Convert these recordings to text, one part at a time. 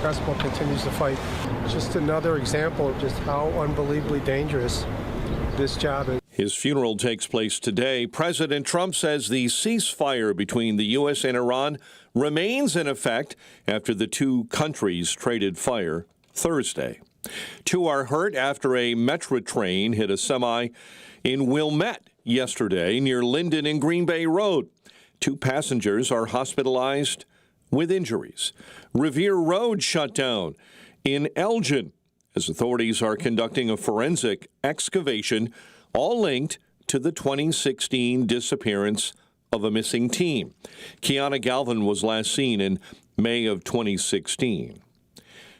Crespo continues to fight. Just another example of just how unbelievably dangerous this job is. His funeral takes place today. President Trump says the ceasefire between the U.S. and Iran remains in effect after the two countries traded fire Thursday. Two are hurt after a Metro train hit a semi in Wilmette yesterday near Linden and Green Bay Road. Two passengers are hospitalized with injuries. Revere Road shut down in Elgin as authorities are conducting a forensic excavation, all linked to the 2016 disappearance of a missing teen. Kiana Galvin was last seen in May of 2016.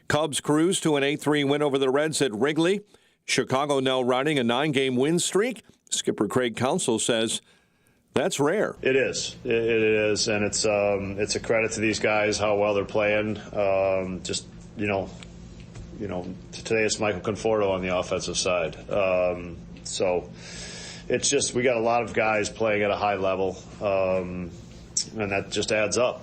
Cubs cruise to an 8-3 win over the Reds at Wrigley. Chicago now riding a 9-game win streak. Skipper Craig Counsell says that's rare. It is. It is, and it's a credit to these guys how well they're playing. Today it's Michael Conforto on the offensive side. So it's just we got a lot of guys playing at a high level, and that just adds up.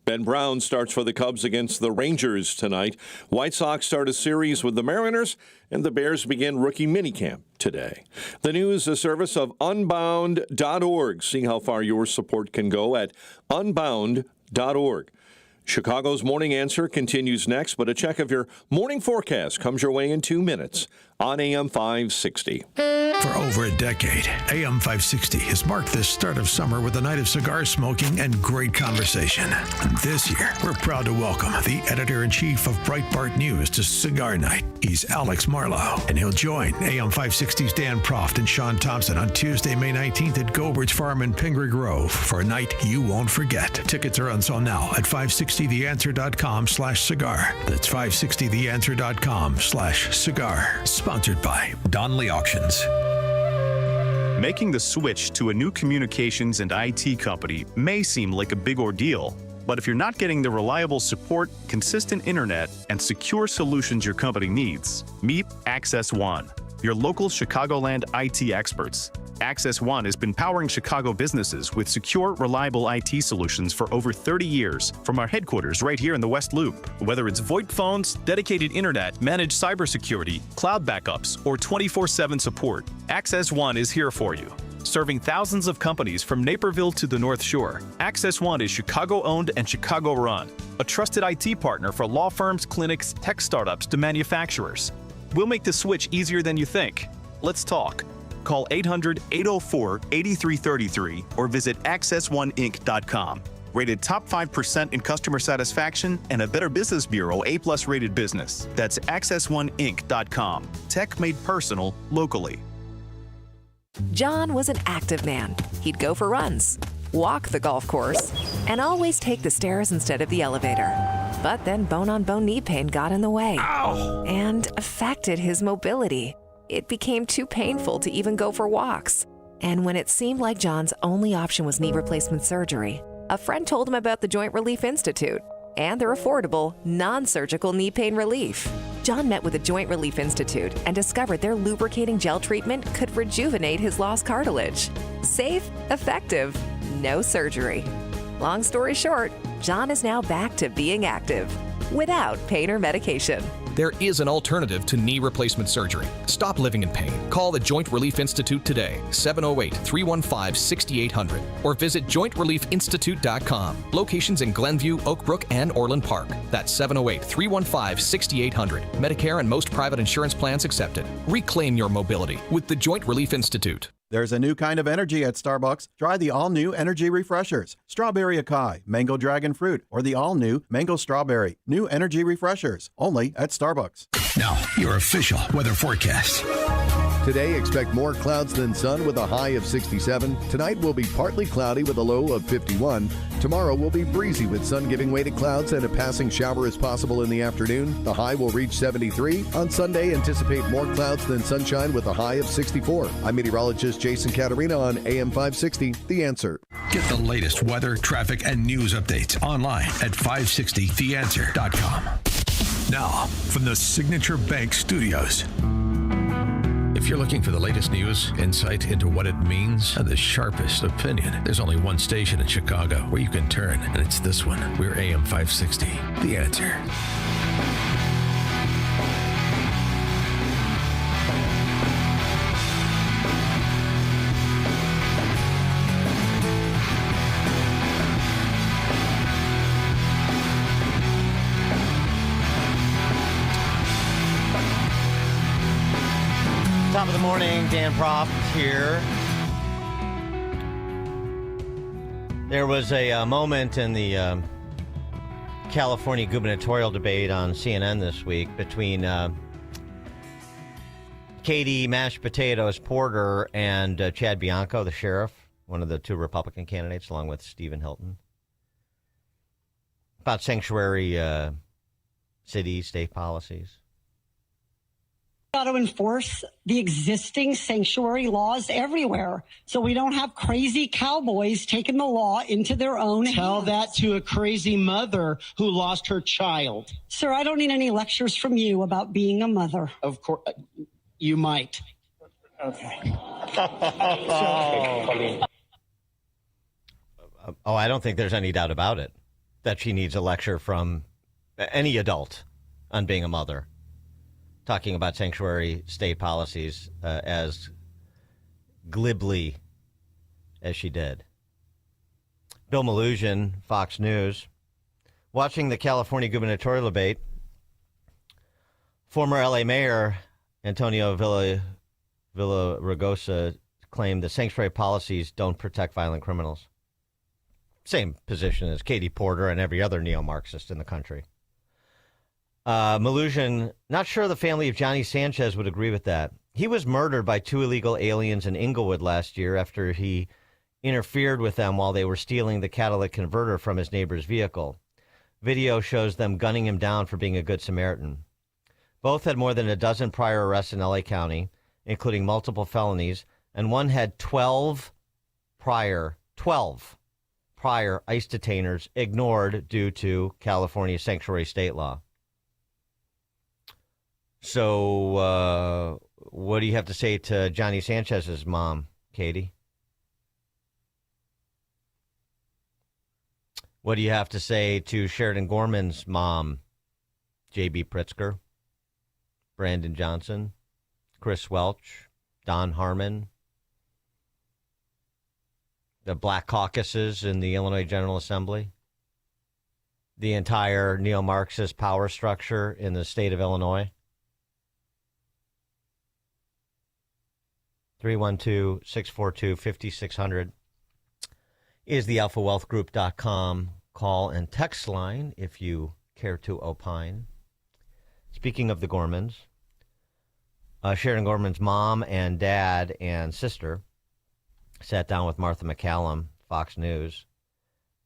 Ben Brown starts for the Cubs against the Rangers tonight. White Sox start a series with the Mariners, and the Bears begin rookie minicamp today. The news, a service of Unbound.org. See how far your support can go at Unbound.org. Chicago's Morning Answer continues next, but a check of your morning forecast comes your way in 2 minutes on AM 560. For over a decade, AM 560 has marked the start of summer with a night of cigar smoking and great conversation. And this year, we're proud to welcome the editor-in-chief of Breitbart News to Cigar Night. He's Alex Marlowe, and he'll join AM 560's Dan Proft and Sean Thompson on Tuesday, May 19th at Gobridge Farm in Pingree Grove for a night you won't forget. Tickets are on sale now at 560theanswer.com/cigar. That's 560theanswer.com/cigar. Sponsored by Donnelly Auctions. Making the switch to a new communications and IT company may seem like a big ordeal, but if you're not getting the reliable support, consistent internet, and secure solutions your company needs, meet Access One, your local Chicagoland IT experts. Access One has been powering Chicago businesses with secure, reliable IT solutions for over 30 years from our headquarters right here in the West Loop. Whether it's VoIP phones, dedicated internet, managed cybersecurity, cloud backups, or 24/7 support, Access One is here for you. Serving thousands of companies from Naperville to the North Shore, Access One is Chicago-owned and Chicago-run, a trusted IT partner for law firms, clinics, tech startups to manufacturers. We'll make the switch easier than you think. Let's talk. Call 800-804-8333 or visit accessoneinc.com. Rated top 5% in customer satisfaction and a Better Business Bureau A+ rated business. That's accessoneinc.com. Tech made personal locally. John was an active man. He'd go for runs, walk the golf course, and always take the stairs instead of the elevator. But then bone-on-bone knee pain got in the way. Ow! And affected his mobility. It became too painful to even go for walks. And when it seemed like John's only option was knee replacement surgery, a friend told him about the Joint Relief Institute and their affordable, non-surgical knee pain relief. John met with the Joint Relief Institute and discovered their lubricating gel treatment could rejuvenate his lost cartilage. Safe, effective, no surgery. Long story short, John is now back to being active without pain or medication. There is an alternative to knee replacement surgery. Stop living in pain. Call the Joint Relief Institute today, 708-315-6800, or visit jointreliefinstitute.com. Locations in Glenview, Oak Brook, and Orland Park. That's 708-315-6800. Medicare and most private insurance plans accepted. Reclaim your mobility with the Joint Relief Institute. There's a new kind of energy at Starbucks. Try the all-new Energy Refreshers. Strawberry Acai, Mango Dragon Fruit, or the all-new Mango Strawberry. New Energy Refreshers, only at Starbucks. Now, your official weather forecast. Today, expect more clouds than sun with a high of 67. Tonight will be partly cloudy with a low of 51. Tomorrow will be breezy with sun giving way to clouds and a passing shower is possible in the afternoon. The high will reach 73. On Sunday, anticipate more clouds than sunshine with a high of 64. I'm meteorologist Jason Caterina on AM 560, The Answer. Get the latest weather, traffic, and news updates online at 560theanswer.com. Now, from the Signature Bank Studios. If you're looking for the latest news, insight into what it means, and the sharpest opinion, there's only one station in Chicago where you can turn, and it's this one. We're AM 560. The Answer. Top of the morning, Dan Proft here. There was a moment in the California gubernatorial debate on CNN this week between Katie Mashed Potatoes Porter and Chad Bianco, the sheriff, one of the two Republican candidates, along with Stephen Hilton, about sanctuary city, state policies. Got to enforce the existing sanctuary laws everywhere so we don't have crazy cowboys taking the law into their own hands. Tell that to a crazy mother who lost her child. Sir, I don't need any lectures from you about being a mother. Of course, you might. Okay. I don't think there's any doubt about it that she needs a lecture from any adult on being a mother. Talking about sanctuary state policies as glibly as she did. Bill Malugin, Fox News, watching the California gubernatorial debate, former L.A. Mayor Antonio Villaraigosa claimed the sanctuary policies don't protect violent criminals. Same position as Katie Porter and every other neo-Marxist in the country. Malugin, not sure the family of Johnny Sanchez would agree with that. He was murdered by two illegal aliens in Inglewood last year after he interfered with them while they were stealing the catalytic converter from his neighbor's vehicle. Video shows them gunning him down for being a good Samaritan. Both had more than a dozen prior arrests in L.A. County, including multiple felonies, and one had 12 prior ICE detainers ignored due to California sanctuary state law. So, what do you have to say to Johnny Sanchez's mom, Katie? What do you have to say to Sheridan Gorman's mom, J.B. Pritzker, Brandon Johnson, Chris Welch, Don Harmon, the Black Caucuses in the Illinois General Assembly, the entire neo-Marxist power structure in the state of Illinois? 312-642-5600 is the alphawealthgroup.com call and text line if you care to opine. Speaking of the Gormans, Sheridan Gorman's mom and dad and sister sat down with Martha McCallum, Fox News.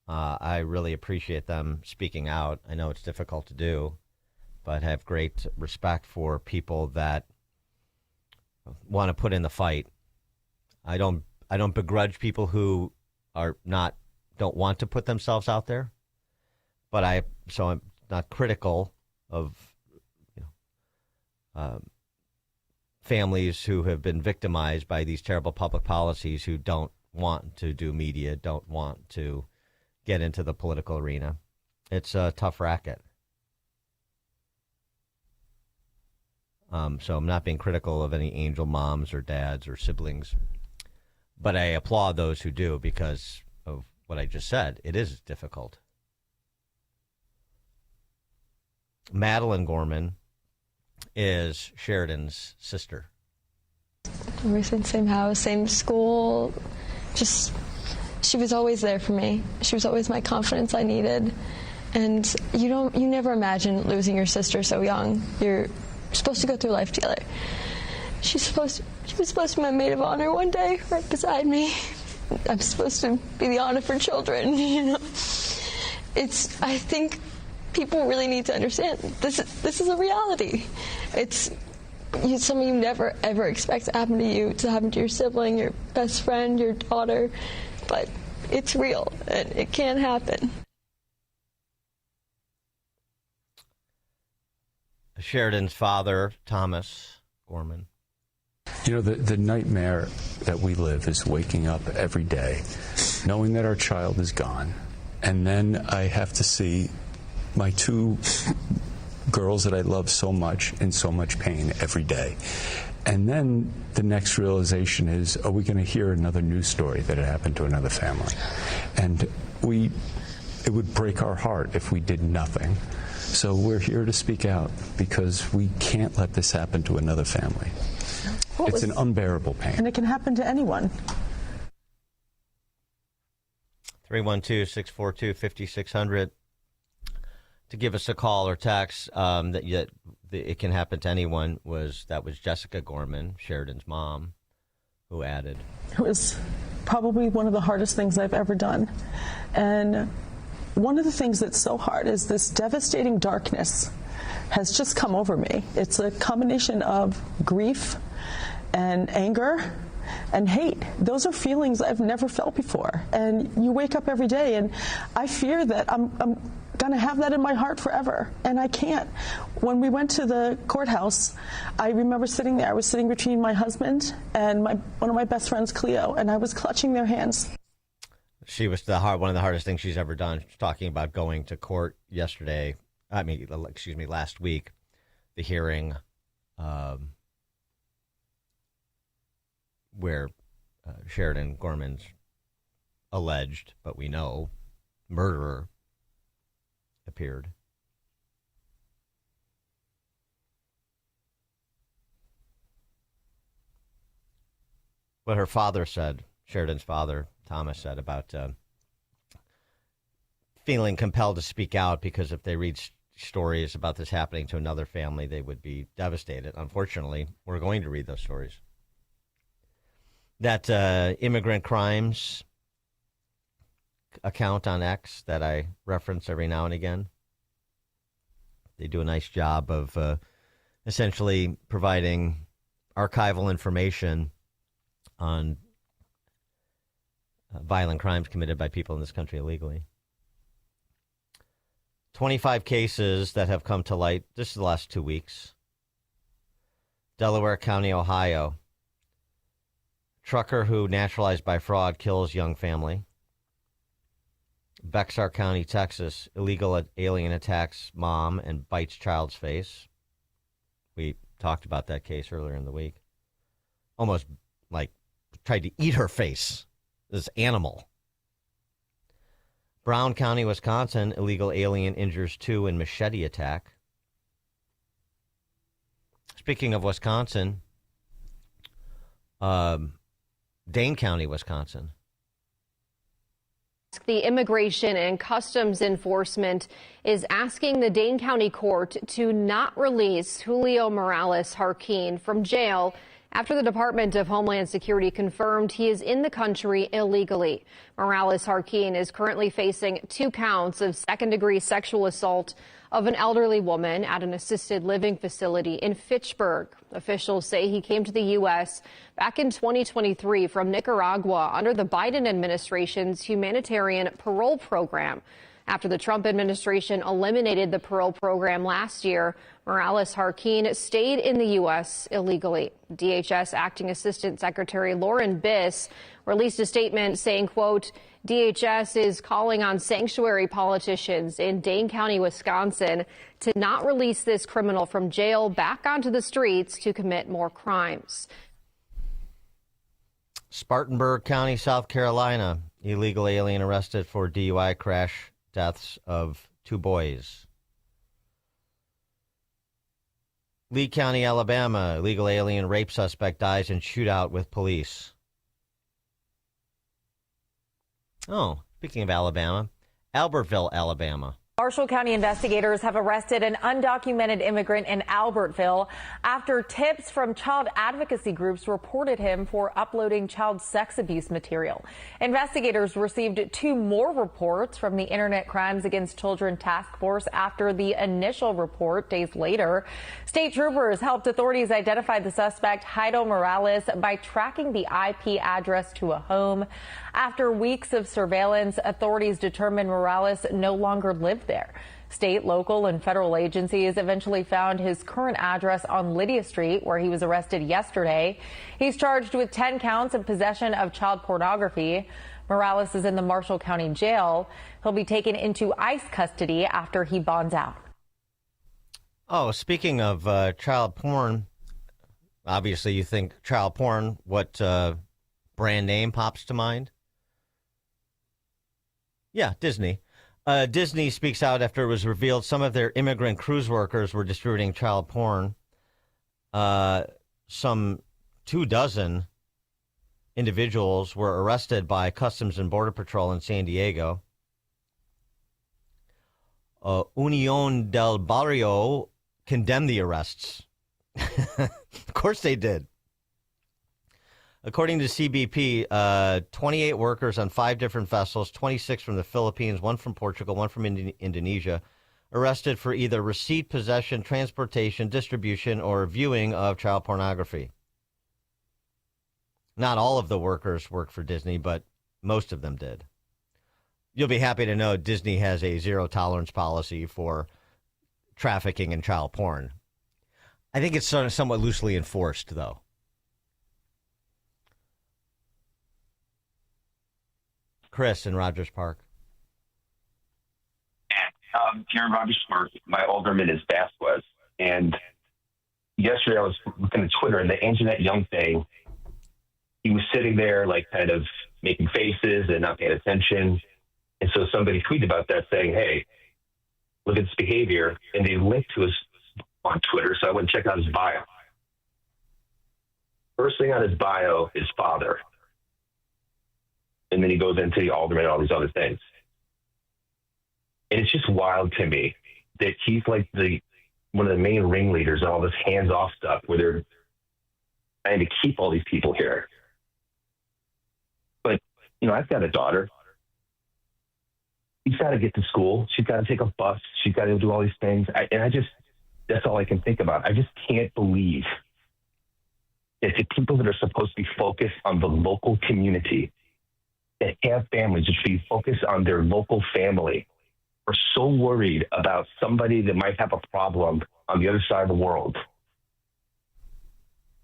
I really appreciate them speaking out. I know it's difficult to do, but have great respect for people that want to put in the fight. I don't begrudge people who don't want to put themselves out there, but I'm not critical of families who have been victimized by these terrible public policies, who don't want to do media, don't want to get into the political arena. It's a tough racket. So I'm not being critical of any angel moms or dads or siblings, but I applaud those who do because of what I just said. It is difficult. Madeline Gorman is Sheridan's sister. We were in the same house, same school. She was always there for me. She was always my confidence I needed. And you never imagine losing your sister so young. You're supposed to go through life together. She was supposed to be my maid of honor one day, right beside me. I'm supposed to be the honor for children, I think people really need to understand this is a reality. It's something you never ever expect to happen to you, to happen to your sibling, your best friend, your daughter, but it's real and it can happen. Sheridan's father, Thomas Gorman. You know, the nightmare that we live is waking up every day knowing that our child is gone, and then I have to see my two girls that I love so much in so much pain every day. And then the next realization is, are we going to hear another news story that it happened to another family? And it would break our heart if we did nothing. So we're here to speak out because we can't let this happen to another family. It's an unbearable pain. And it can happen to anyone. 312-642-5600 to give us a call or text that it can happen to anyone. That was Jessica Gorman, Sheridan's mom, who added. It was probably one of the hardest things I've ever done. And one of the things that's so hard is this devastating darkness has just come over me. It's a combination of grief and anger and hate. Those are feelings I've never felt before. And you wake up every day, and I fear that I'm going to have that in my heart forever, and I can't. When we went to the courthouse, I remember sitting there. I was sitting between my husband and one of my best friends, Cleo, and I was clutching their hands. She was one of the hardest things she's ever done. She's talking about going to court last week, the hearing where Sheridan Gorman's alleged, but we know, murderer appeared. What her father said, Sheridan's father, Thomas, said about feeling compelled to speak out because if they read stories about this happening to another family, they would be devastated. Unfortunately, we're going to read those stories. That immigrant crimes account on X that I reference every now and again, they do a nice job of essentially providing archival information on violent crimes committed by people in this country illegally. 25 cases that have come to light just the last 2 weeks. Delaware County, Ohio. Trucker who naturalized by fraud kills young family. Bexar County, Texas. Illegal alien attacks mom and bites child's face. We talked about that case earlier in the week. Almost like tried to eat her face. This animal. Brown County, Wisconsin. Illegal alien injures 2 in machete attack. Speaking of Wisconsin, Dane County, Wisconsin. The Immigration and Customs Enforcement is asking the Dane County Court to not release Julio Morales Jarquin from jail after the Department of Homeland Security confirmed he is in the country illegally. Morales Jarquin is currently facing 2 counts of second-degree sexual assault of an elderly woman at an assisted living facility in Fitchburg. Officials say he came to the U.S. back in 2023 from Nicaragua under the Biden administration's humanitarian parole program. After the Trump administration eliminated the parole program last year, Morales Jarquin stayed in the U.S. illegally. DHS Acting Assistant Secretary Lauren Biss released a statement saying, quote, DHS is calling on sanctuary politicians in Dane County, Wisconsin, to not release this criminal from jail back onto the streets to commit more crimes. Spartanburg County, South Carolina. Illegal alien arrested for DUI crash deaths of 2 boys. Lee County, Alabama. Illegal alien rape suspect dies in shootout with police. Oh, speaking of Alabama, Albertville, Alabama. Marshall County investigators have arrested an undocumented immigrant in Albertville after tips from child advocacy groups reported him for uploading child sex abuse material. Investigators received 2 more reports from the Internet Crimes Against Children Task Force after the initial report days later. State troopers helped authorities identify the suspect, Heido Morales, by tracking the IP address to a home. After weeks of surveillance, authorities determined Morales no longer lived there. State, local, and federal agencies eventually found his current address on Lydia Street, where he was arrested yesterday. He's charged with 10 counts of possession of child pornography. Morales is in the Marshall County Jail. He'll be taken into ICE custody after he bonds out. Oh, speaking of child porn, obviously you think child porn, what brand name pops to mind? Yeah, Disney. Disney speaks out after it was revealed some of their immigrant cruise workers were distributing child porn. Some 24 individuals were arrested by Customs and Border Patrol in San Diego. Unión del Barrio condemned the arrests. Of course they did. According to CBP, 28 workers on 5 different vessels, 26 from the Philippines, 1 from Portugal, 1 from Indonesia, arrested for either receipt, possession, transportation, distribution, or viewing of child pornography. Not all of the workers work for Disney, but most of them did. You'll be happy to know Disney has a zero-tolerance policy for trafficking in child porn. I think it's sort of somewhat loosely enforced, though. Chris in Rogers Park. Here in Rogers Park, my alderman is Vasquez. And yesterday I was looking at Twitter, and the Anjanette Young thing, he was sitting there, like, kind of making faces and not paying attention. And so somebody tweeted about that saying, hey, look at this behavior. And they linked to us on Twitter, so I went and checked out his bio. First thing on his bio is father. And then he goes into the alderman and all these other things. And it's just wild to me that he's like one of the main ringleaders of all this hands-off stuff where they're trying to keep all these people here. But, I've got a daughter. She's got to get to school. She's got to take a bus. She's got to do all these things. That's all I can think about. I just can't believe that the people that are supposed to be focused on the local community, that have families, that should be focused on their local family, are so worried about somebody that might have a problem on the other side of the world,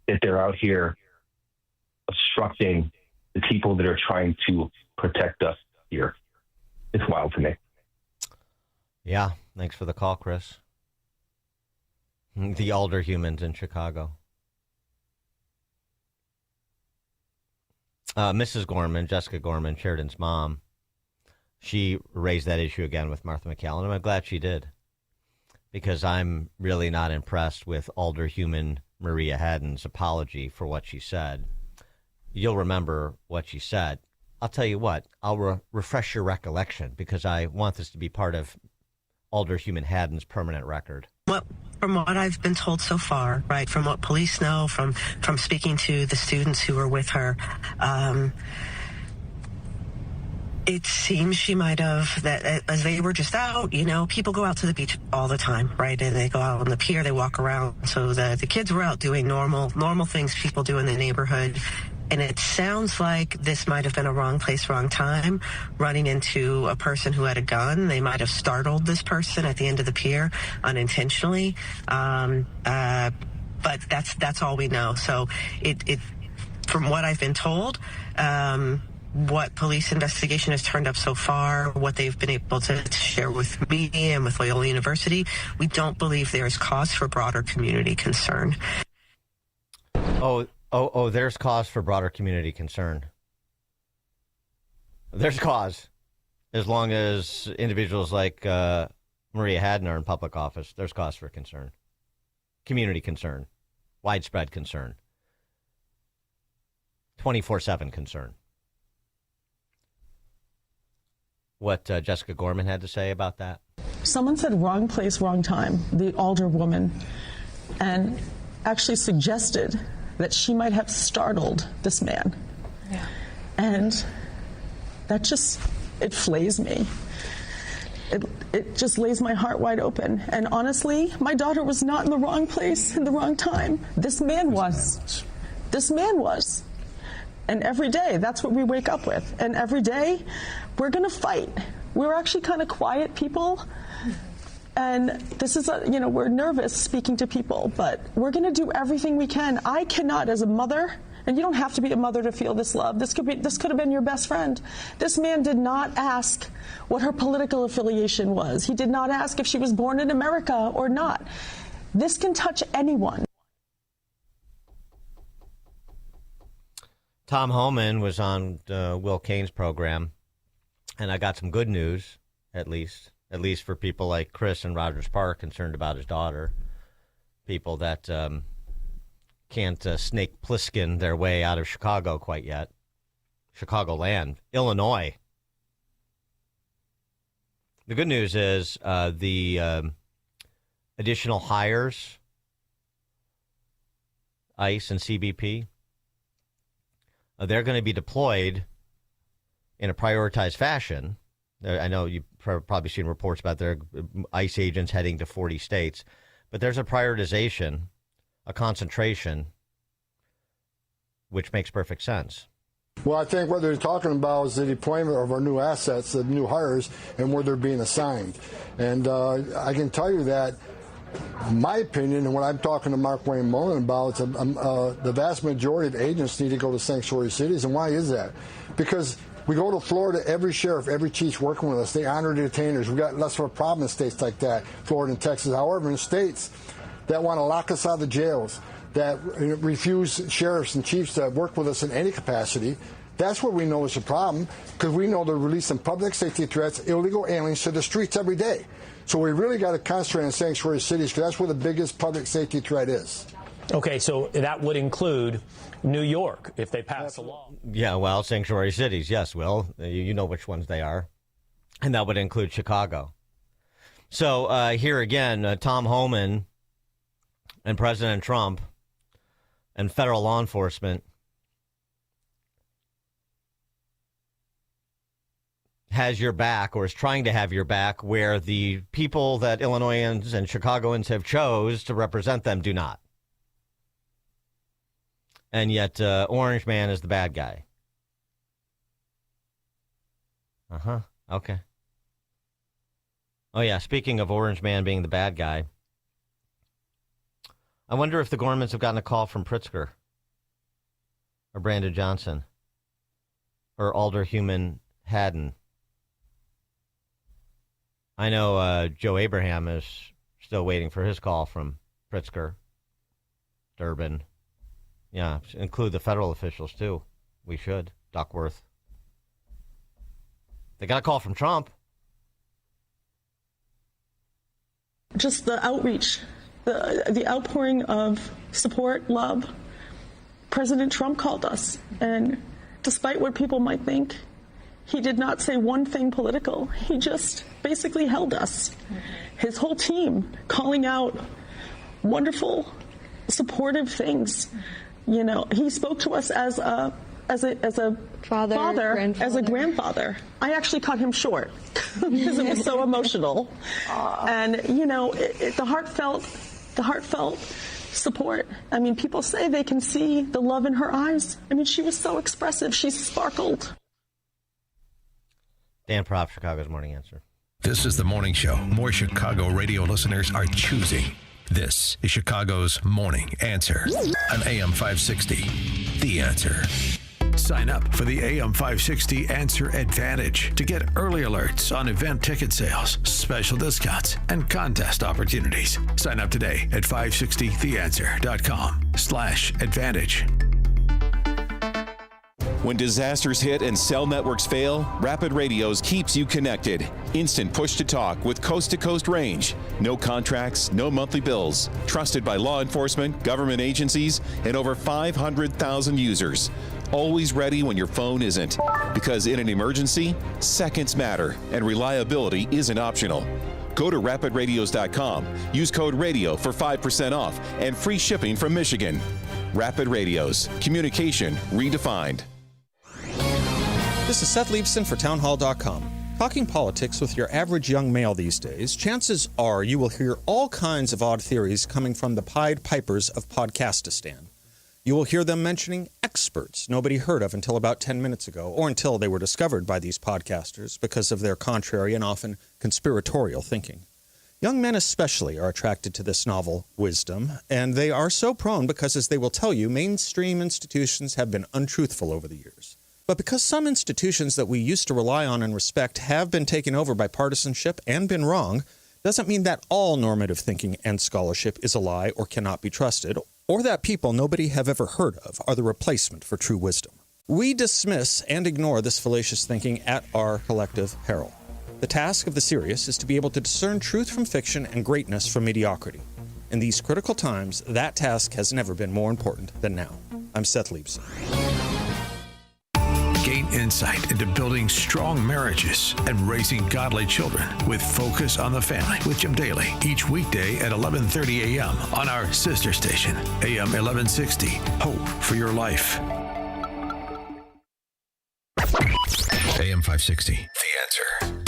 that they're out here obstructing the people that are trying to protect us here. It's wild to me. Yeah, thanks for the call, Chris. The older humans in Chicago. Mrs. Gorman, Jessica Gorman, Sheridan's mom, she raised that issue again with Martha McCallum, and I'm glad she did, because I'm really not impressed with alderhuman Maria Haddon's apology for what she said. You'll remember what she said. I'll tell you what, I'll refresh your recollection, because I want this to be part of alderhuman Haddon's permanent record. From what I've been told so far, right, from what police know, from speaking to the students who were with her, it seems she might have, that as they were just out, people go out to the beach all the time, right? And they go out on the pier, they walk around. So the kids were out doing normal things people do in the neighborhood. And it sounds like this might have been a wrong place, wrong time, running into a person who had a gun. They might have startled this person at the end of the pier unintentionally. But that's all we know. So it from what I've been told, what police investigation has turned up so far, what they've been able to share with me and with Loyola University, we don't believe there is cause for broader community concern. Oh, there's cause for broader community concern. There's cause. As long as individuals like Maria Haddon are in public office, there's cause for concern. Community concern. Widespread concern. 24/7 concern. What Jessica Gorman had to say about that? Someone said wrong place, wrong time, the older woman, and actually suggested that she might have startled this man. Yeah. And that just, it flays me. It just lays my heart wide open. And honestly, my daughter was not in the wrong place in the wrong time. This man was. This man was. And every day, that's what we wake up with. And every day, we're going to fight. We're actually kind of quiet people, And this is, we're nervous speaking to people, but we're going to do everything we can. I cannot, as a mother, and you don't have to be a mother to feel this love. This could have been your best friend. This man did not ask what her political affiliation was. He did not ask if she was born in America or not. This can touch anyone. Tom Homan was on Will Kane's program, and I got some good news, at least for people like Chris in Rogers Park concerned about his daughter, people that can't Snake Plissken their way out of Chicago quite yet. Chicagoland, Illinois. The good news is the additional hires, ICE and CBP, they're going to be deployed in a prioritized fashion. I know you've probably seen reports about their ICE agents heading to 40 states, but there's a prioritization, a concentration, which makes perfect sense. Well, I think what they're talking about is the deployment of our new assets, the new hires, and where they're being assigned. And I can tell you that my opinion, and what I'm talking to Mark Wayne Mullen about, is the vast majority of agents need to go to sanctuary cities. And why is that? Because we go to Florida, every sheriff, every chief's working with us. They honor detainers. We've got less of a problem in states like that, Florida and Texas. However, in states that want to lock us out of the jails, that refuse sheriffs and chiefs to work with us in any capacity, that's what we know is a problem, because we know they're releasing public safety threats, illegal aliens to the streets every day. So we really got to concentrate on sanctuary cities, because that's where the biggest public safety threat is. Okay, so that would include New York if they pass a law. Yeah, well, sanctuary cities, yes, Will. You know which ones they are. And that would include Chicago. So here again, Tom Homan and President Trump and federal law enforcement has your back, or is trying to have your back, where the people that Illinoisans and Chicagoans have chose to represent them do not. And yet Orange Man is the bad guy. Okay. Oh, yeah, speaking of Orange Man being the bad guy, I wonder if the Gormans have gotten a call from Pritzker or Brandon Johnson or Alderhuman Haddon. I know Joe Abraham is still waiting for his call from Pritzker, Durbin. Yeah, include the federal officials, too. We should. Duckworth. They got a call from Trump. Just the outreach, the outpouring of support, love. President Trump called us, and despite what people might think, he did not say one thing political. He just basically held us. His whole team calling out wonderful, supportive things. You know, he spoke to us as a father, as a grandfather. I actually cut him short because it was so emotional. And you know, the heartfelt support. I mean, people say they can see the love in her eyes. I mean, she was so expressive. She sparkled. Dan Propp, Chicago's Morning Answer. This is the morning show more Chicago radio listeners are choosing. This is Chicago's Morning Answer on AM 560. The Answer. Sign up for the AM 560 Answer Advantage to get early alerts on event ticket sales, special discounts, and contest opportunities. Sign up today at 560theanswer.com/advantage. When disasters hit and cell networks fail, Rapid Radios keeps you connected. Instant push-to-talk with coast-to-coast range. No contracts, no monthly bills. Trusted by law enforcement, government agencies, and over 500,000 users. Always ready when your phone isn't. Because in an emergency, seconds matter, and reliability isn't optional. Go to rapidradios.com. Use code RADIO for 5% off and free shipping from Michigan. Rapid Radios. Communication redefined. This is Seth Leibson for townhall.com. Talking politics with your average young male these days, chances are you will hear all kinds of odd theories coming from the Pied Pipers of Podcastistan. You will hear them mentioning experts nobody heard of until about 10 minutes ago, or until they were discovered by these podcasters because of their contrary and often conspiratorial thinking. Young men especially are attracted to this novel wisdom, and they are so prone because, as they will tell you, mainstream institutions have been untruthful over the years. But because some institutions that we used to rely on and respect have been taken over by partisanship and been wrong, doesn't mean that all normative thinking and scholarship is a lie or cannot be trusted, or that people nobody have ever heard of are the replacement for true wisdom. We dismiss and ignore this fallacious thinking at our collective peril. The task of the serious is to be able to discern truth from fiction and greatness from mediocrity. In these critical times, that task has never been more important than now. I'm Seth Leibson. Gain insight into building strong marriages and raising godly children with Focus on the Family with Jim Daly each weekday at 11:30 a.m. on our sister station, AM 1160. Hope for your life. AM 560, The Answer.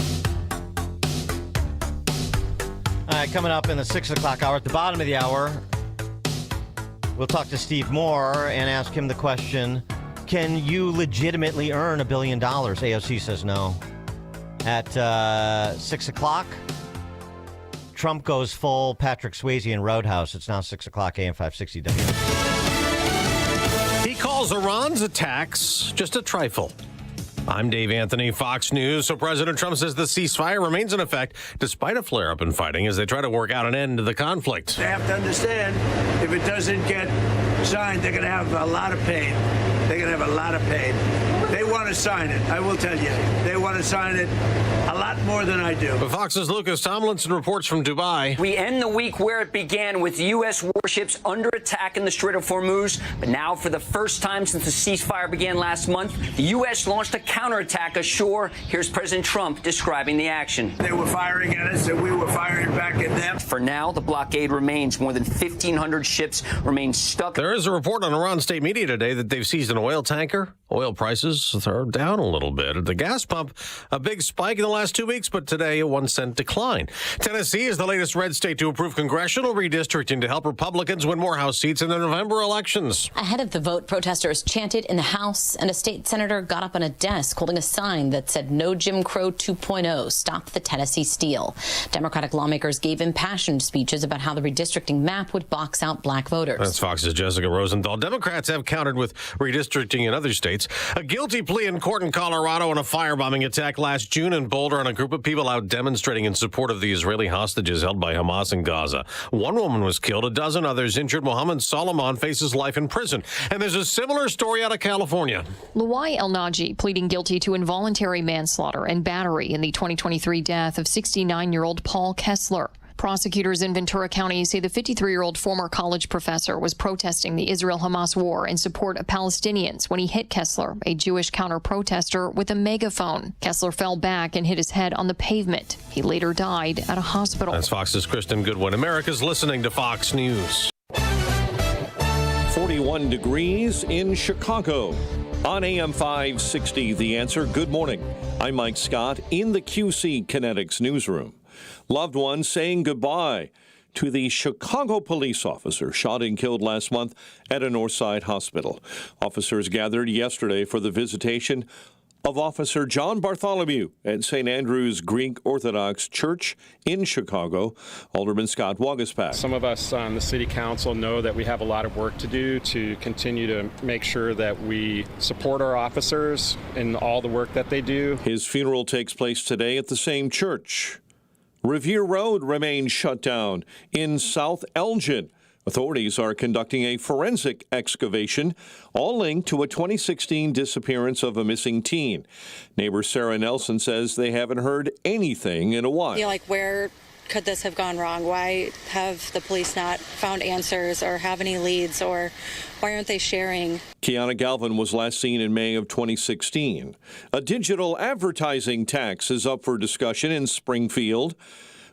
All right, coming up in the 6 o'clock hour, at the bottom of the hour, we'll talk to Steve Moore and ask him the question, can you legitimately earn $1 billion? AOC says no. At 6 o'clock, Trump goes full Patrick Swayze in Roadhouse. It's now 6 o'clock, AM 560 W. He calls Iran's attacks just a trifle. I'm Dave Anthony, Fox News. So President Trump says the ceasefire remains in effect despite a flare-up in fighting as they try to work out an end to the conflict. They have to understand if it doesn't get signed, they're going to have a lot of pain. They're going to have a lot of pain. They want to sign it. I will tell you. They want to sign it a lot more than I do. But Fox's Lucas Tomlinson reports from Dubai. We end the week where it began with U.S. warships under attack in the Strait of Hormuz. But now, for the first time since the ceasefire began last month, the U.S. launched a counterattack ashore. Here's President Trump describing the action. They were firing at us and we were firing back at them. For now, the blockade remains. More than 1,500 ships remain stuck. There is a report on Iran state media today that they've seized an oil tanker. Oil prices are down a little bit. At the gas pump, a big spike in the last 2 weeks, but today a 1 cent decline. Tennessee is the latest red state to approve congressional redistricting to help Republicans win more House seats in the November elections. Ahead of the vote, protesters chanted in the House, and a state senator got up on a desk holding a sign that said "No Jim Crow 2.0, stop the Tennessee steal." Democratic lawmakers gave impassioned speeches about how the redistricting map would box out black voters. That's Fox's Jessica Rosenthal. Democrats have countered with redistricting in other states. A guilty plea in court in Colorado on a firebombing attack last June in Boulder, and a group of people out demonstrating in support of the Israeli hostages held by Hamas in Gaza. One woman was killed, a dozen others injured. Mohammed Solomon faces life in prison. And there's a similar story out of California. Luai El-Naji pleading guilty to involuntary manslaughter and battery in the 2023 death of 69-year-old Paul Kessler. Prosecutors in Ventura County say the 53-year-old former college professor was protesting the Israel-Hamas war in support of Palestinians when he hit Kessler, a Jewish counter-protester, with a megaphone. Kessler fell back and hit his head on the pavement. He later died at a hospital. That's Fox's Kristen Goodwin. America's listening to Fox News. 41 degrees in Chicago. On AM 560, The Answer. Good morning. I'm Mike Scott in the QC Kinetics newsroom. Loved ones saying goodbye to the Chicago police officer shot and killed last month at a Northside hospital. Officers gathered yesterday for the visitation of Officer John Bartholomew at St. Andrew's Greek Orthodox Church in Chicago. Alderman Scott Wagaspak. Some of us on the city council know that we have a lot of work to do to continue to make sure that we support our officers in all the work that they do. His funeral takes place today at the same church. Revere Road remains shut down in South Elgin. Authorities are conducting a forensic excavation, all linked to a 2016 disappearance of a missing teen. Neighbor Sarah Nelson says they haven't heard anything in a while. Where could this have gone wrong? Why have the police not found answers or have any leads, or why aren't they sharing? Kiana Galvin was last seen in May of 2016. A digital advertising tax is up for discussion in Springfield,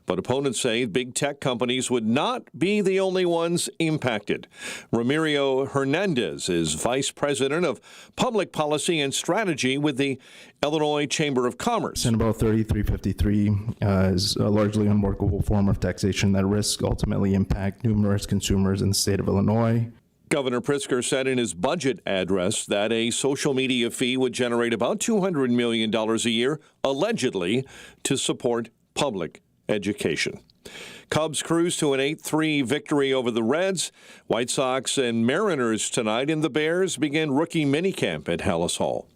but opponents say big tech companies would not be the only ones impacted. Ramirio Hernandez is Vice President of Public Policy and Strategy with the Illinois Chamber of Commerce. Senate Bill 3353 is a largely unworkable form of taxation that risks ultimately impact numerous consumers in the state of Illinois. Governor Pritzker said in his budget address that a social media fee would generate about $200 million a year, allegedly, to support public education. Cubs cruise to an 8-3 victory over the Reds. White Sox and Mariners tonight, and the Bears begin rookie minicamp at Hallis Hall.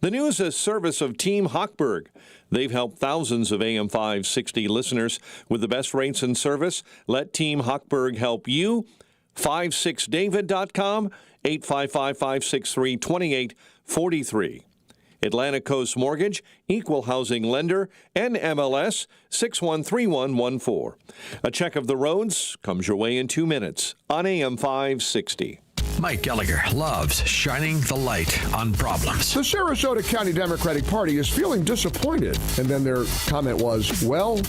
The news is service of Team Hochberg. They've helped thousands of AM 560 listeners with the best rates and service. Let Team Hochberg help you. 56david.com, 855-563-2843. Atlantic Coast Mortgage, Equal Housing Lender, NMLS 613114. A check of the roads comes your way in 2 minutes on AM 560. Mike Gallagher loves shining the light on problems. The Sarasota County Democratic Party is feeling disappointed. And then their comment was, well,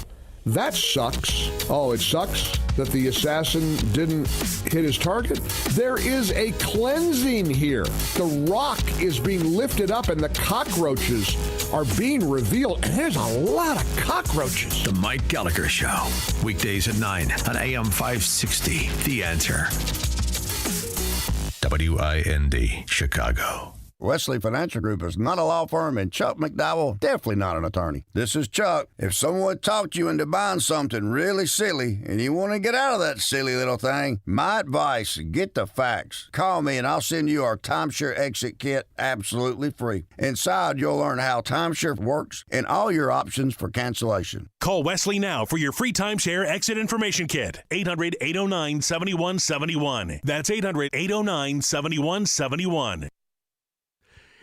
that sucks. Oh, it sucks that the assassin didn't hit his target? There is a cleansing here. The rock is being lifted up and the cockroaches are being revealed. And there's a lot of cockroaches. The Mike Gallagher Show. Weekdays at 9 on AM 560. The Answer. WIND, Chicago. Wesley Financial Group is not a law firm, and Chuck McDowell, definitely not an attorney. This is Chuck. If someone talked you into buying something really silly and you want to get out of that silly little thing, my advice, get the facts. Call me and I'll send you our timeshare exit kit absolutely free. Inside, you'll learn how timeshare works and all your options for cancellation. Call Wesley now for your free timeshare exit information kit. 800-809-7171. That's 800-809-7171.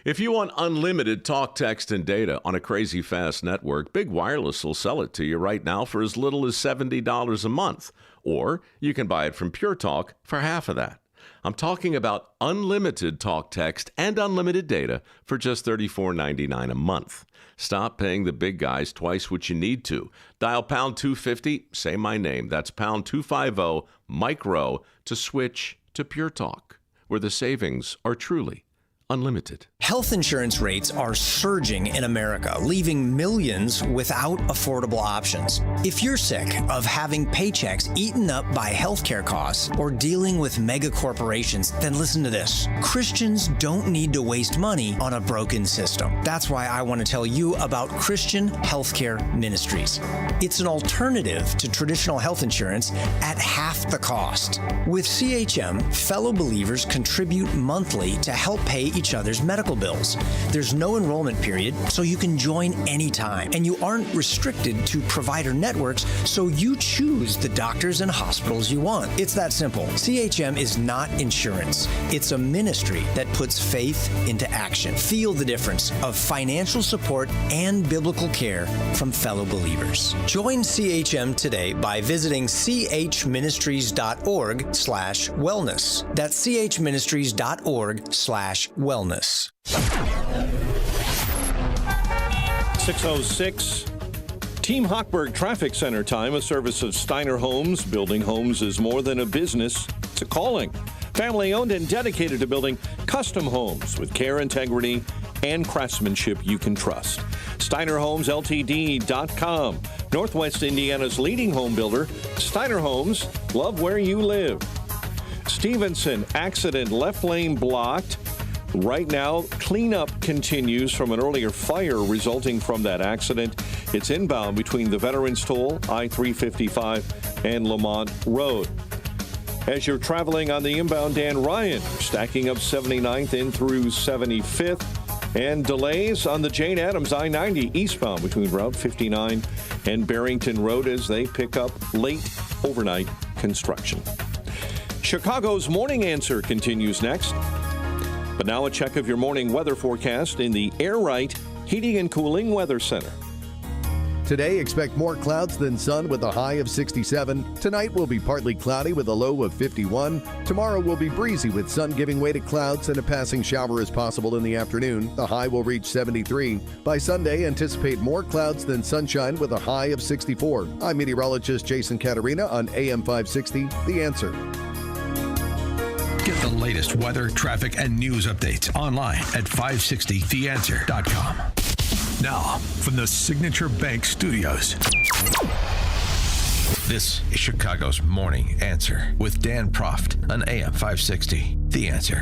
If you want unlimited talk, text, and data on a crazy fast network, Big Wireless will sell it to you right now for as little as $70 a month. Or you can buy it from Pure Talk for half of that. I'm talking about unlimited talk, text, and unlimited data for just $34.99 a month. Stop paying the big guys twice what you need to. Dial pound 250, say my name. That's pound 250, micro, to switch to Pure Talk, where the savings are truly unlimited. Health insurance rates are surging in America, leaving millions without affordable options. If you're sick of having paychecks eaten up by healthcare costs or dealing with mega corporations, then listen to this. Christians don't need to waste money on a broken system. That's why I want to tell you about Christian Healthcare Ministries. It's an alternative to traditional health insurance at half the cost. With CHM, fellow believers contribute monthly to help pay each other's medical bills. There's no enrollment period, so you can join anytime. And you aren't restricted to provider networks, so you choose the doctors and hospitals you want. It's that simple. CHM is not insurance. It's a ministry that puts faith into action. Feel the difference of financial support and biblical care from fellow believers. Join CHM today by visiting chministries.org/wellness. That's chministries.org/wellness. 6:06. Team Hochberg Traffic Center time, a service of Steiner Homes. Building homes is more than a business, it's a calling. Family owned and dedicated to building custom homes with care, integrity, and craftsmanship you can trust. SteinerHomesLTD.com. Northwest Indiana's leading home builder. Steiner Homes, love where you live. Stevenson, accident, left lane blocked. Right now, cleanup continues from an earlier fire resulting from that accident. It's inbound between the Veterans Toll, I-355, and Lamont Road. As you're traveling on the inbound Dan Ryan, stacking up 79th in through 75th, and delays on the Jane Addams I-90 eastbound between Route 59 and Barrington Road as they pick up late overnight construction. Chicago's Morning Answer continues next. But now a check of your morning weather forecast in the Air Right Heating and Cooling Weather Center. Today, expect more clouds than sun with a high of 67. Tonight will be partly cloudy with a low of 51. Tomorrow will be breezy with sun giving way to clouds and a passing shower is possible in the afternoon. The high will reach 73. By Sunday, anticipate more clouds than sunshine with a high of 64. I'm meteorologist Jason Caterina on AM 560, The Answer. Get the latest weather, traffic, and news updates online at 560theanswer.com. Now, from the Signature Bank Studios, this is Chicago's Morning Answer with Dan Proft on AM 560. The Answer.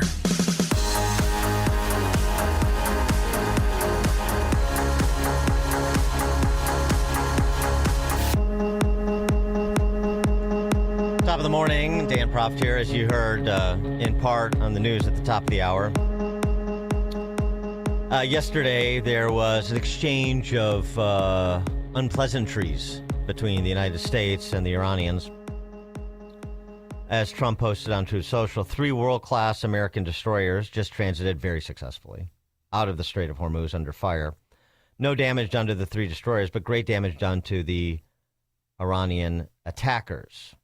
morning. Dan Proft here, as you heard in part on the news at the top of the hour. Yesterday, there was an exchange of unpleasantries between the United States and the Iranians. As Trump posted on Truth Social, 3 world-class American destroyers just transited very successfully out of the Strait of Hormuz under fire. No damage done to the 3 destroyers, but great damage done to the Iranian attackers.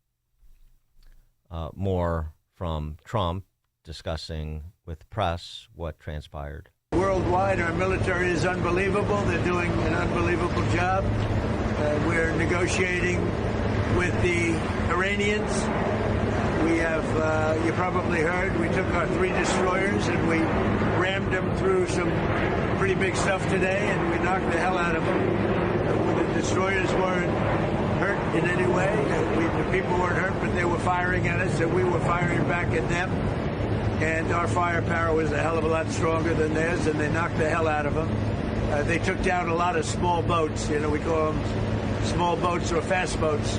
More from Trump discussing with the press what transpired. Worldwide, our military is unbelievable. They're doing an unbelievable job. We're negotiating with the Iranians. We have, you probably heard, we took our 3 destroyers and we rammed them through some pretty big stuff today, and we knocked the hell out of them. The destroyers weren't hurt in any way. The people weren't hurt, but they were firing at us, and we were firing back at them. And our firepower was a hell of a lot stronger than theirs, and they knocked the hell out of them. They took down a lot of small boats. You know, we call them small boats or fast boats.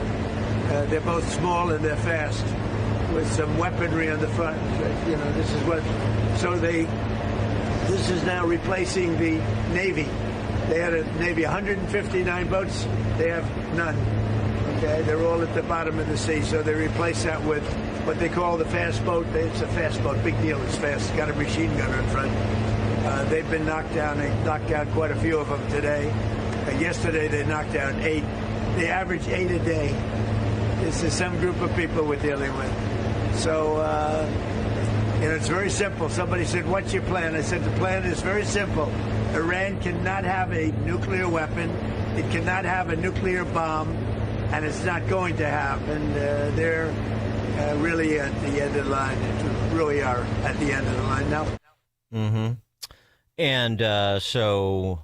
They're both small and they're fast, with some weaponry on the front. You know, this is what. So this is now replacing the Navy. They had a Navy 159 boats. They have none. Okay, they're all at the bottom of the sea. So they replace that with what they call the fast boat. It's a fast boat. Big deal. It's fast. It's got a machine gun in front. They've been knocked down. They knocked down quite a few of them today. Yesterday they knocked down 8. They average 8 a day. This is some group of people we're dealing with. So, you know, it's very simple. Somebody said, what's your plan? I said, the plan is very simple. Iran cannot have a nuclear weapon. It cannot have a nuclear bomb. And it's not going to have. And they're really at the end of the line. They really are at the end of the line now. Mm-hmm. And so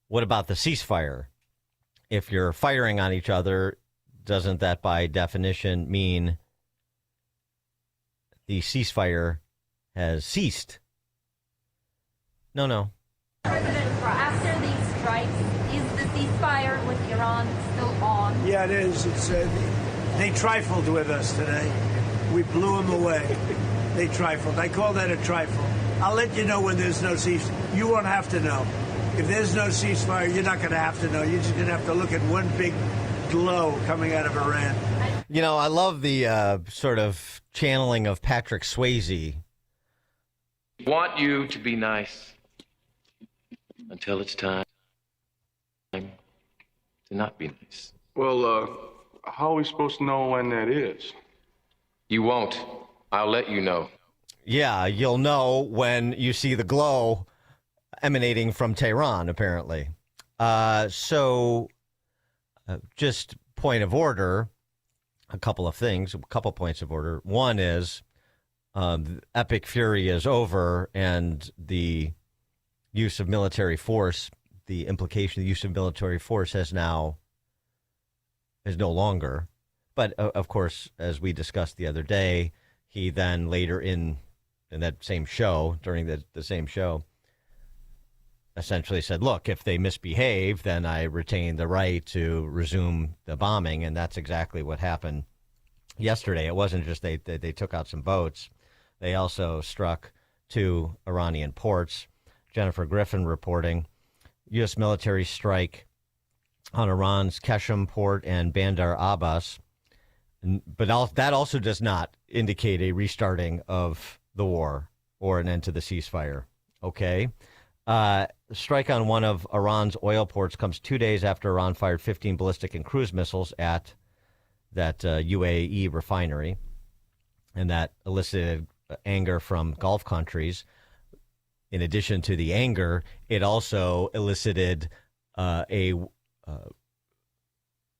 what about the ceasefire? If you're firing on each other, doesn't that by definition mean the ceasefire has ceased? No. President, after these strikes, is the ceasefire with Iran still on? Yeah, it is. It's they trifled with us today. We blew them away. They trifled. I call that a trifle. I'll let you know when there's no ceasefire. You won't have to know. If there's no ceasefire, you're not going to have to know. You're just going to have to look at one big glow coming out of Iran. You know, I love the sort of channeling of Patrick Swayze. Want you to be nice until it's time to not be nice. Well, how are we supposed to know when that is? You won't. I'll let you know. Yeah, you'll know when you see the glow emanating from Tehran, apparently. Just point of order, a couple points of order. One is epic fury is over, and the use of military force, the implication of the use of military force is no longer. But, of course, as we discussed the other day, he then later in that same show, during the same show, essentially said, look, if they misbehave, then I retain the right to resume the bombing. And that's exactly what happened yesterday. It wasn't just they took out some boats. They also struck 2 Iranian ports. Jennifer Griffin reporting U.S. military strike on Iran's Keshem port and Bandar Abbas. But that also does not indicate a restarting of the war or an end to the ceasefire. Okay. Strike on one of Iran's oil ports comes 2 days after Iran fired 15 ballistic and cruise missiles at that UAE refinery, and that elicited anger from Gulf countries. In addition to the anger, it also elicited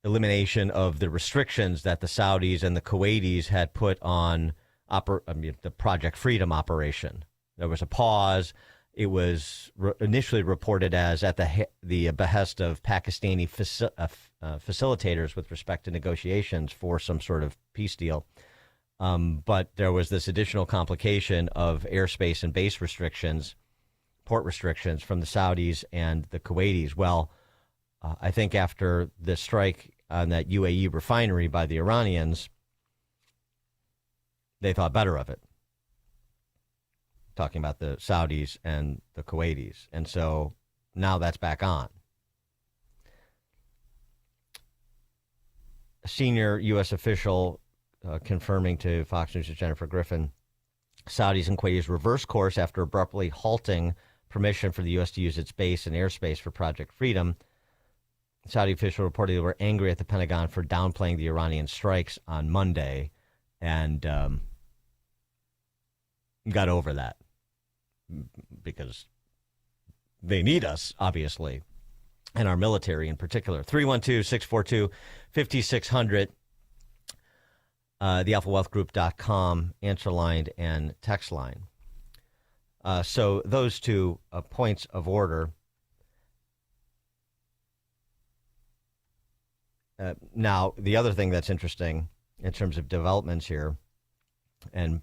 elimination of the restrictions that the Saudis and the Kuwaitis had put on the Project Freedom operation. There was a pause. It was initially reported as at the behest of Pakistani facilitators with respect to negotiations for some sort of peace deal. But there was this additional complication of airspace and base restrictions, port restrictions from the Saudis and the Kuwaitis. Well, I think after the strike on that UAE refinery by the Iranians, they thought better of it. Talking about the Saudis and the Kuwaitis. And so now that's back on. A senior U.S. official confirming to Fox News' Jennifer Griffin, Saudis and Kuwaitis reversed course after abruptly halting permission for the U.S. to use its base and airspace for Project Freedom. Saudi officials reportedly were angry at the Pentagon for downplaying the Iranian strikes on Monday and got over that because they need us, obviously, and our military in particular. 312-642-5600, the alphawealthgroup.com answer line and text line. So those two points of order. Now, the other thing that's interesting in terms of developments here and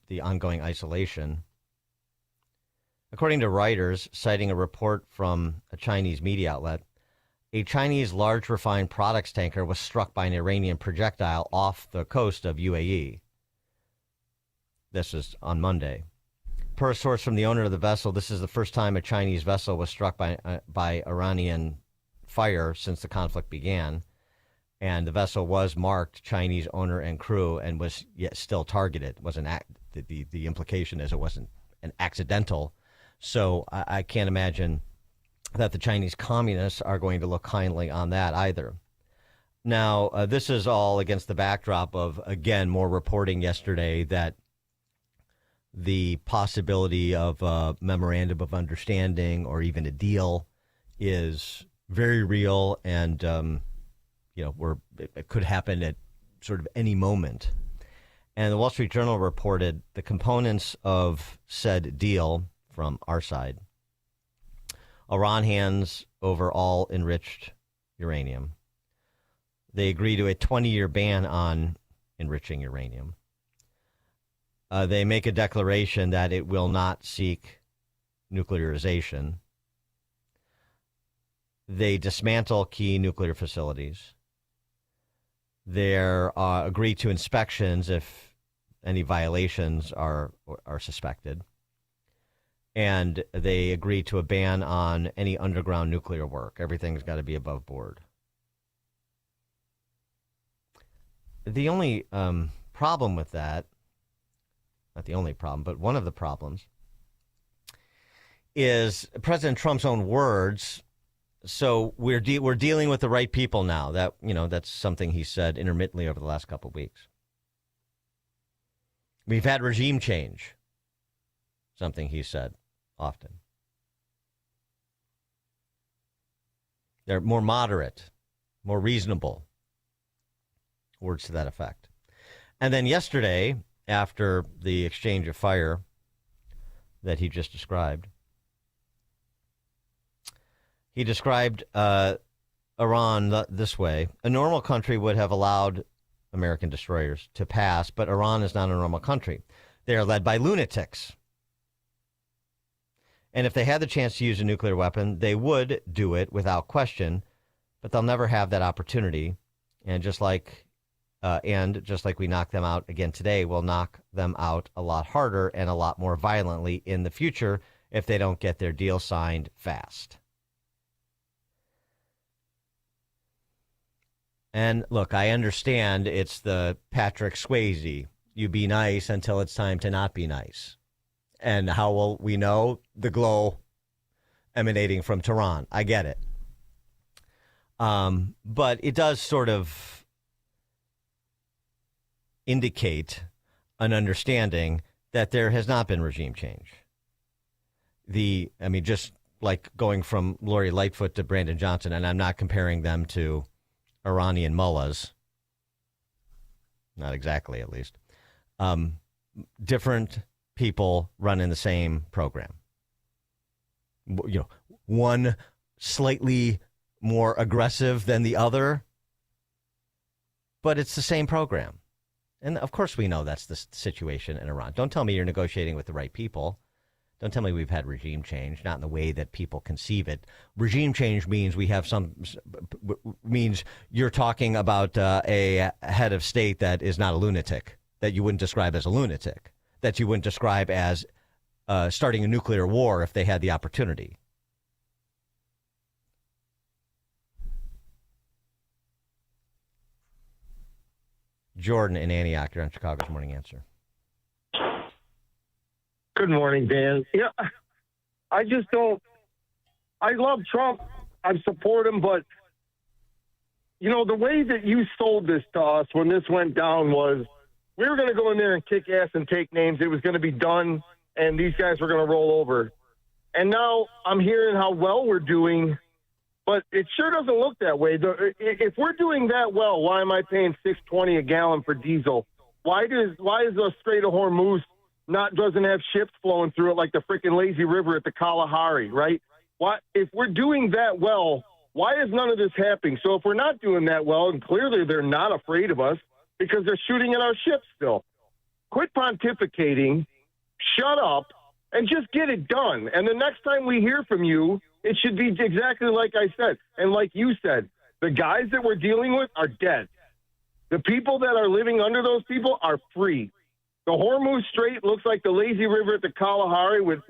the ongoing isolation, according to Reuters, citing a report from a Chinese media outlet, a Chinese large refined products tanker was struck by an Iranian projectile off the coast of UAE. This is on Monday. Per a source from the owner of the vessel, this is the first time a Chinese vessel was struck by Iranian fire since the conflict began. And the vessel was marked Chinese owner and crew and was yet still targeted. It was the implication is it wasn't an accidental. So I can't imagine that the Chinese communists are going to look kindly on that either. Now, this is all against the backdrop of, again, more reporting yesterday that the possibility of a memorandum of understanding or even a deal is very real and, it could happen at sort of any moment. And the Wall Street Journal reported the components of said deal from our side. Iran hands over all enriched uranium. They agree to a 20-year ban on enriching uranium. They make a declaration that it will not seek nuclearization. They dismantle key nuclear facilities. They agree to inspections if any violations are suspected. And they agree to a ban on any underground nuclear work. Everything's got to be above board. The only problem with that, not the only problem, but one of the problems, is President Trump's own words. So we're dealing with the right people now. That's something he said intermittently over the last couple of weeks. We've had regime change, something he said often. They're more moderate, more reasonable, words to that effect. And then yesterday, after the exchange of fire that he just described, he described Iran this way. A normal country would have allowed American destroyers to pass, but Iran is not a normal country. They are led by lunatics. And if they had the chance to use a nuclear weapon, they would do it without question, but they'll never have that opportunity. And just like we knocked them out again today, we'll knock them out a lot harder and a lot more violently in the future if they don't get their deal signed fast. And look, I understand it's the Patrick Swayze. You be nice until it's time to not be nice. And how will we know? The glow emanating from Tehran. I get it. But it does sort of indicate an understanding that there has not been regime change. Just like going from Lori Lightfoot to Brandon Johnson, and I'm not comparing them to Iranian mullahs. Not exactly, at least. Different people running the same program. One slightly more aggressive than the other, but it's the same program. And of course we know that's the situation in Iran. Don't tell me you're negotiating with the right people. Don't tell me we've had regime change, not in the way that people conceive it. Regime change means means you're talking about a head of state that is not a lunatic. that you wouldn't describe as a lunatic, that you wouldn't describe as starting a nuclear war if they had the opportunity. Jordan in Antioch, you're on Chicago's Morning Answer. Good morning, Dan. Yeah, I just don't. I love Trump. I support him, but the way that you sold this to us when this went down was we were going to go in there and kick ass and take names. It was going to be done, and these guys were going to roll over. And now I'm hearing how well we're doing, but it sure doesn't look that way. If we're doing that well, why am I paying $6.20 a gallon for diesel? Why is the Strait of Hormuz doesn't have ships flowing through it like the freaking lazy river at the Kalahari, right? Why, if we're doing that well, why is none of this happening? So if we're not doing that well, and clearly they're not afraid of us because they're shooting at our ships still, quit pontificating, shut up, and just get it done. And the next time we hear from you, it should be exactly like I said. And like you said, the guys that we're dealing with are dead. The people that are living under those people are free. The Hormuz Strait looks like the lazy river at the Kalahari with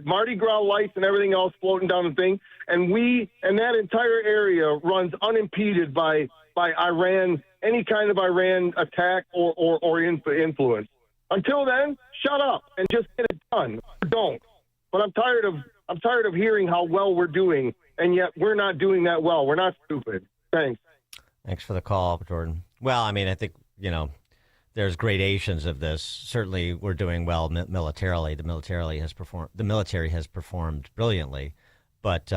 Mardi Gras lights and everything else floating down the thing. And that entire area runs unimpeded by Iran, any kind of Iran attack or influence. Until then, shut up and just get it done. Don't. But I'm tired of hearing how well we're doing, and yet we're not doing that well. We're not stupid. Thanks. Thanks for the call, Jordan. Well, I mean, I think, there's gradations of this. Certainly, we're doing well militarily. The military has performed brilliantly, but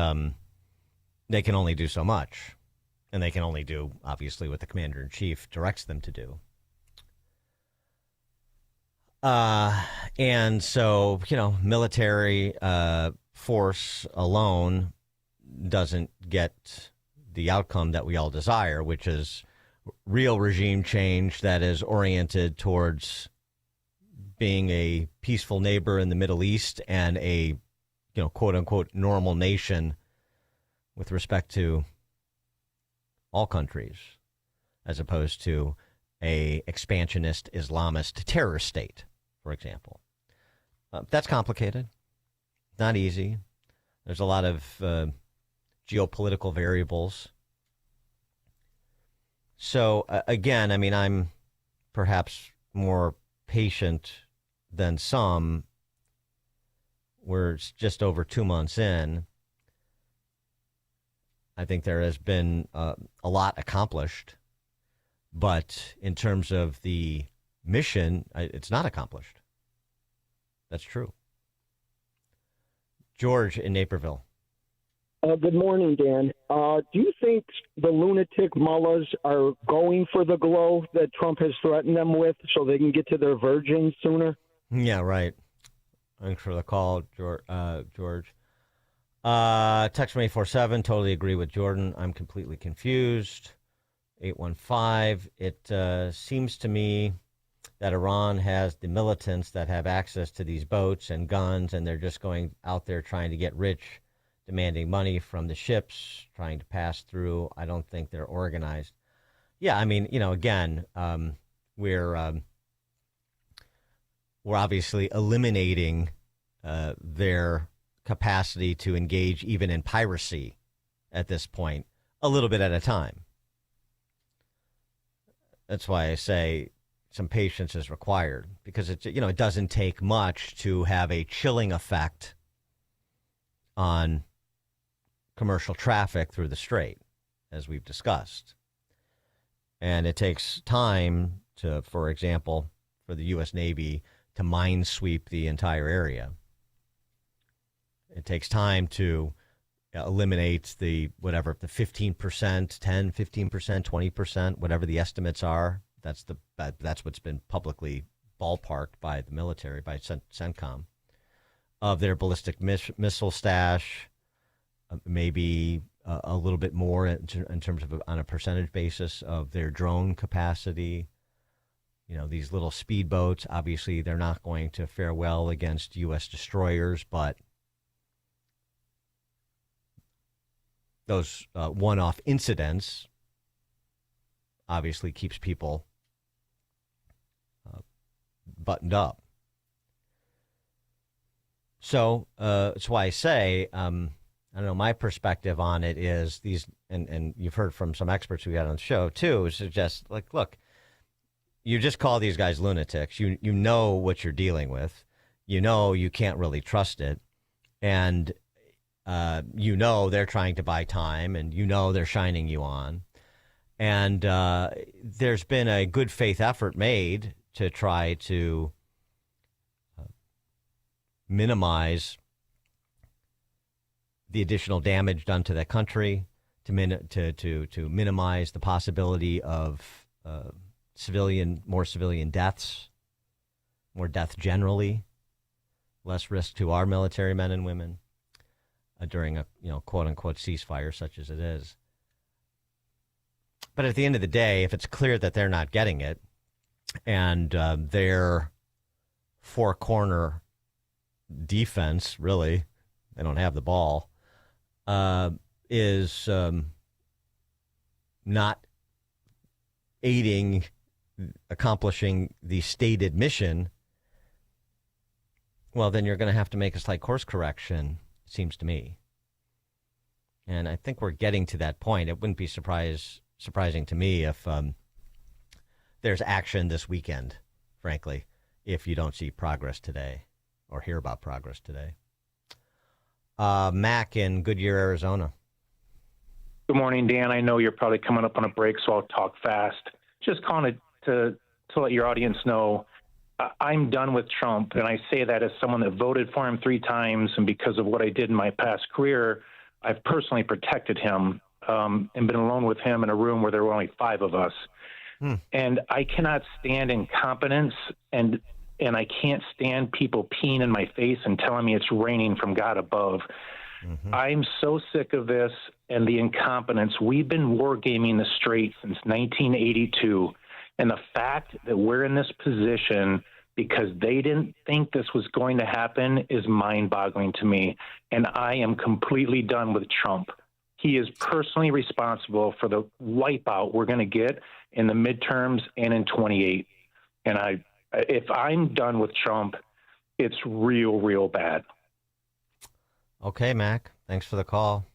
they can only do so much, and they can only do, obviously, what the commander-in-chief directs them to do. And so, military force alone doesn't get the outcome that we all desire, which is real regime change that is oriented towards being a peaceful neighbor in the Middle East and a, quote unquote, normal nation with respect to all countries, as opposed to a expansionist Islamist terror state, for example. That's complicated, not easy. There's a lot of geopolitical variables. So, again, I mean, I'm perhaps more patient than some. We're just over 2 months in. I think there has been a lot accomplished. But in terms of the mission, it's not accomplished. That's true. George in Naperville. Good morning, Dan. Do you think the lunatic mullahs are going for the glow that Trump has threatened them with so they can get to their virgins sooner? Yeah, right. Thanks for the call, George. Text from 847, totally agree with Jordan. I'm completely confused. 815, it seems to me that Iran has the militants that have access to these boats and guns, and they're just going out there trying to get rich, demanding money from the ships, trying to pass through. I don't think they're organized. Yeah, I mean, again, we're obviously eliminating their capacity to engage even in piracy at this point, a little bit at a time. That's why I say some patience is required, because it doesn't take much to have a chilling effect on commercial traffic through the strait, as we've discussed. And it takes time to, for example, for the U.S. Navy to minesweep the entire area. It takes time to eliminate the 15%, 10, 15%, 20%, whatever the estimates are. That's what's been publicly ballparked by the military, by CENTCOM, of their ballistic missile stash, maybe a little bit more in terms of on a percentage basis of their drone capacity. These little speedboats, obviously they're not going to fare well against U.S. destroyers, but those one-off incidents obviously keeps people buttoned up. So that's why I say, I don't know, my perspective on it is these, and you've heard from some experts we got on the show too, suggest like, look, you just call these guys lunatics. You know what you're dealing with. You know you can't really trust it. And you know they're trying to buy time, and you know they're shining you on. And there's been a good faith effort made to try to minimize the additional damage done to that country, to minimize the possibility of more civilian deaths, more death generally, less risk to our military men and women during a quote unquote ceasefire such as it is. But at the end of the day, if it's clear that they're not getting it, and their four-corner defense, really, they don't have the ball, is not aiding accomplishing the stated mission, well, then you're going to have to make a slight course correction, it seems to me. And I think we're getting to that point. It wouldn't be surprising to me if there's action this weekend, frankly, if you don't see progress today or hear about progress today. Mac in Goodyear, Arizona. Good morning, Dan. I know you're probably coming up on a break, so I'll talk fast. Just calling to let your audience know I'm done with Trump, and I say that as someone that voted for him 3 times, and because of what I did in my past career, I've personally protected him and been alone with him in a room where there were only 5 of us. And I cannot stand incompetence, and I can't stand people peeing in my face and telling me it's raining from God above. I'm so sick of this and the incompetence. We've been wargaming the straight since 1982. And the fact that we're in this position because they didn't think this was going to happen is mind-boggling to me. And I am completely done with Trump. He is personally responsible for the wipeout we're going to get in the midterms and in 28. And if I'm done with Trump, it's real, real bad. Okay, Mac. Thanks for the call.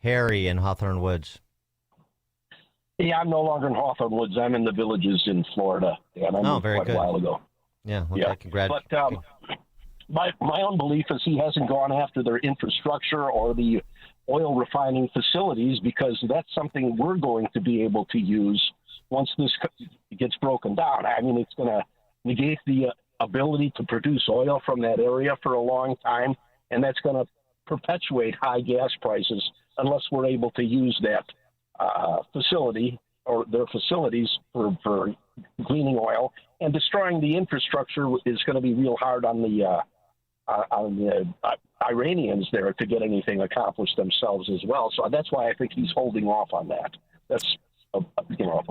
Harry in Hawthorne Woods. Yeah, I'm no longer in Hawthorne Woods. I'm in the Villages in Florida. And I moved very quite good. a while ago. Yeah, okay, congrats. But my own belief is he hasn't gone after their infrastructure or the oil refining facilities, because that's something we're going to be able to use once this gets broken down. I mean, it's going to negate the ability to produce oil from that area for a long time, and that's going to perpetuate high gas prices unless we're able to use that facility or their facilities for cleaning oil. And destroying the infrastructure is going to be real hard on the Iranians there to get anything accomplished themselves as well. So that's why I think he's holding off on that. That's a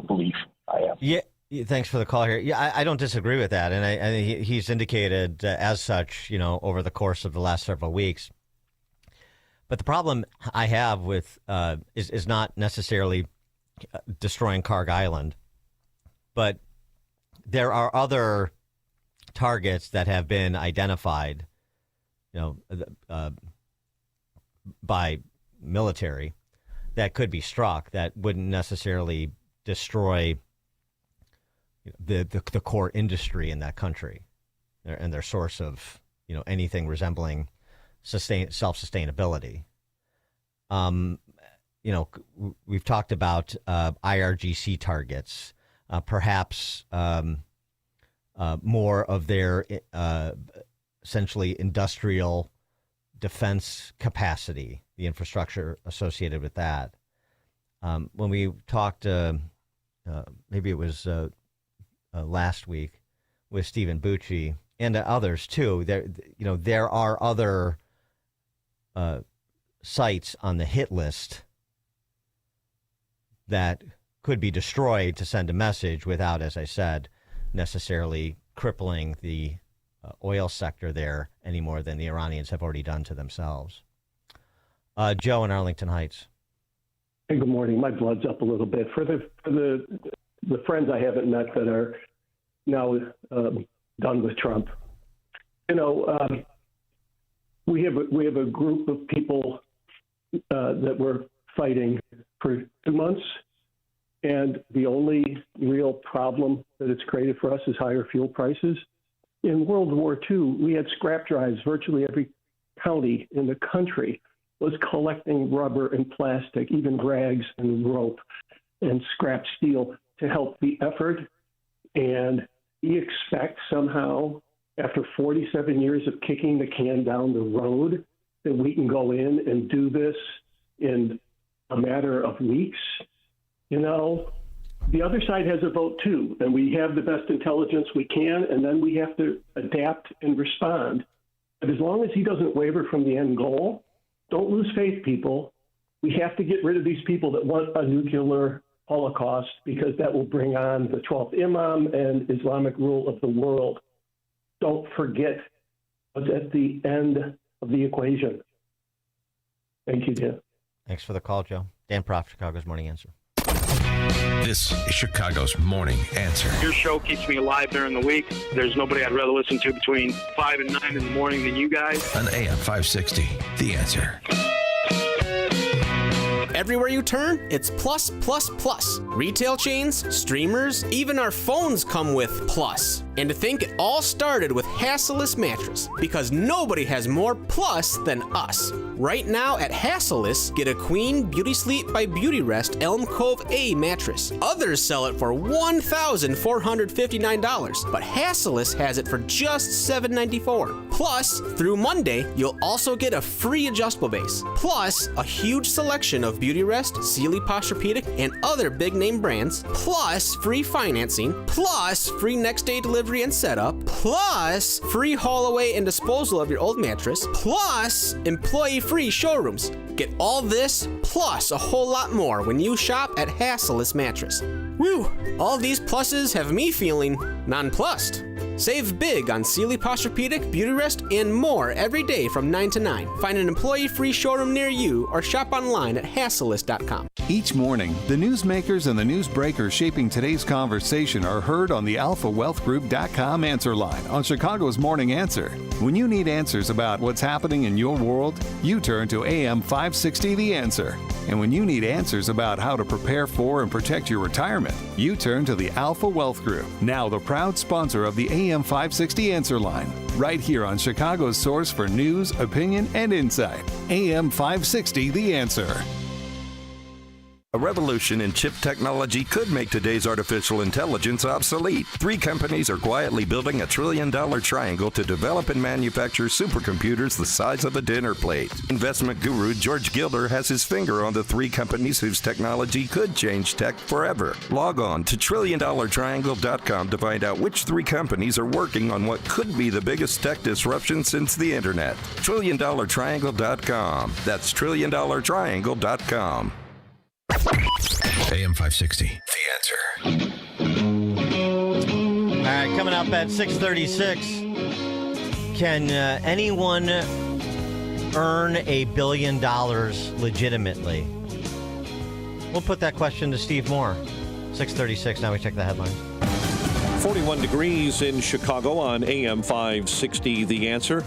belief I have. Yeah. Thanks for the call here. Yeah, I don't disagree with that, and he's indicated as such, over the course of the last several weeks. But the problem I have with is not necessarily destroying Karg Island, but there are other targets that have been identified, by military that could be struck that wouldn't necessarily destroy the core industry in that country and their source of anything resembling self-sustainability. We've talked about IRGC targets, perhaps more of their essentially industrial defense capacity, the infrastructure associated with that. When we talked, maybe it was last week with Stephen Bucci and others too, there are other sites on the hit list that could be destroyed to send a message without, as I said, necessarily crippling the oil sector there any more than the Iranians have already done to themselves. Joe in Arlington Heights. Hey, good morning. My blood's up a little bit. For the the friends I haven't met that are now done with Trump. You know, we have a group of people that were fighting for 2 months, and the only real problem that it's created for us is higher fuel prices. In World War II, we had scrap drives. Virtually every county in the country was collecting rubber and plastic, even rags and rope and scrap steel to help the effort. And we expect somehow, after 47 years of kicking the can down the road, that we can go in and do this in a matter of weeks. You know, the other side has a vote too, and we have the best intelligence we can, and then we have to adapt and respond. But as long as he doesn't waver from the end goal, don't lose faith, people. We have to get rid of these people that want a nuclear holocaust, because that will bring on the 12th Imam and Islamic rule of the world. Don't forget what's at the end of the equation. Thank you, Dan. Thanks for the call, Joe. Dan Proft, Chicago's Morning Answer. This is Chicago's Morning Answer. Your show keeps me alive during the week. There's nobody I'd rather listen to between 5 and 9 in the morning than you guys. On AM 560, The Answer. Everywhere you turn, it's plus, plus, plus. Retail chains, streamers, even our phones come with plus. And to think it all started with Hasselus mattress, because nobody has more plus than us. Right now at Hasselus, get a Queen Beauty Sleep by Beauty Rest Elm Cove A mattress. Others sell it for $1,459, but Hasselus has it for just $794. Plus, through Monday, you'll also get a free adjustable base. Plus, a huge selection of Beauty Rest, Sealy Posturepedic, and other big name brands. Plus, free financing. Plus, free next day delivery and setup. Plus, free haul away and disposal of your old mattress. Plus, employee-free showrooms. Get all this, plus a whole lot more when you shop at Hasselus Mattress. Woo! All these pluses have me feeling nonplussed. Save big on Sealy Posturepedic, Beauty Rest, and more every day from 9 to 9. Find an employee-free showroom near you or shop online at Hasselus.com. Each morning, the newsmakers and the newsbreakers shaping today's conversation are heard on the AlphaWealthGroup.com answer line on Chicago's Morning Answer. When you need answers about what's happening in your world, you turn to AM 560 The Answer. And when you need answers about how to prepare for and protect your retirement, you turn to the Alpha Wealth Group, now the proud sponsor of the AM 560 Answer Line, right here on Chicago's source for news, opinion, and insight. AM 560 The Answer. A revolution in chip technology could make today's artificial intelligence obsolete. 3 companies are quietly building a $1 trillion triangle to develop and manufacture supercomputers the size of a dinner plate. Investment guru George Gilder has his finger on the 3 companies whose technology could change tech forever. Log on to TrillionDollarTriangle.com to find out which 3 companies are working on what could be the biggest tech disruption since the internet. TrillionDollarTriangle.com. That's TrillionDollarTriangle.com. AM 560, The Answer. All right, coming up at 6:36. Can anyone earn $1 billion legitimately? We'll put that question to Steve Moore. 6:36. Now we check the headlines. 41 degrees in Chicago on AM 560, The Answer.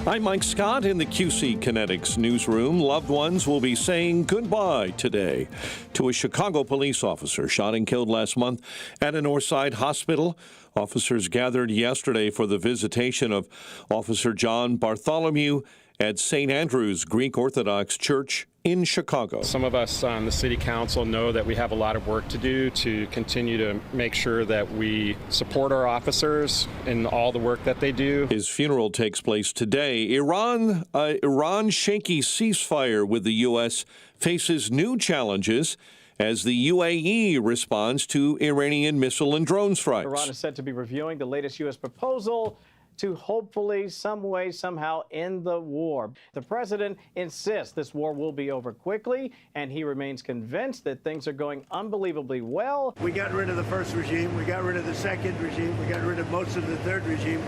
I'm Mike Scott in the QC Kinetics newsroom. Loved ones will be saying goodbye today to a Chicago police officer shot and killed last month at a Northside hospital. Officers gathered yesterday for the visitation of Officer John Bartholomew at St. Andrew's Greek Orthodox Church in Chicago. Some of us on the city council know that we have a lot of work to do to continue to make sure that we support our officers in all the work that they do. His funeral takes place today. Iran's shaky ceasefire with the U.S. faces new challenges as the UAE responds to Iranian missile and drone strikes. Iran is said to be reviewing the latest U.S. proposal to hopefully, some way, somehow end the war. The president insists this war will be over quickly, and he remains convinced that things are going unbelievably well. We got rid of the first regime, we got rid of the second regime, we got rid of most of the third regime,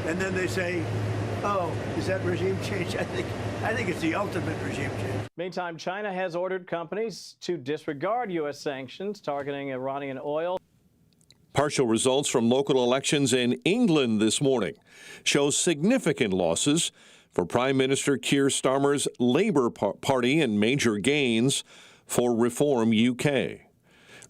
and then they say, oh, is that regime change? I think it's the ultimate regime change. Meantime, China has ordered companies to disregard U.S. sanctions targeting Iranian oil. Partial results from local elections in England this morning show significant losses for Prime Minister Keir Starmer's Labour Party and major gains for Reform UK.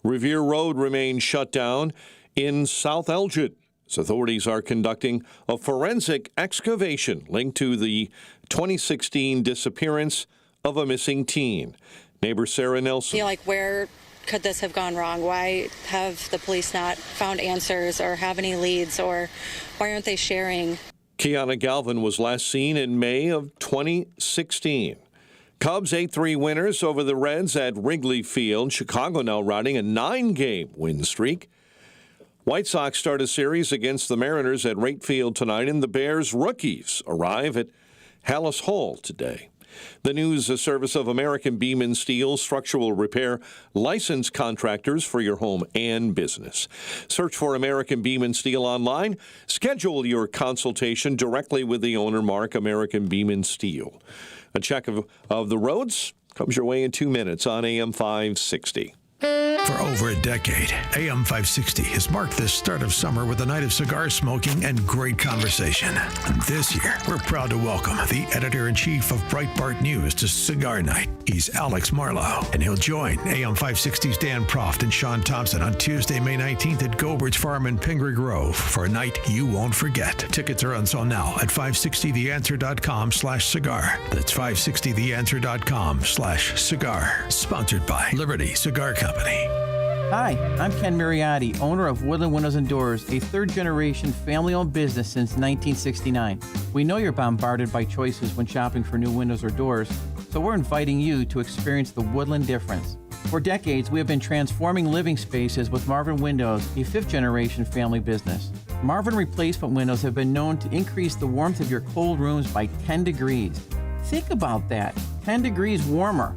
Revere Road remains shut down in South Elgin as authorities are conducting a forensic excavation linked to the 2016 disappearance of a missing teen. Neighbor Sarah Nelson. I feel like where could this have gone wrong? Why have the police not found answers or have any leads, or why aren't they sharing? Kiana Galvin was last seen in May of 2016. Cubs 8-3 winners over the Reds at Wrigley Field. Chicago now riding a 9-game win streak. White Sox start a series against the Mariners at Wright Field tonight, and the Bears rookies arrive at Hallis Hall today. The news, a service of American Beam and Steel Structural Repair, licensed contractors for your home and business. Search for American Beam and Steel online. Schedule your consultation directly with the owner, Mark, American Beam and Steel. A check of the roads comes your way in 2 minutes on AM 560. For over a decade, AM 560 has marked the start of summer with a night of cigar smoking and great conversation. And this year, we're proud to welcome the editor-in-chief of Breitbart News to Cigar Night. He's Alex Marlowe, and he'll join AM 560's Dan Proft and Sean Thompson on Tuesday, May 19th at Gobert's Farm in Pingree Grove for a night you won't forget. Tickets are on sale now at 560theanswer.com/cigar. That's 560theanswer.com/cigar. Sponsored by Liberty Cigar Company. Hi, I'm Ken Mariotti, owner of Woodland Windows and Doors, a third-generation family-owned business since 1969. We know you're bombarded by choices when shopping for new windows or doors, so we're inviting you to experience the Woodland difference. For decades, we have been transforming living spaces with Marvin Windows, a fifth-generation family business. Marvin replacement windows have been known to increase the warmth of your cold rooms by 10 degrees. Think about that, 10 degrees warmer.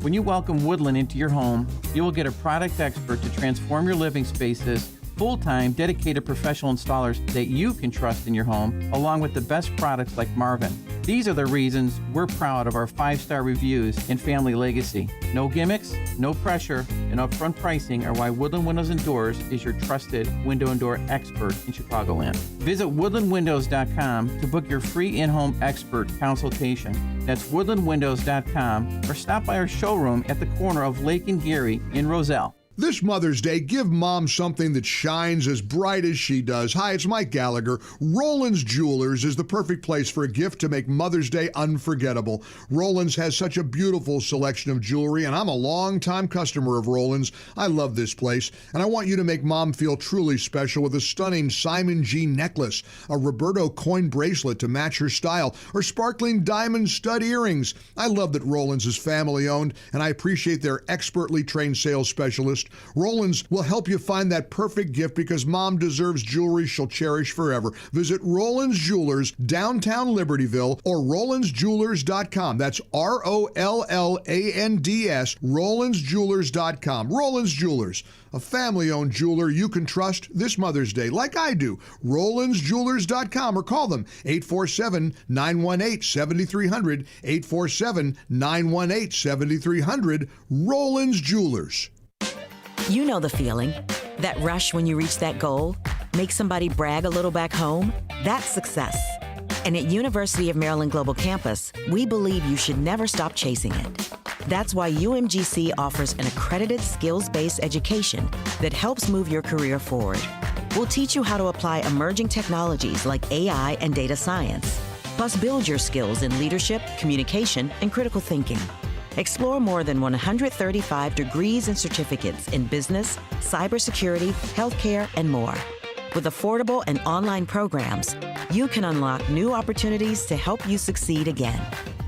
When you welcome Woodland into your home, you will get a product expert to transform your living spaces, full-time, dedicated professional installers that you can trust in your home, along with the best products like Marvin. These are the reasons we're proud of our 5-star reviews and family legacy. No gimmicks, no pressure, and upfront pricing are why Woodland Windows and Doors is your trusted window and door expert in Chicagoland. Visit woodlandwindows.com to book your free in-home expert consultation. That's woodlandwindows.com, or stop by our showroom at the corner of Lake and Geary in Roselle. This Mother's Day, give Mom something that shines as bright as she does. Hi, it's Mike Gallagher. Roland's Jewelers is the perfect place for a gift to make Mother's Day unforgettable. Roland's has such a beautiful selection of jewelry, and I'm a long-time customer of Roland's. I love this place, and I want you to make Mom feel truly special with a stunning Simon G necklace, a Roberto coin bracelet to match her style, or sparkling diamond stud earrings. I love that Roland's is family-owned, and I appreciate their expertly trained sales specialist. Roland's will help you find that perfect gift because Mom deserves jewelry she'll cherish forever. Visit Roland's Jewelers, downtown Libertyville, or RolandsJewelers.com. That's ROLLANDS, RolandsJewelers.com. Roland's Jewelers, a family-owned jeweler you can trust this Mother's Day, like I do. RolandsJewelers.com, or call them 847-918-7300, 847-918-7300, Roland's Jewelers. You know the feeling. That rush when you reach that goal? Make somebody brag a little back home? That's success. And at University of Maryland Global Campus, we believe you should never stop chasing it. That's why UMGC offers an accredited skills-based education that helps move your career forward. We'll teach you how to apply emerging technologies like AI and data science, plus build your skills in leadership, communication, and critical thinking. Explore more than 135 degrees and certificates in business, cybersecurity, healthcare, and more. With affordable and online programs, you can unlock new opportunities to help you succeed again.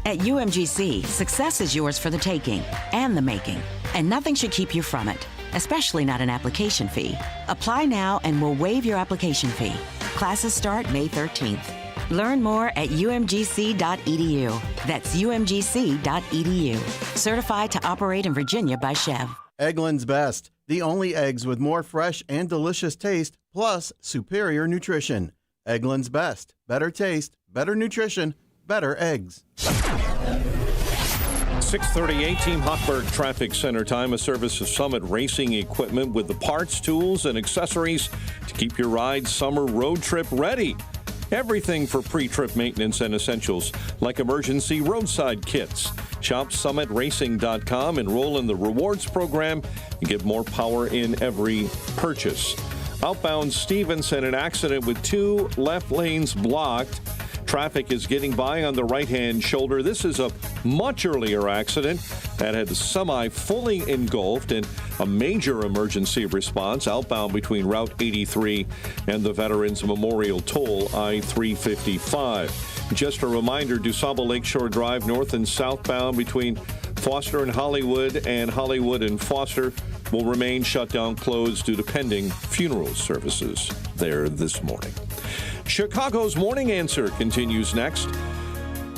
At UMGC, success is yours for the taking and the making, and nothing should keep you from it, especially not an application fee. Apply now and we'll waive your application fee. Classes start May 13th. Learn more at umgc.edu. That's umgc.edu. Certified to operate in Virginia by Chev. Eggland's Best, the only eggs with more fresh and delicious taste, plus superior nutrition. Eggland's Best, better taste, better nutrition, better eggs. 6:38, Team Hochberg Traffic Center time, a service of Summit Racing Equipment with the parts, tools, and accessories to keep your ride summer road trip ready. Everything for pre-trip maintenance and essentials like emergency roadside kits. Shop summitracing.com, enroll in the rewards program, and get more power in every purchase. Outbound Stevenson, an accident with 2 left lanes blocked. Traffic is getting by on the right-hand shoulder. This is a much earlier accident that had the semi fully engulfed and a major emergency response outbound between Route 83 and the Veterans Memorial Toll I-355. Just a reminder, DuSable Lakeshore Drive north and southbound between Foster and Hollywood and Foster will remain shut down, closed due to pending funeral services there this morning. Chicago's Morning Answer continues next.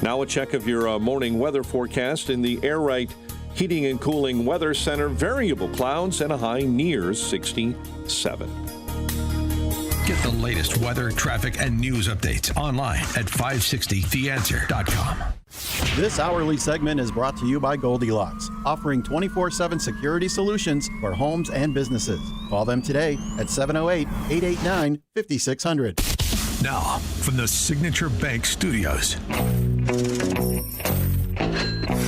Now a check of your morning weather forecast in the Air Right Heating and Cooling Weather Center. Variable clouds and a high near 67. Get the latest weather, traffic, and news updates online at 560theanswer.com. This hourly segment is brought to you by Goldilocks, offering 24/7 security solutions for homes and businesses. Call them today at 708-889-5600. Now, from the Signature Bank Studios.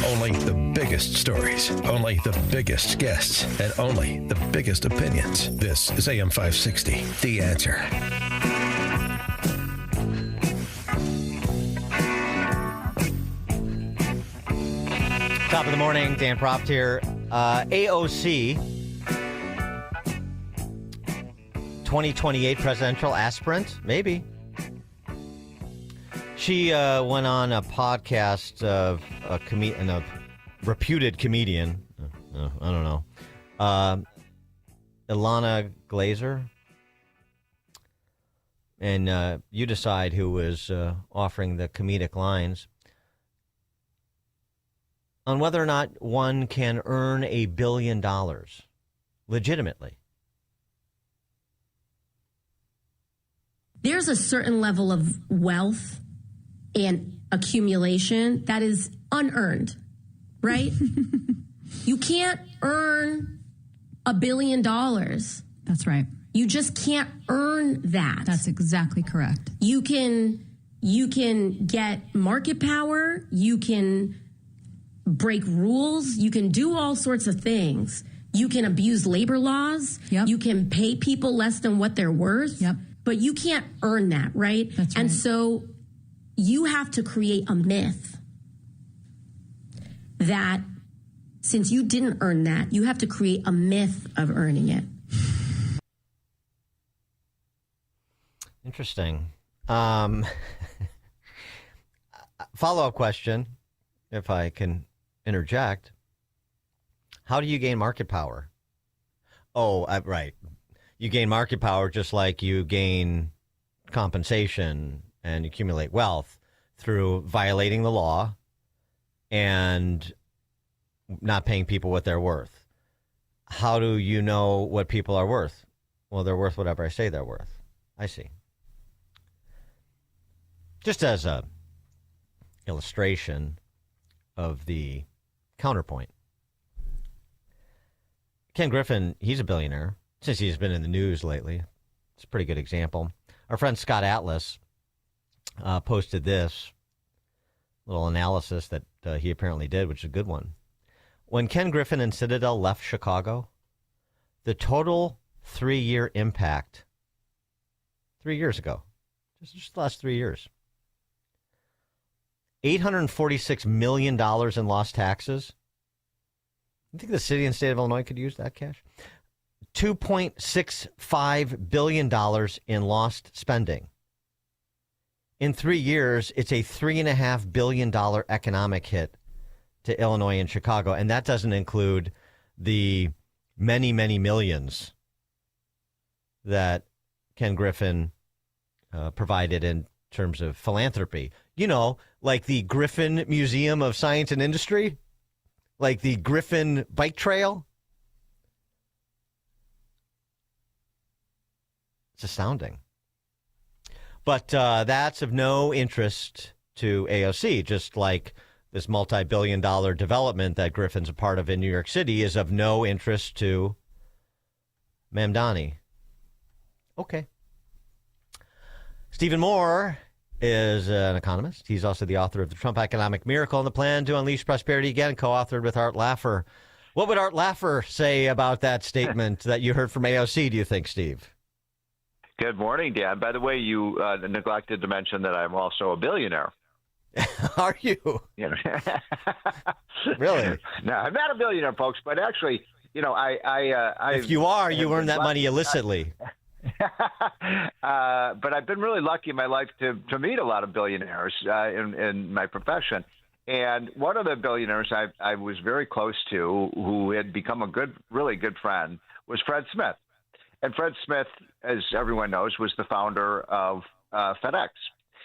Only the biggest stories, only the biggest guests, and only the biggest opinions. This is AM 560, The Answer. Top of the morning, Dan Proft here. AOC, 2028 presidential aspirant, maybe. She went on a podcast of a reputed comedian. I don't know. Ilana Glazer. And you decide who was offering the comedic lines on whether or not one can earn $1 billion legitimately. There's a certain level of wealth and accumulation that is unearned, right? You can't earn $1 billion. That's right. You just can't earn that. That's exactly correct. You can get market power, you can break rules, you can do all sorts of things. You can abuse labor laws, you can pay people less than what they're worth, but you can't earn that, right? That's right. And so you have to create a myth that since you didn't earn that, you have to create a myth of earning it. Interesting. Follow-up question, if I can interject. How do you gain market power? Oh, right. You gain market power just like you gain compensation and accumulate wealth through violating the law and not paying people what they're worth. How do you know what people are worth? Well, they're worth whatever I say they're worth. I see. Just as a illustration of the counterpoint. Ken Griffin, he's a billionaire since he's been in the news lately. It's a pretty good example. Our friend Scott Atlas posted this little analysis that he apparently did, which is a good one. When Ken Griffin and Citadel left Chicago, the total 3-year impact, 3 years ago, just the last 3 years, $846 million in lost taxes. You think the city and state of Illinois could use that cash? $2.65 billion in lost spending. In 3 years, it's a $3.5 billion economic hit to Illinois and Chicago. And that doesn't include the many, many millions that Ken Griffin provided in terms of philanthropy. You know, like the Griffin Museum of Science and Industry, like the Griffin Bike Trail. It's astounding. But that's of no interest to AOC, just like this multi-billion-dollar development that Griffin's a part of in New York City is of no interest to Mamdani. Okay. Stephen Moore is an economist. He's also the author of The Trump Economic Miracle and the Plan to Unleash Prosperity Again, co-authored with Art Laffer. What would Art Laffer say about that statement that you heard from AOC, do you think, Steve? Good morning, Dan. By the way, you neglected to mention that I'm also a billionaire. Are you? Really? No, I'm not a billionaire, folks. But actually, I if you are, you earn that money illicitly. But I've been really lucky in my life to meet a lot of billionaires in my profession. And one of the billionaires I was very close to, who had become a really good friend, was Fred Smith. And Fred Smith, as everyone knows, was the founder of FedEx.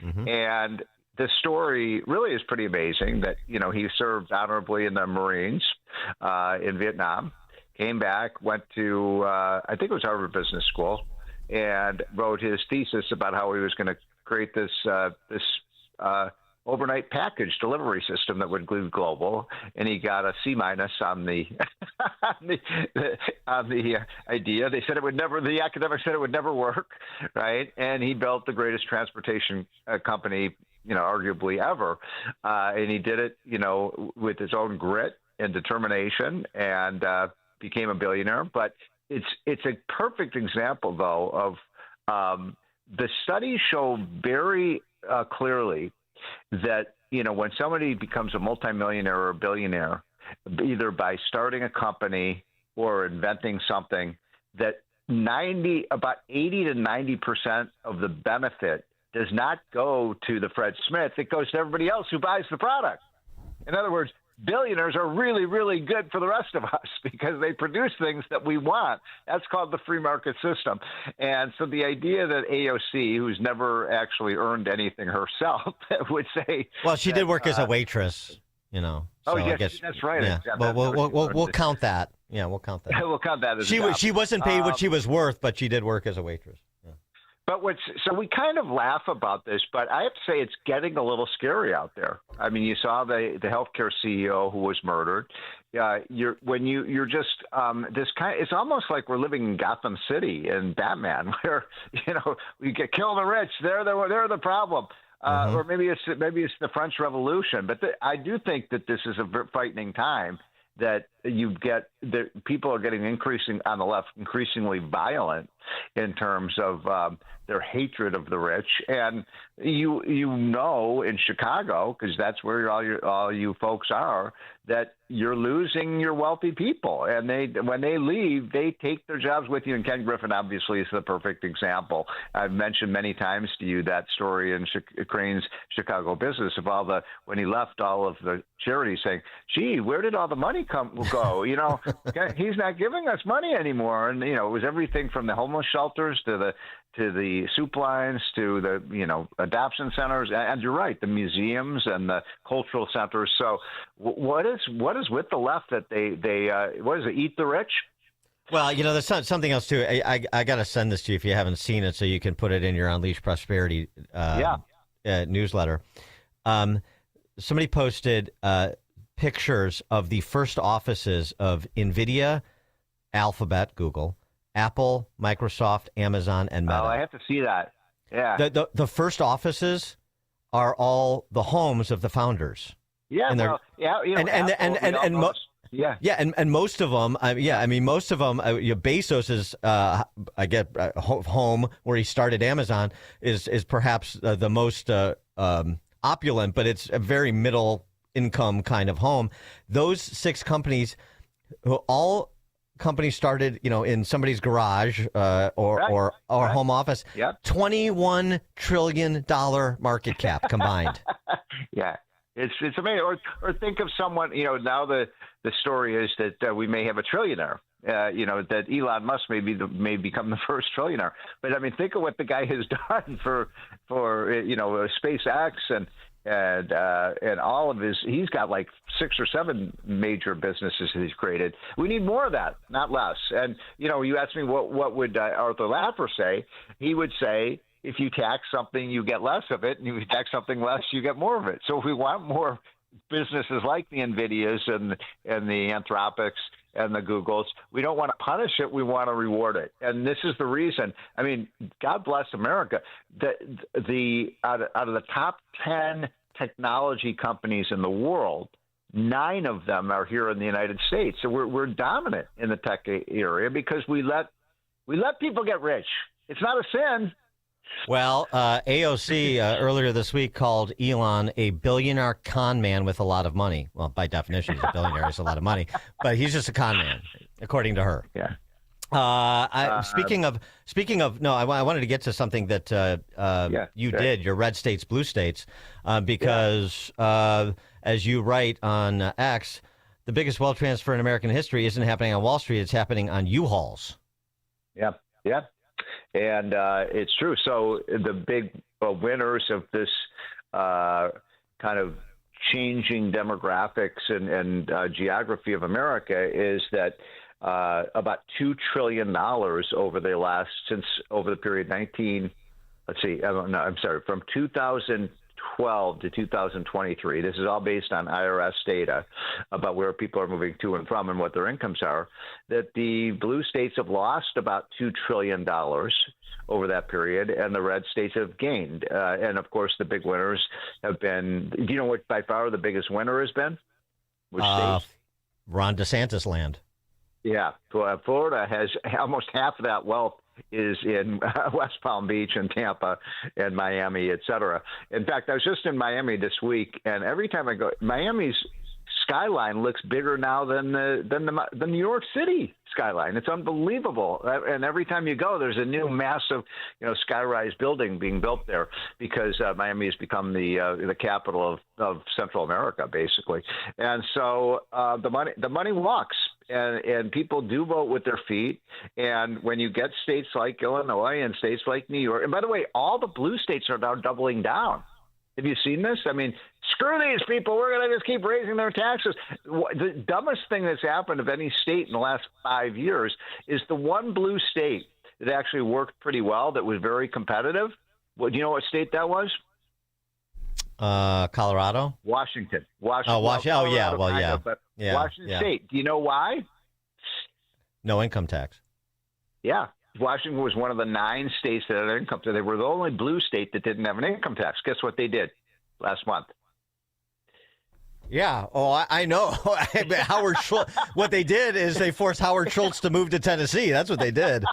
Mm-hmm. And the story really is pretty amazing that, he served honorably in the Marines in Vietnam, came back, went to, I think it was Harvard Business School, and wrote his thesis about how he was going to create this overnight package delivery system that would include global, and he got a C- on the on the idea. They said it would never. The academics said it would never work, right? And he built the greatest transportation company, arguably ever, and he did it, with his own grit and determination, and became a billionaire. But it's a perfect example, though, of the studies show very clearly that, when somebody becomes a multimillionaire or a billionaire, either by starting a company or inventing something, that about 80 to 90% of the benefit does not go to the Fred Smith. It goes to everybody else who buys the product. In other words, billionaires are really, really good for the rest of us because they produce things that we want. That's called the free market system. And so the idea that AOC, who's never actually earned anything herself, would say... Well, she did work as a waitress, So yes, I guess, that's right. Yeah. We'll count that. Yeah, we'll count that. We'll count that as she wasn't paid what she was worth, but she did work as a waitress. Yeah. But so we kind of laugh about this, but I have to say it's getting a little scary out there. I mean, you saw the healthcare CEO who was murdered. It's almost like we're living in Gotham City in Batman, where we get kill the rich. They're the problem. Or maybe it's the French Revolution. But I do think that this is a frightening time. That people are getting on the left increasingly violent in terms of their hatred of the rich, and in Chicago, because that's where all you folks are, that you're losing your wealthy people, and when they leave, they take their jobs with you. And Ken Griffin obviously is the perfect example. I've mentioned many times to you that story in Crane's Chicago Business of when he left all of the charities, saying, "Gee, where did all the money go? He's not giving us money anymore." And it was everything from the homeless shelters to the soup lines to the adoption centers, and you're right, the museums and the cultural centers. So what is with the left that they what is it, eat the rich? Well, there's something else too. I got to send this to you if you haven't seen it, so you can put it in your Unleash Prosperity newsletter. Somebody posted pictures of the first offices of NVIDIA, Alphabet, Google, Apple, Microsoft, Amazon, and Meta. Oh, I have to see that. Yeah. The first offices are all the homes of the founders. Yeah. And most of them, most of them, Bezos's, home where he started Amazon is perhaps the most opulent, but it's a very middle income kind of home. Those 6 companies, all companies started, in somebody's garage or home office. Yep. $21 trillion market cap combined. Yeah. It's amazing. Or think of someone, now the story is that we may have a trillionaire, that Elon Musk may become the first trillionaire. But I mean, think of what the guy has done for SpaceX and all of he's got like 6 or 7 major businesses that he's created. We need more of that, not less. And, you asked me what would Arthur Laffer say? He would say, if you tax something, you get less of it, and if you tax something less, you get more of it. So if we want more businesses like the NVIDIAs and the Anthropics and the Googles. We don't want to punish it. We want to reward it. And this is the reason. I mean, God bless America. Out of the top 10 technology companies in the world, 9 of them are here in the United States. So we're dominant in the tech area because we let people get rich. It's not a sin. Well, AOC earlier this week called Elon a billionaire con man with a lot of money. Well, by definition, he's a billionaire. He's a lot of money, but he's just a con man, according to her. Yeah. Speaking of, no, I wanted to get to something that you did, your red states, blue states, because as you write on X, the biggest wealth transfer in American history isn't happening on Wall Street. It's happening on U-Hauls. Yeah. And it's true. So the big winners of this kind of changing demographics and geography of America is that about $2 trillion over the period from 2012 to 2023. This is all based on IRS data about where people are moving to and from and what their incomes are, that the blue states have lost about $2 trillion over that period, and the red states have gained. And, of course, the big winners have been – do you know what by far the biggest winner has been? Which state? Ron DeSantis land. Yeah. Florida has almost half of that wealth is in West Palm Beach and Tampa and Miami, et cetera. In fact, I was just in Miami this week, and every time I go, Miami's skyline looks bigger now than the New York City skyline. It's unbelievable. And every time you go, there's a new massive, skyrise building being built there because Miami has become the capital of Central America, basically. And so the money walks. And people do vote with their feet. And when you get states like Illinois and states like New York, and by the way, all the blue states are now doubling down. Have you seen this? I mean, screw these people. We're going to just keep raising their taxes. The dumbest thing that's happened of any state in the last 5 years is the one blue state that actually worked pretty well, that was very competitive. Well, do you know what state that was? Colorado? Washington. Oh, Washington. Yeah. Washington State. Do you know why? No income tax. Yeah. Washington was one of the 9 states that had an income tax. They were the only blue state that didn't have an income tax. Guess what they did last month? Yeah. Oh, I know. Howard Schultz. What they did is they forced Howard Schultz to move to Tennessee. That's what they did.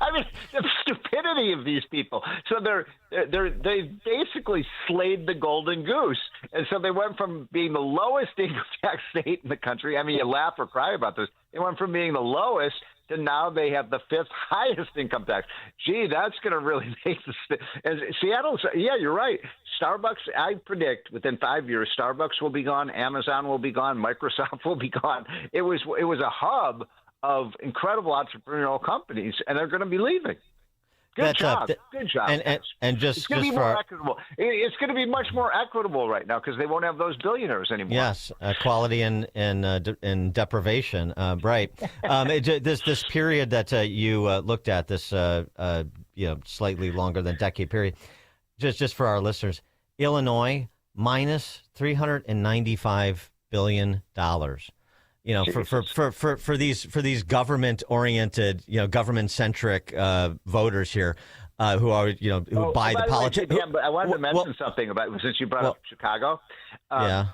I mean, the stupidity of these people. So they basically slayed the golden goose, and so they went from being the lowest income tax state in the country. I mean, you laugh or cry about this. They went from being the lowest to now they have the 5th highest income tax. Gee, that's going to really make Seattle. Yeah, you're right. Starbucks, I predict within 5 years, Starbucks will be gone, Amazon will be gone, Microsoft will be gone. It was a hub of incredible entrepreneurial companies, and they're going to be leaving. Good job. And just it's going to be more equitable. It's going to be much more equitable right now because they won't have those billionaires anymore. Yes, equality and deprivation. Right. This period that you looked at, this slightly longer than decade period, just for our listeners, Illinois minus $395 billion. For these government-oriented, government-centric voters here, who are, who buy the politics. Yeah, but I wanted to mention something about since you brought up Chicago. I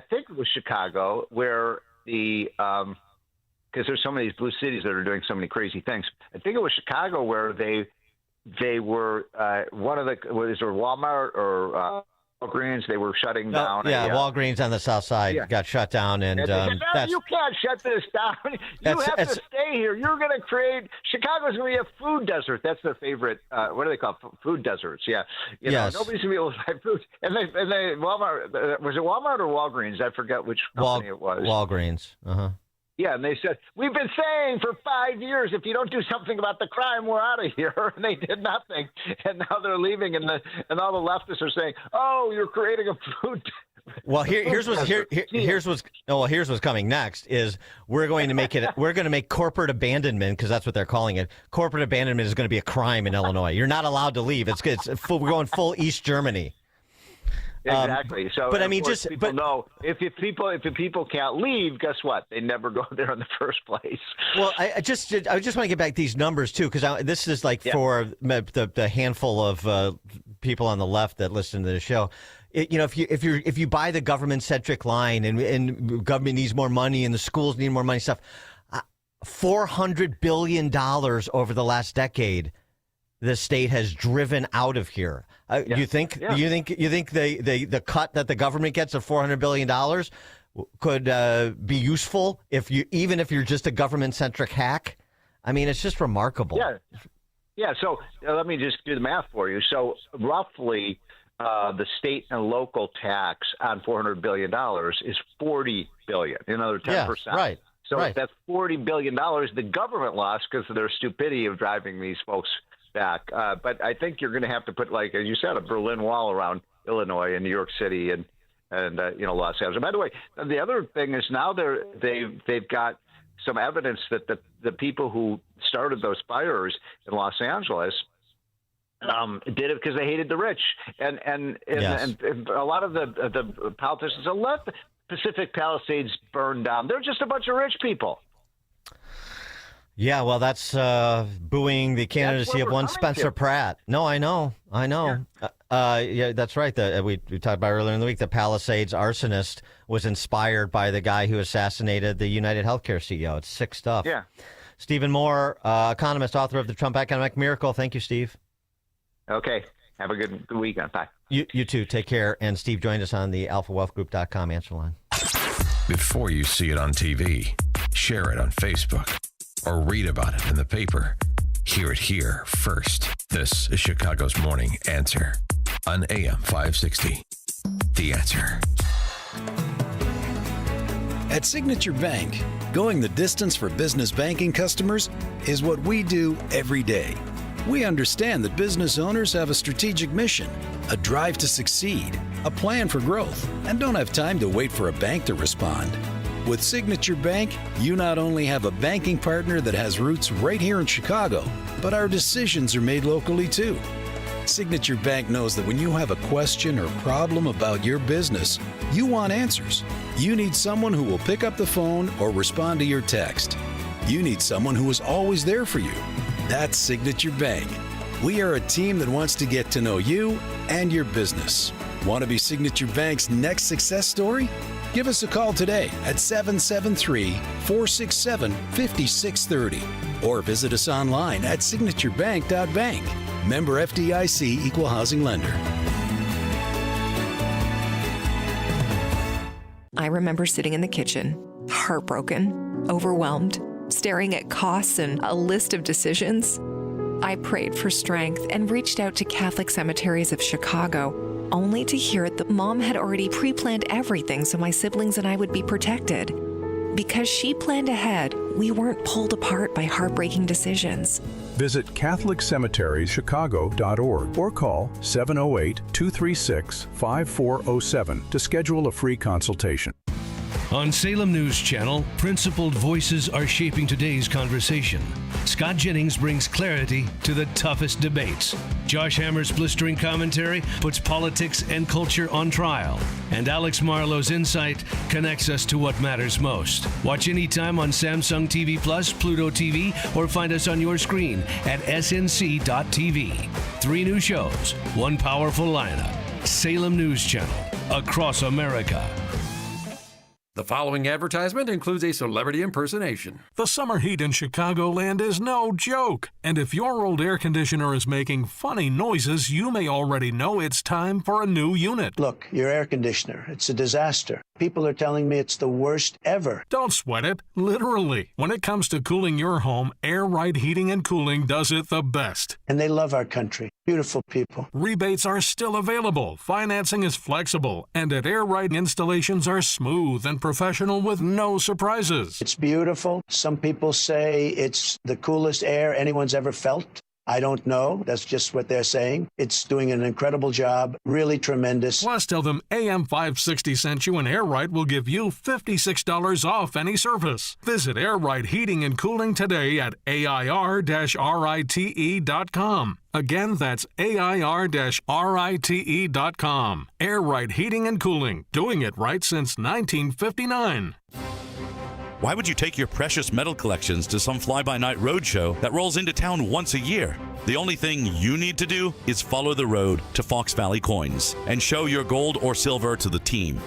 think it was Chicago where because there's so many blue cities that are doing so many crazy things. I think it was Chicago where they were one of the was there Walmart or Walgreens, they were shutting down. Walgreens on the south side got shut down, and you can't shut this down. You have to stay here. You're going to create Chicago's going to be a food desert. That's their favorite. What do they call it? Food deserts? Yeah, nobody's going to be able to buy food. And they Walmart was it Walmart or Walgreens? I forget which company it was. Walgreens. Yeah, and they said, we've been saying for 5 years, if you don't do something about the crime, we're out of here. And they did nothing. And now they're leaving, and all the leftists are saying, oh, you're creating a food. Well, here's what's coming next is we're going to make corporate abandonment, because that's what they're calling it. Corporate abandonment is going to be a crime in Illinois. You're not allowed to leave. We're going full East Germany. Exactly. So, but I mean, people know if people can't leave, guess what? They never go there in the first place. Well, I just want to get back these numbers too, because this is like for the handful of people on the left that listen to the show. If you buy the government-centric line and government needs more money and the schools need more money, stuff, $400 billion over the last decade, the state has driven out of here. You think the cut that the government gets of $400 billion could be useful even if you're just a government-centric hack? I mean, it's just remarkable. Yeah. So let me just do the math for you. So roughly, the state and local tax on $400 billion is $40 billion, another 10%. Yeah, right. So that's $40 billion the government lost because of their stupidity of driving these folks back. But I think you're going to have to put, like, as you said, a Berlin Wall around Illinois and New York City and Los Angeles. By the way, the other thing is now they've got some evidence that the people who started those fires in Los Angeles did it because they hated the rich, and a lot of the politicians have let Pacific Palisades burn down. They're just a bunch of rich people. Yeah, well, that's booing the candidacy of one Spencer Pratt. No, I know. Yeah, that's right. We talked about earlier in the week, the Palisades arsonist was inspired by the guy who assassinated the United Healthcare CEO. It's sick stuff. Yeah. Stephen Moore, economist, author of The Trump Economic Miracle. Thank you, Steve. Okay. Have a good weekend. Bye. You too. Take care. And Steve joined us on the alphawealthgroup.com answer line. Before you see it on TV, share it on Facebook, or read about it in the paper. Hear it here first. This is Chicago's Morning Answer on AM 560. The Answer. At Signature Bank, going the distance for business banking customers is what we do every day. We understand that business owners have a strategic mission, a drive to succeed, a plan for growth, and don't have time to wait for a bank to respond. With Signature Bank, you not only have a banking partner that has roots right here in Chicago, but our decisions are made locally too. Signature Bank knows that when you have a question or problem about your business, you want answers. You need someone who will pick up the phone or respond to your text. You need someone who is always there for you. That's Signature Bank. We are a team that wants to get to know you and your business. Want to be Signature Bank's next success story? Give us a call today at 773-467-5630 or visit us online at signaturebank.bank. Member FDIC Equal Housing Lender. I remember sitting in the kitchen, heartbroken, overwhelmed, staring at costs and a list of decisions. I prayed for strength and reached out to Catholic Cemeteries of Chicago, only to hear that Mom had already pre-planned everything so my siblings and I would be protected. Because she planned ahead, we weren't pulled apart by heartbreaking decisions. Visit CatholicCemeteriesChicago.org or call 708-236-5407 to schedule a free consultation. On Salem News Channel, principled voices are shaping today's conversation. Scott Jennings brings clarity to the toughest debates. Josh Hammer's blistering commentary puts politics and culture on trial. And Alex Marlowe's insight connects us to what matters most. Watch anytime on Samsung TV Plus, Pluto TV, or find us on your screen at snc.tv. 3 new shows, 1 powerful lineup. Salem News Channel, across America. The following advertisement includes a celebrity impersonation. The summer heat in Chicagoland is no joke. And if your old air conditioner is making funny noises, you may already know it's time for a new unit. Look, your air conditioner, it's a disaster. People are telling me it's the worst ever. Don't sweat it. Literally. When it comes to cooling your home, Air Right Heating and Cooling does it the best. And they love our country. Beautiful people. Rebates are still available. Financing is flexible. And at Air Right, installations are smooth and professional with no surprises. It's beautiful. Some people say it's the coolest air anyone's ever felt. I don't know. That's just what they're saying. It's doing an incredible job, really tremendous. Plus, tell them AM 560 sent you and Air Right will give you $56 off any service. Visit Air Right Heating and Cooling today at AIR-RITE.com. Again, that's AIR-RITE.com. Air Right Heating and Cooling, doing it right since 1959. Why would you take your precious metal collections to some fly-by-night roadshow that rolls into town once a year? The only thing you need to do is follow the road to Fox Valley Coins and show your gold or silver to the team.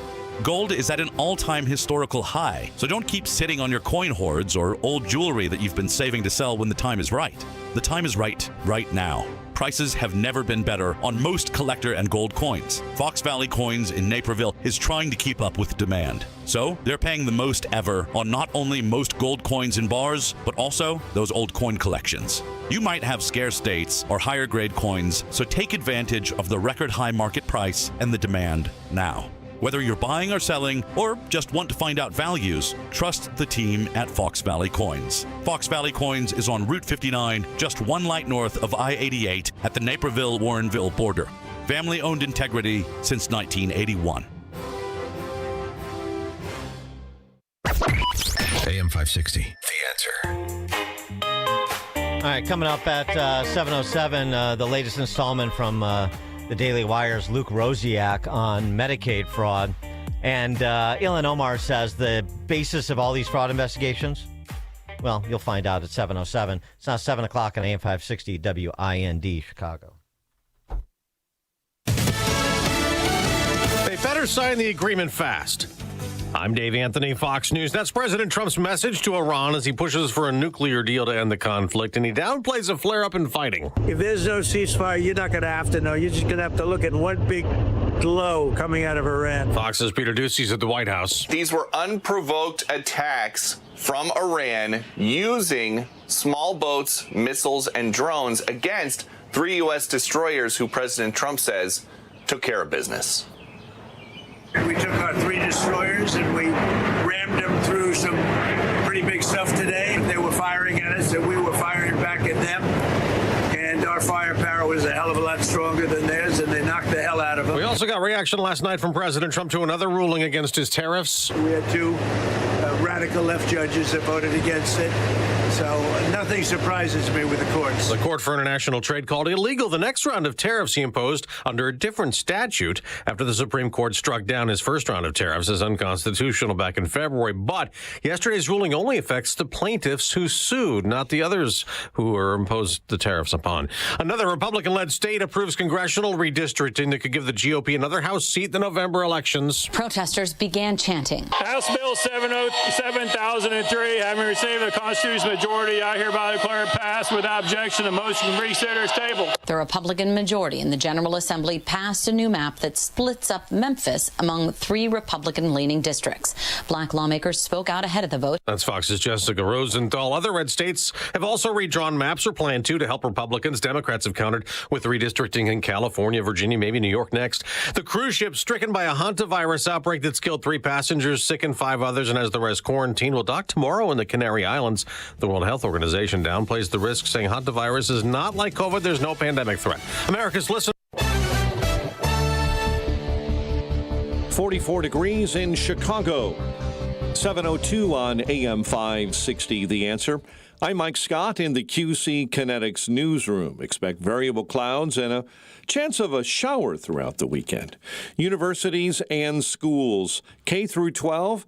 Gold is at an all-time historical high, so don't keep sitting on your coin hoards or old jewelry that you've been saving to sell when the time is right. The time is right now. Prices have never been better on most collector and gold coins. Fox Valley Coins in Naperville is trying to keep up with demand. So they're paying the most ever on not only most gold coins in bars, but also those old coin collections. You might have scarce dates or higher grade coins, so take advantage of the record high market price and the demand now. Whether you're buying or selling, or just want to find out values, trust the team at Fox Valley Coins. Fox Valley Coins is on Route 59, just one light north of I-88 at the Naperville-Warrenville border. Family-owned integrity since 1981. AM 560, The Answer. All right, coming up at 7:07, the latest installment from the Daily Wire's Luke Rosiak on Medicaid fraud. And Ilan Omar says the basis of all these fraud investigations, well, you'll find out at 7:07. It's now 7 o'clock on AM 560 WIND Chicago. They better sign the agreement fast. I'm Dave Anthony, Fox News. That's President Trump's message to Iran as he pushes for a nuclear deal to end the conflict, and he downplays a flare-up in fighting. If there's no ceasefire, you're not going to have to know. You're just going to have to look at one big glow coming out of Iran. Fox's Peter Ducey's at the White House. These were unprovoked attacks from Iran using small boats, missiles, and drones against 3 U.S. destroyers who President Trump says took care of business. We took our 3 destroyers and we rammed them through some pretty big stuff today. They were firing at us and we were firing back at them. And our firepower was a hell of a lot stronger than theirs, and they knocked the hell out of them. We also got reaction last night from President Trump to another ruling against his tariffs. We had 2 radical left judges that voted against it. So nothing surprises me with the courts. The Court for International Trade called illegal the next round of tariffs he imposed under a different statute after the Supreme Court struck down his first round of tariffs as unconstitutional back in February. But yesterday's ruling only affects the plaintiffs who sued, not the others who were imposed the tariffs upon. Another Republican-led state approves congressional redistricting that could give the GOP another House seat in the November elections. Protesters began chanting. House Bill 7003, having received a constitutional majority, I hereby declare it passed without objection. The motion to reconsider is tabled. The Republican majority in the General Assembly passed a new map that splits up Memphis among 3 Republican-leaning districts. Black lawmakers spoke out ahead of the vote. That's Fox's Jessica Rosenthal. Other red states have also redrawn maps or plan to help Republicans. Democrats have countered with redistricting in California, Virginia, maybe New York next. The cruise ship stricken by a hantavirus outbreak that's killed 3 passengers, sickened 5 others, and has the rest quarantined will dock tomorrow in the Canary Islands. The World Health Organization downplays the risk, saying hantavirus is not like COVID. There's no pandemic threat. America's listen. 44 degrees in Chicago. 7:02 on AM 560, The Answer. I'm Mike Scott in the QC Kinetics newsroom. Expect variable clouds and a chance of a shower throughout the weekend. Universities and schools, K through 12,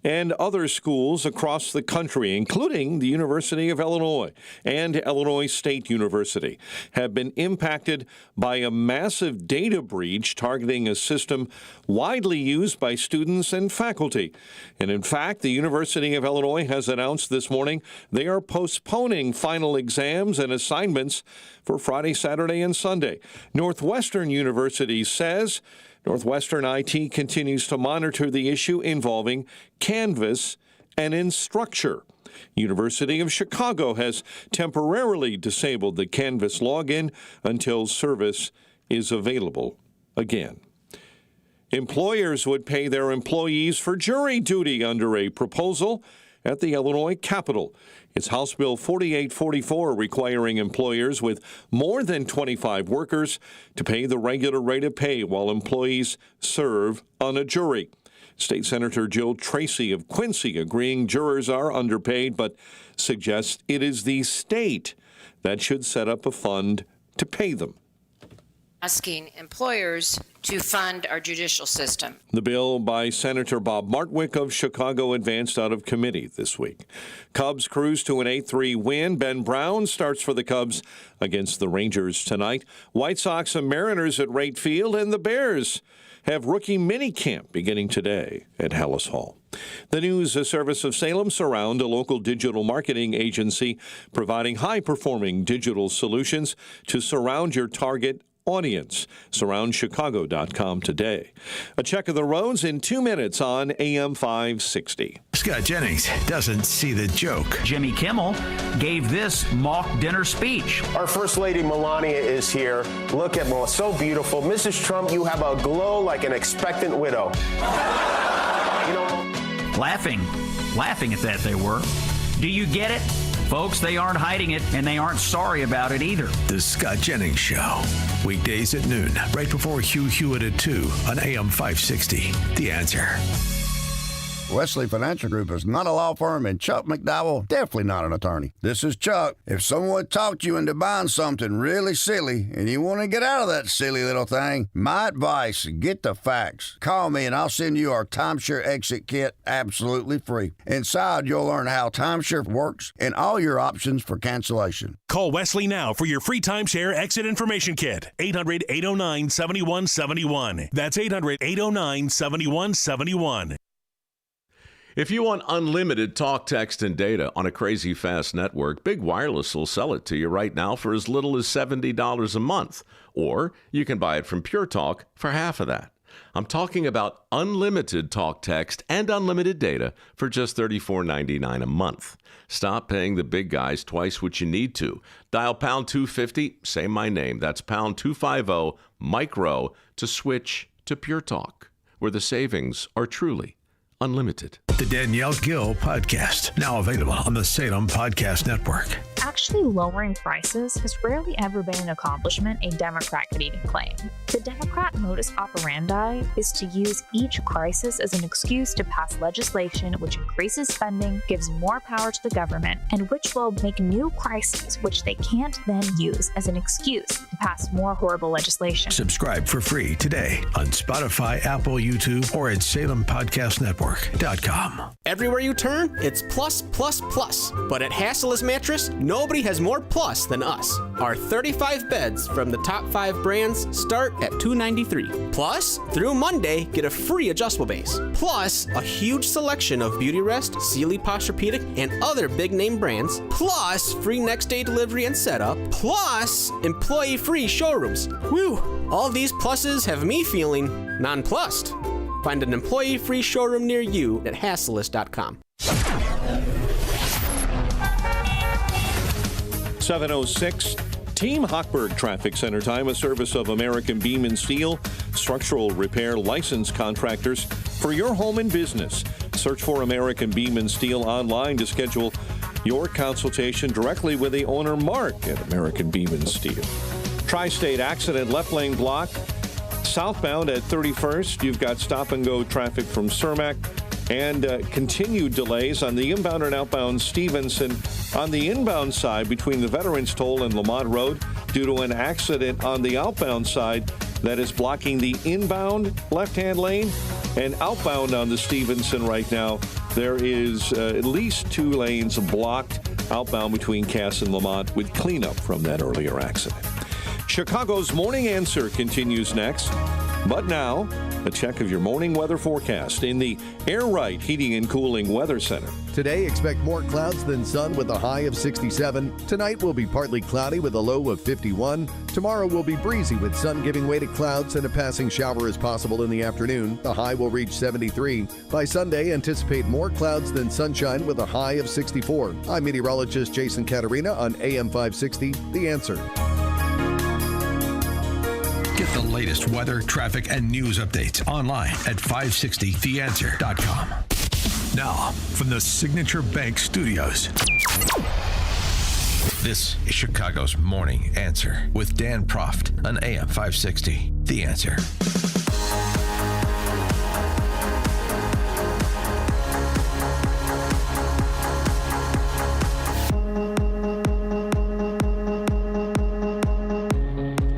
and other schools across the country, including the University of Illinois and Illinois State University, have been impacted by a massive data breach targeting a system widely used by students and faculty. And in fact, the University of Illinois has announced this morning they are postponing final exams and assignments for Friday, Saturday, and Sunday. Northwestern University says Northwestern IT continues to monitor the issue involving Canvas and Instructure. University of Chicago has temporarily disabled the Canvas login until service is available again. Employers would pay their employees for jury duty under a proposal at the Illinois Capitol. It's House Bill 4844 requiring employers with more than 25 workers to pay the regular rate of pay while employees serve on a jury. State Senator Jill Tracy of Quincy agreeing jurors are underpaid, but suggests it is the state that should set up a fund to pay them. Asking employers to fund our judicial system. The bill by Senator Bob Martwick of Chicago advanced out of committee this week. Cubs cruise to an 8-3 win. Ben Brown starts for the Cubs against the Rangers tonight. White Sox and Mariners at Wright Field, and the Bears have rookie minicamp beginning today at Hallis Hall. The News Service of Salem Surround, a local digital marketing agency providing high-performing digital solutions to surround your target audience. SurroundChicago.com today. A check of the roads in 2 minutes on AM 560. Scott Jennings doesn't see the joke. Jimmy Kimmel gave this mock dinner speech. Our First Lady Melania is here. Look at Melania, so beautiful. Mrs. Trump, you have a glow like an expectant widow. Laughing at that they were. Do you get it? Folks, they aren't hiding it, and they aren't sorry about it either. The Scott Jennings Show. Weekdays at noon, right before Hugh Hewitt at 2 on AM 560. The Answer. Wesley Financial Group is not a law firm, and Chuck McDowell definitely not an attorney. This is Chuck. If someone talked you into buying something really silly and you want to get out of that silly little thing, my advice, get the facts. Call me and I'll send you our timeshare exit kit absolutely free. Inside, you'll learn how timeshare works and all your options for cancellation. Call Wesley now for your free timeshare exit information kit. 800-809-7171. That's 800-809-7171. If you want unlimited talk, text, and data on a crazy fast network, Big Wireless will sell it to you right now for as little as $70 a month. Or you can buy it from Pure Talk for half of that. I'm talking about unlimited talk, text, and unlimited data for just $34.99 a month. Stop paying the big guys twice what you need to. Dial pound 250, say my name. That's pound 250 micro to switch to Pure Talk, where the savings are truly unlimited. The Danielle Gill Podcast, now available on the Salem Podcast Network. Actually lowering prices has rarely ever been an accomplishment a Democrat could even claim. The Democrat modus operandi is to use each crisis as an excuse to pass legislation which increases spending, gives more power to the government, and which will make new crises which they can't then use as an excuse to pass more horrible legislation. Subscribe for free today on Spotify, Apple, YouTube, or at SalemPodcastNetwork.com. Everywhere you turn, it's plus, plus, plus. But at Hassel's Mattress, nobody has more plus than us. Our 35 beds from the top 5 brands start at $293. Plus, through Monday, get a free adjustable base. Plus, a huge selection of Beautyrest, Sealy Posturepedic, and other big-name brands. Plus, free next-day delivery and setup. Plus, employee-free showrooms. Whew! All these pluses have me feeling nonplussed. Find an employee-free showroom near you at Hasselist.com. 7:06. Team Hochberg Traffic Center time, a service of American Beam and Steel, structural repair license contractors for your home and business. Search for American Beam and Steel online to schedule your consultation directly with the owner, Mark, at American Beam and Steel. Tri-State accident, left lane block. Southbound at 31st, you've got stop-and-go traffic from Cermak and continued delays on the inbound and outbound Stevenson. On the inbound side, between the Veterans Toll and Lamont Road, due to an accident on the outbound side that is blocking the inbound left-hand lane, and outbound on the Stevenson right now, there is at least 2 lanes blocked outbound between Cass and Lamont with cleanup from that earlier accident. Chicago's Morning Answer continues next. But now, a check of your morning weather forecast in the Air Right Heating and Cooling Weather Center. Today, expect more clouds than sun with a high of 67. Tonight will be partly cloudy with a low of 51. Tomorrow will be breezy with sun giving way to clouds and a passing shower is possible in the afternoon. The high will reach 73. By Sunday, anticipate more clouds than sunshine with a high of 64. I'm meteorologist Jason Caterina on AM 560, The Answer. Get the latest weather, traffic, and news updates online at 560theanswer.com. Now, from the Signature Bank Studios. This is Chicago's Morning Answer with Dan Proft on AM 560. The Answer.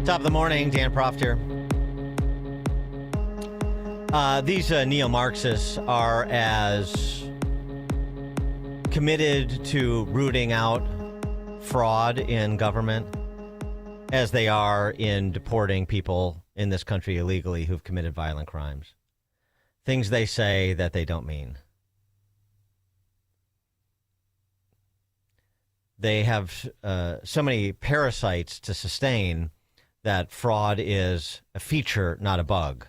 Top of the morning, Dan Proft here. These neo-Marxists are as committed to rooting out fraud in government as they are in deporting people in this country illegally who've committed violent crimes. Things they say that they don't mean. They have so many parasites to sustain that fraud is a feature, not a bug.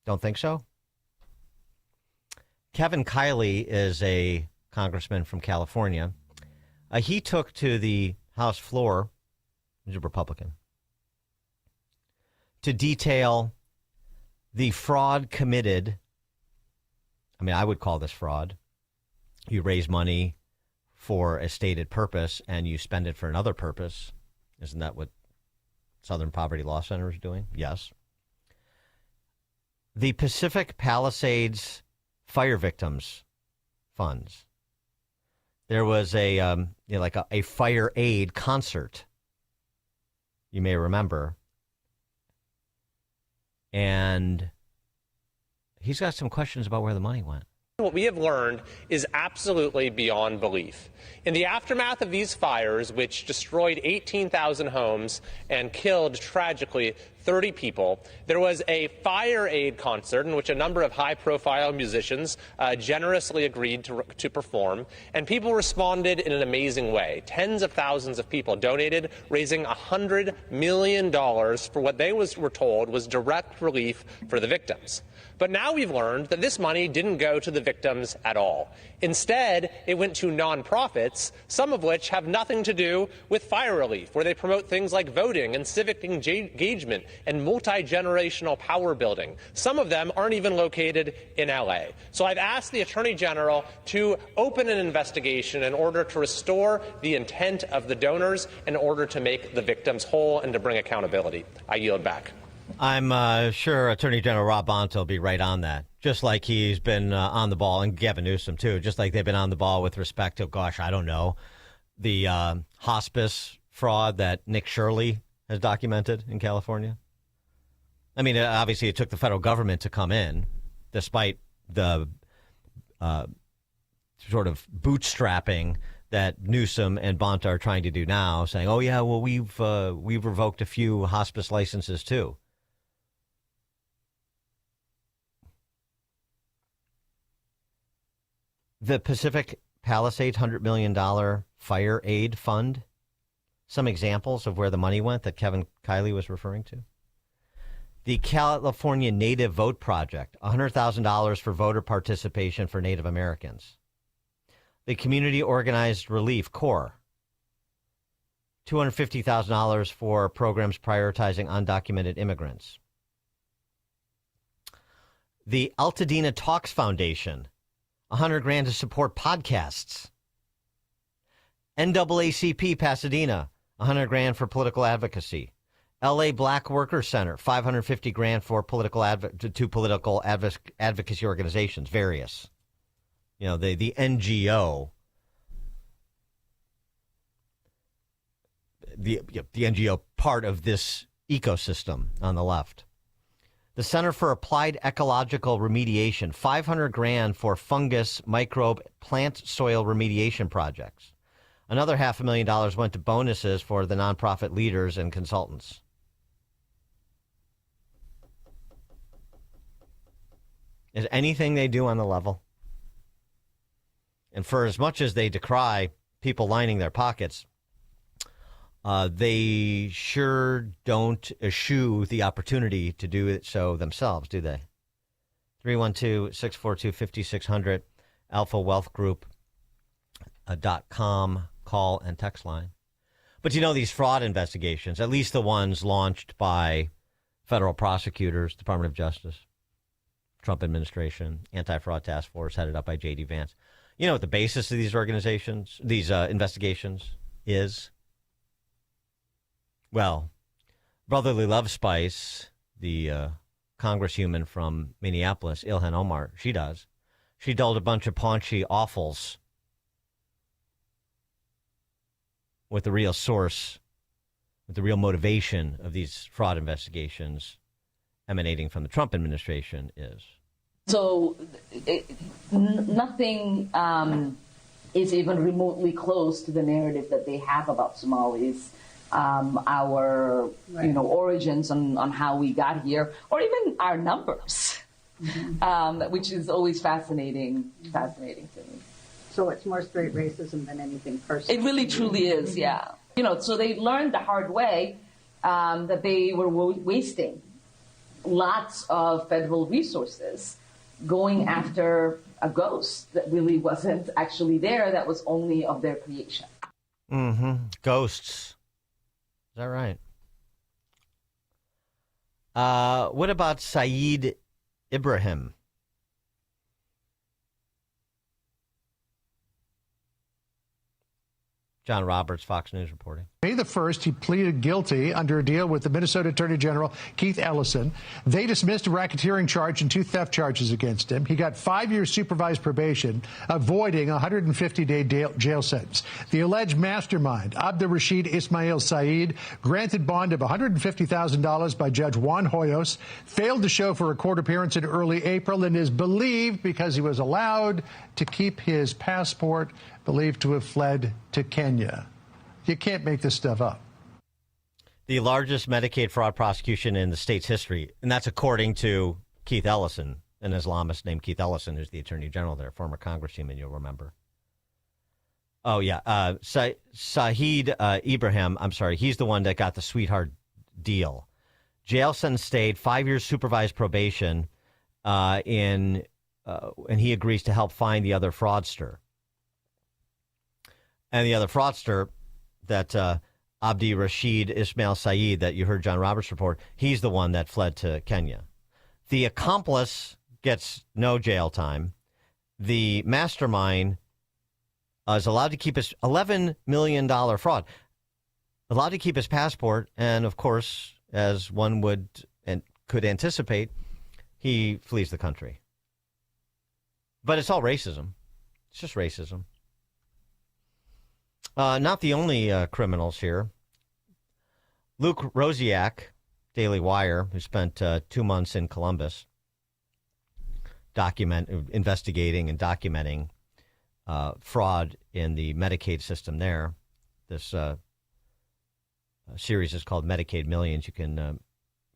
Don't think so? Kevin Kiley is a congressman from California. He took to the House floor, he's a Republican, to detail the fraud committed. I mean, I would call this fraud. You raise money for a stated purpose and you spend it for another purpose. Isn't that what Southern Poverty Law Center is doing? Yes. The Pacific Palisades Fire Victims Funds. There was a a fire aid concert, you may remember, and he's got some questions about where the money went. What we have learned is absolutely beyond belief. In the aftermath of these fires, which destroyed 18,000 homes and killed, tragically, 30 people, there was a fire aid concert in which a number of high-profile musicians generously agreed to perform, and people responded in an amazing way. Tens of thousands of people donated, raising $100 million for what they were told was direct relief for the victims. But now we've learned that this money didn't go to the victims at all. Instead, it went to nonprofits, some of which have nothing to do with fire relief, where they promote things like voting and civic engagement and multi-generational power building. Some of them aren't even located in LA. So I've asked the Attorney General to open an investigation in order to restore the intent of the donors, in order to make the victims whole and to bring accountability. I yield back. I'm sure Attorney General Rob Bonta will be right on that, just like he's been on the ball, and Gavin Newsom, too, just like they've been on the ball with respect to, I don't know, the hospice fraud that Nick Shirley has documented in California. I mean, obviously, it took the federal government to come in, despite the sort of bootstrapping that Newsom and Bonta are trying to do now, saying, oh, yeah, well, we've revoked a few hospice licenses, too. The Pacific Palisades $100 million fire aid fund, some examples of where the money went that Kevin Kiley was referring to. The California Native Vote Project, $100,000 for voter participation for Native Americans. The Community Organized Relief Corps, $250,000 for programs prioritizing undocumented immigrants. The Altadena Talks Foundation, $100,000 to support podcasts. NAACP Pasadena, $100,000 for political advocacy. LA Black Workers Center, $550,000 for political advocacy organizations, various. You know, the NGO, the NGO part of this ecosystem on the left. The Center for Applied Ecological Remediation, $500,000 for fungus, microbe, plant soil remediation projects. Another $500,000 went to bonuses for the nonprofit leaders and consultants. Is anything they do on the level? And for as much as they decry people lining their pockets, they sure don't eschew the opportunity to do it so themselves, do they? 312-642-5600, alphawealthgroup.com, call and text line. But you know, these fraud investigations, at least the ones launched by federal prosecutors, Department of Justice, Trump administration, anti-fraud task force headed up by J.D. Vance. You know what the basis of these organizations, these investigations is? Well, Brotherly Love Spice, the congresswoman from Minneapolis, Ilhan Omar, she told a bunch of paunchy offals what the real source, what the real motivation of these fraud investigations emanating from the Trump administration is. So nothing is even remotely close to the narrative that they have about Somalis, our origins on how we got here, or even our numbers, which is always fascinating to me. So it's more straight racism than anything personal. It really truly is, yeah. So they learned the hard way that they were wasting lots of federal resources going after a ghost that really wasn't actually there, that was only of their creation. Ghosts. Is that right? What about Saeed Ibrahim? John Roberts, Fox News reporting. May the 1st, he pleaded guilty under a deal with the Minnesota Attorney General Keith Ellison. They dismissed a racketeering charge and 2 theft charges against him. He got 5 years supervised probation, avoiding a 150-day jail sentence. The alleged mastermind, Abdul Rashid Ismail Saeed, granted bond of $150,000 by Judge Juan Hoyos, failed to show for a court appearance in early April, and is believed, because he was allowed to keep his passport, believed to have fled to Kenya. You can't make this stuff up. The largest Medicaid fraud prosecution in the state's history, and that's according to Keith Ellison, an Islamist named Keith Ellison, who's the Attorney General there, former congressman, you'll remember. Oh, yeah. Saeed Ibrahim, I'm sorry, he's the one that got the sweetheart deal. Jail sentence stayed, 5 years supervised probation, and he agrees to help find the other fraudster. And the other fraudster, that Abdi Rashid Ismail Saeed that you heard John Roberts report, he's the one that fled to Kenya. The accomplice gets no jail time. The mastermind is allowed to keep his $11 million fraud, allowed to keep his passport, and of course, as one would and could anticipate, he flees the country. But it's all racism. It's just racism. Not the only criminals here. Luke Rosiak, Daily Wire, who spent 2 months in Columbus investigating and documenting fraud in the Medicaid system there. This series is called Medicaid Millions. You can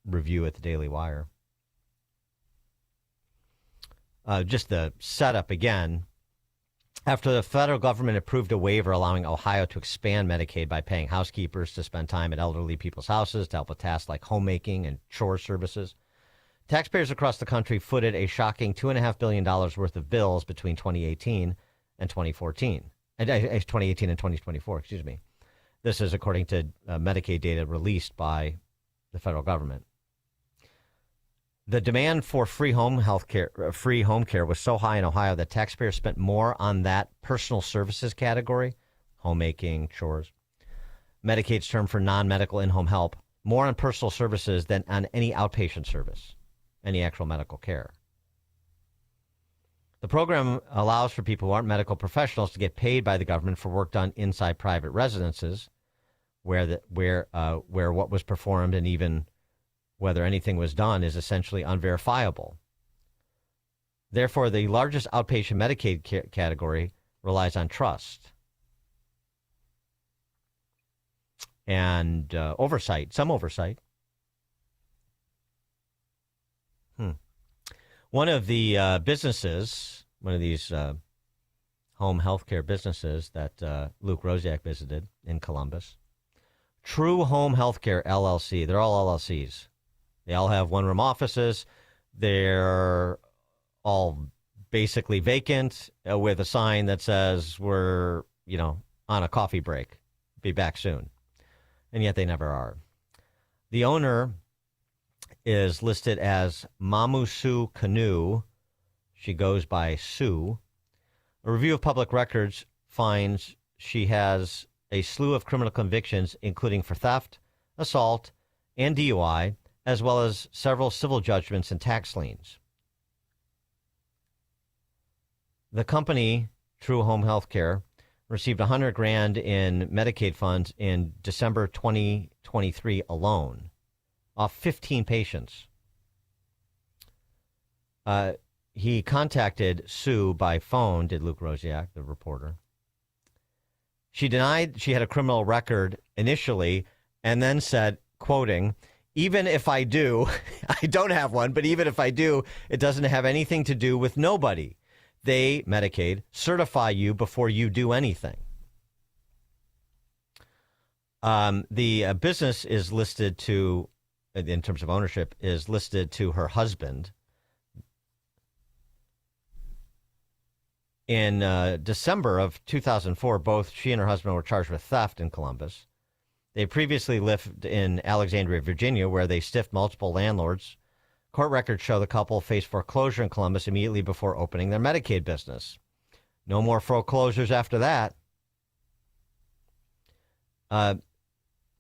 review at the Daily Wire. Just the setup again. After the federal government approved a waiver allowing Ohio to expand Medicaid by paying housekeepers to spend time at elderly people's houses to help with tasks like homemaking and chore services, taxpayers across the country footed a shocking $2.5 billion worth of bills between 2018 and 2014. 2018 and 2024, excuse me. This is according to Medicaid data released by the federal government. The demand for free home care was so high in Ohio that taxpayers spent more on that personal services category, homemaking, chores, Medicaid's term for non-medical in-home help, more on personal services than on any outpatient service, any actual medical care. The program allows for people who aren't medical professionals to get paid by the government for work done inside private residences, where what was performed and even whether anything was done is essentially unverifiable. Therefore, the largest outpatient Medicaid category relies on trust and oversight, some oversight. One of the businesses, one of these home health care businesses that Luke Rosiak visited in Columbus, True Home Healthcare LLC, they're all LLCs. They all have one-room offices. They're all basically vacant with a sign that says we're, on a coffee break. Be back soon. And yet they never are. The owner is listed as Mamusu Kanu. She goes by Sue. A review of public records finds she has a slew of criminal convictions, including for theft, assault, and DUI, as well as several civil judgments and tax liens. The company, True Home Healthcare, received $100,000 in Medicaid funds in December 2023 alone, off 15 patients. He contacted Sue by phone, did Luke Rosiak, the reporter. She denied she had a criminal record initially and then said, quoting, "Even if I do," I don't have one, but even if I do, it doesn't have anything to do with nobody. They, Medicaid, certify you before you do anything. The business is listed to, in terms of ownership, is listed to her husband. In December of 2004, both she and her husband were charged with theft in Columbus. They previously lived in Alexandria, Virginia, where they stiffed multiple landlords. Court records show the couple faced foreclosure in Columbus immediately before opening their Medicaid business. No more foreclosures after that.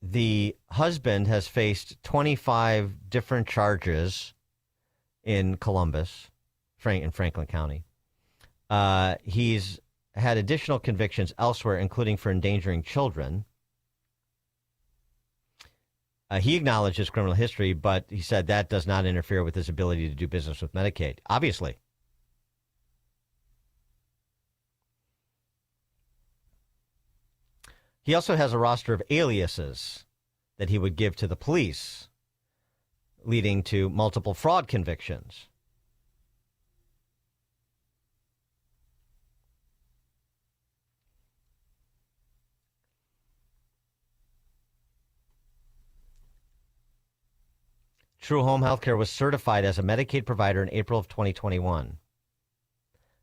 The husband has faced 25 different charges in Columbus, in Franklin County. He's had additional convictions elsewhere, including for endangering children. He acknowledged his criminal history, but he said that does not interfere with his ability to do business with Medicaid, obviously. He also has a roster of aliases that he would give to the police, leading to multiple fraud convictions. True Home Healthcare was certified as a Medicaid provider in April of 2021.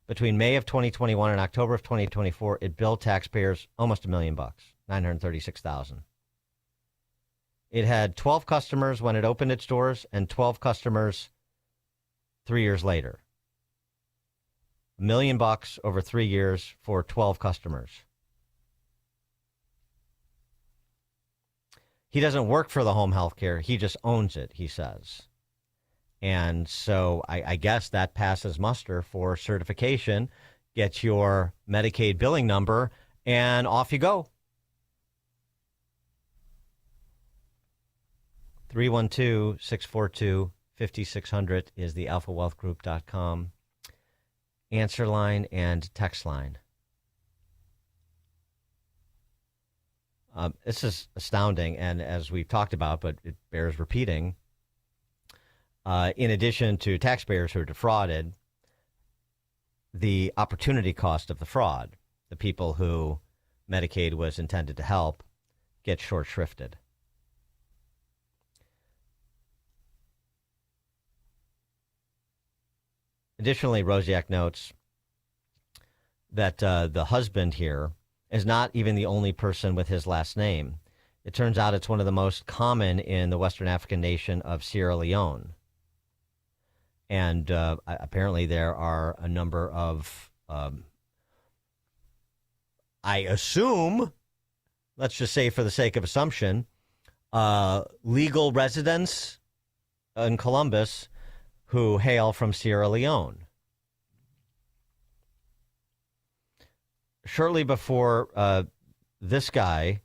Between May of 2021 and October of 2024, it billed taxpayers almost $1 million, $936,000. It had 12 customers when it opened its doors and 12 customers 3 years later. $1 million over 3 years for 12 customers. He doesn't work for the home health care. He just owns it, he says. And so I guess that passes muster for certification. Get your Medicaid billing number, and off you go. 312-642-5600 is the alphawealthgroup.com answer line and text line. This is astounding, and as we've talked about, but it bears repeating, in addition to taxpayers who are defrauded, the opportunity cost of the fraud, the people who Medicaid was intended to help, get short-shrifted. Additionally, Rosiak notes that the husband here is not even the only person with his last name. It turns out it's one of the most common in the Western African nation of Sierra Leone. And apparently there are a number of, I assume, let's just say for the sake of assumption, legal residents in Columbus who hail from Sierra Leone. Shortly before this guy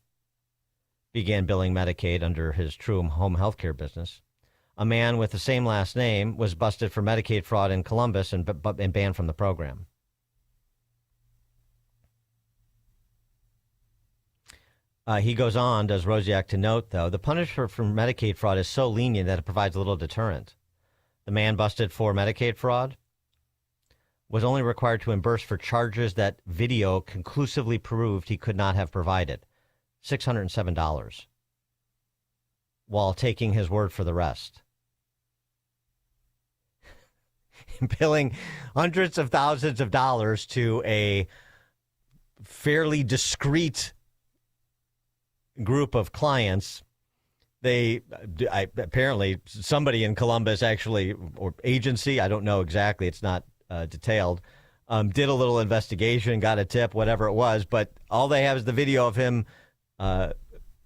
began billing Medicaid under his True Home Healthcare business, a man with the same last name was busted for Medicaid fraud in Columbus and banned from the program. He goes on, does Rosiak, to note, though, the punishment for Medicaid fraud is so lenient that it provides little deterrent. The man busted for Medicaid fraud was only required to reimburse for charges that video conclusively proved he could not have provided, $607, while taking his word for the rest. Billing hundreds of thousands of dollars to a fairly discreet group of clients apparently somebody in Columbus actually, or agency, I don't know exactly, it's not detailed, did a little investigation, got a tip, whatever it was, but all they have is the video of him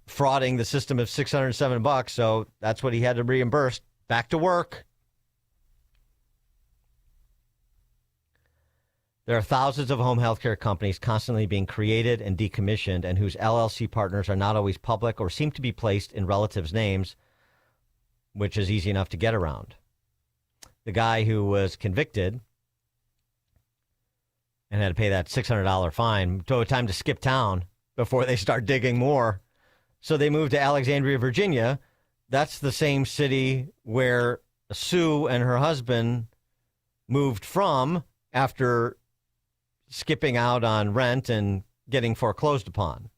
frauding the system of $607, so that's what he had to reimburse. Back to work. There are thousands of home health care companies constantly being created and decommissioned and whose LLC partners are not always public or seem to be placed in relatives' names, which is easy enough to get around. The guy who was convicted and had to pay that $600 fine took time to skip town before they start digging more. So they moved to Alexandria, Virginia. That's the same city where Sue and her husband moved from after skipping out on rent and getting foreclosed upon.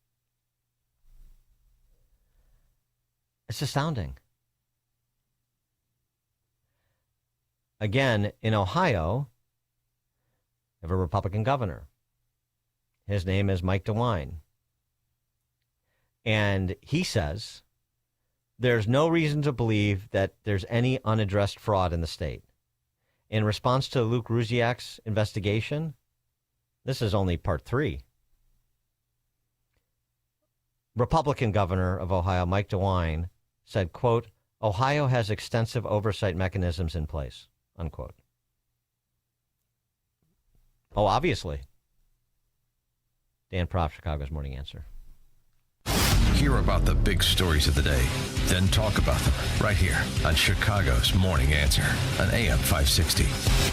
It's astounding. Again, in Ohio, they have a Republican governor. His name is Mike DeWine. And he says there's no reason to believe that there's any unaddressed fraud in the state. In response to Luke Ruziak's investigation, this is only part 3. Republican governor of Ohio, Mike DeWine, said, quote, Ohio has extensive oversight mechanisms in place, unquote. Oh, obviously. Dan Proft, Chicago's Morning Answer. Hear about the big stories of the day, then talk about them right here on Chicago's Morning Answer on AM 560.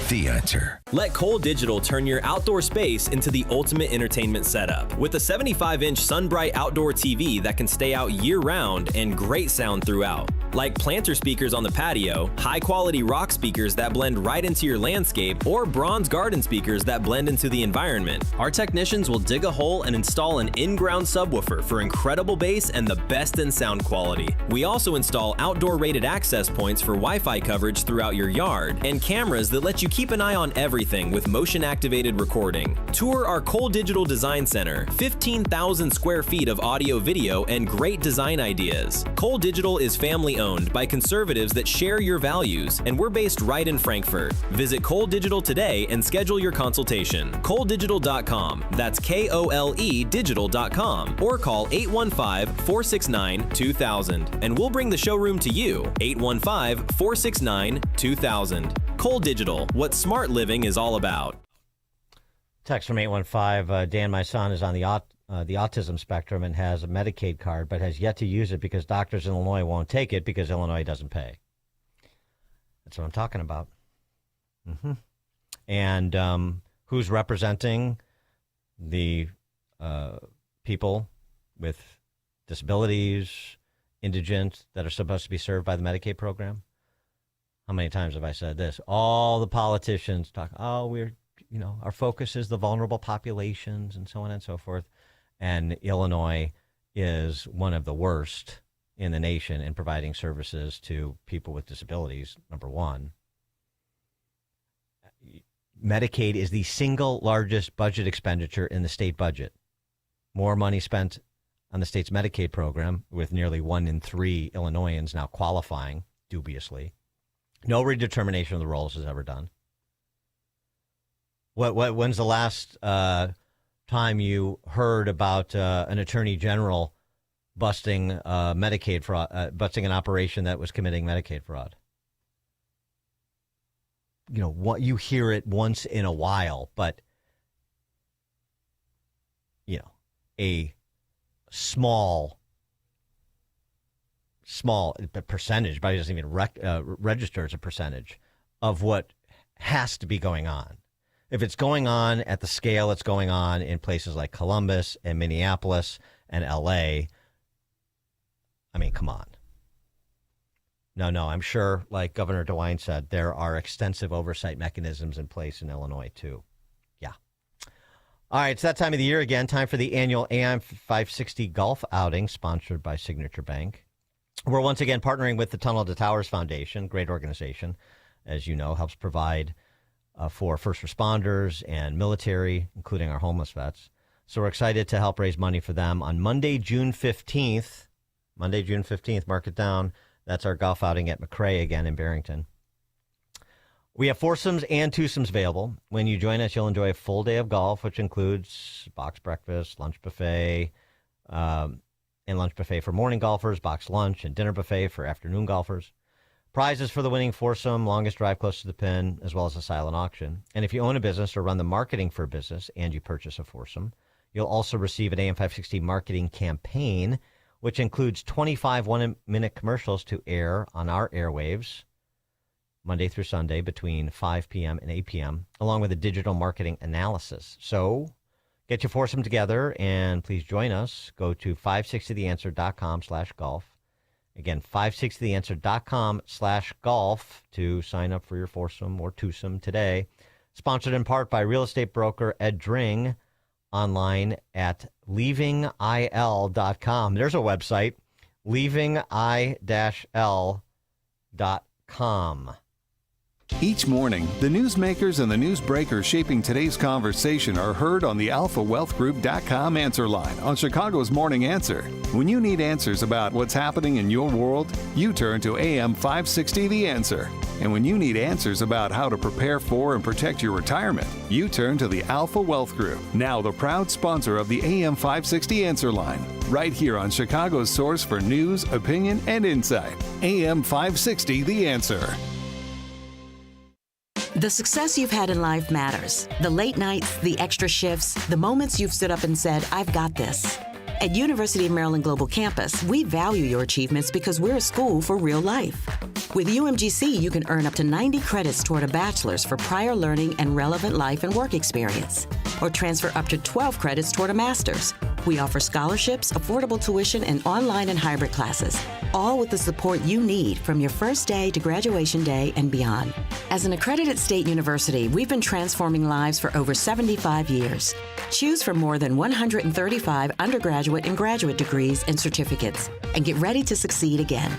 The Answer. Let Cole Digital turn your outdoor space into the ultimate entertainment setup. With a 75-inch SunBright outdoor TV that can stay out year-round and great sound throughout. Like planter speakers on the patio, high-quality rock speakers that blend right into your landscape, or bronze garden speakers that blend into the environment. Our technicians will dig a hole and install an in-ground subwoofer for incredible bass and the best in sound quality. We also install outdoor rated access points for Wi-Fi coverage throughout your yard, and cameras that let you keep an eye on everything with motion-activated recording. Tour our Cole Digital Design Center, 15,000 square feet of audio, video, and great design ideas. Cole Digital is family-owned by conservatives that share your values, and we're based right in Frankfurt. Visit Cole Digital today and schedule your consultation. ColeDigital.com. That's KOLE Digital.com, or call 815-469-2000, and we'll bring the showroom to you. 815-469-2000. Cole Digital, what smart living is all about. Text from 815, Dan, my son is on the autism spectrum and has a Medicaid card, but has yet to use it because doctors in Illinois won't take it because Illinois doesn't pay. That's what I'm talking about. Mm-hmm. And who's representing the people with disabilities, indigent, that are supposed to be served by the Medicaid program? How many times have I said this? All the politicians talk, our focus is the vulnerable populations and so on and so forth. And Illinois is one of the worst in the nation in providing services to people with disabilities, number one. Medicaid is the single largest budget expenditure in the state budget. More money spent on the state's Medicaid program, with nearly 1 in 3 Illinoisans now qualifying, dubiously. No redetermination of the rolls is ever done. When's the last time you heard about an attorney general busting Medicaid fraud, busting an operation that was committing Medicaid fraud? You hear it once in a while, but a small percentage, but it doesn't even register as a percentage of what has to be going on. If it's going on at the scale it's going on in places like Columbus and Minneapolis and L.A., I mean, come on. No, I'm sure, like Governor DeWine said, there are extensive oversight mechanisms in place in Illinois, too. Yeah. All right, it's that time of the year again. Time for the annual AM 560 Golf Outing, sponsored by Signature Bank. We're once again partnering with the Tunnel to Towers Foundation, great organization, as you know, helps provide for first responders and military, including our homeless vets. So we're excited to help raise money for them. On Monday, June 15th, Monday, June 15th. Mark it down. That's our golf outing at McRae again in Barrington. We have foursomes and twosomes available. When you join us, you'll enjoy a full day of golf, which includes box breakfast, lunch buffet, and lunch buffet for morning golfers, box lunch, and dinner buffet for afternoon golfers. Prizes for the winning foursome, longest drive close to the pin, as well as a silent auction. And if you own a business or run the marketing for a business and you purchase a foursome, you'll also receive an AM 560 marketing campaign, which includes 25 one-minute commercials to air on our airwaves Monday through Sunday between 5 p.m. and 8 p.m., along with a digital marketing analysis. So get your foursome together and please join us. Go to 560theanswer.com/golf. Again, 560theanswer.com/golf to sign up for your foursome or twosome today. Sponsored in part by real estate broker Ed Dring, online at leavingil.com. There's a website, leaving-l.com. Each morning, the newsmakers and the newsbreakers shaping today's conversation are heard on the AlphaWealthGroup.com answer line on Chicago's Morning Answer. When you need answers about what's happening in your world, you turn to AM 560 The Answer. And when you need answers about how to prepare for and protect your retirement, you turn to the Alpha Wealth Group, now the proud sponsor of the AM 560 Answer line, right here on Chicago's source for news, opinion, and insight. AM 560 The Answer. The success you've had in life matters. The late nights, the extra shifts, the moments you've stood up and said, I've got this. At University of Maryland Global Campus, we value your achievements because we're a school for real life. With UMGC, you can earn up to 90 credits toward a bachelor's for prior learning and relevant life and work experience, or transfer up to 12 credits toward a master's. We offer scholarships, affordable tuition, and online and hybrid classes, all with the support you need from your first day to graduation day and beyond. As an accredited state university, we've been transforming lives for over 75 years. Choose from more than 135 undergraduate and graduate degrees and certificates, and get ready to succeed again.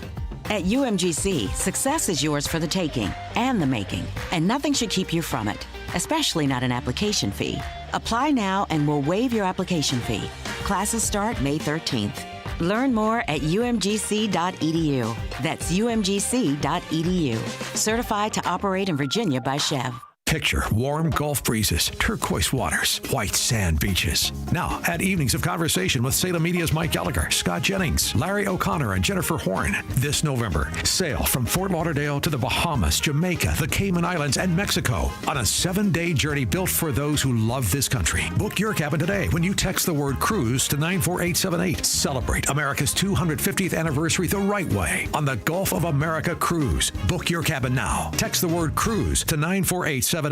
At UMGC, success is yours for the taking and the making, and nothing should keep you from it, especially not an application fee. Apply now and we'll waive your application fee. Classes start May 13th. Learn more at umgc.edu. That's umgc.edu. Certified to operate in Virginia by Chev. Picture warm Gulf breezes, turquoise waters, white sand beaches. Now, add evenings of conversation with Salem Media's Mike Gallagher, Scott Jennings, Larry O'Connor, and Jennifer Horn. This November, sail from Fort Lauderdale to the Bahamas, Jamaica, the Cayman Islands, and Mexico on a 7-day journey built for those who love this country. Book your cabin today when you text the word cruise to 94878. Celebrate America's 250th anniversary the right way on the Gulf of America Cruise. Book your cabin now. Text the word cruise to 94878. AM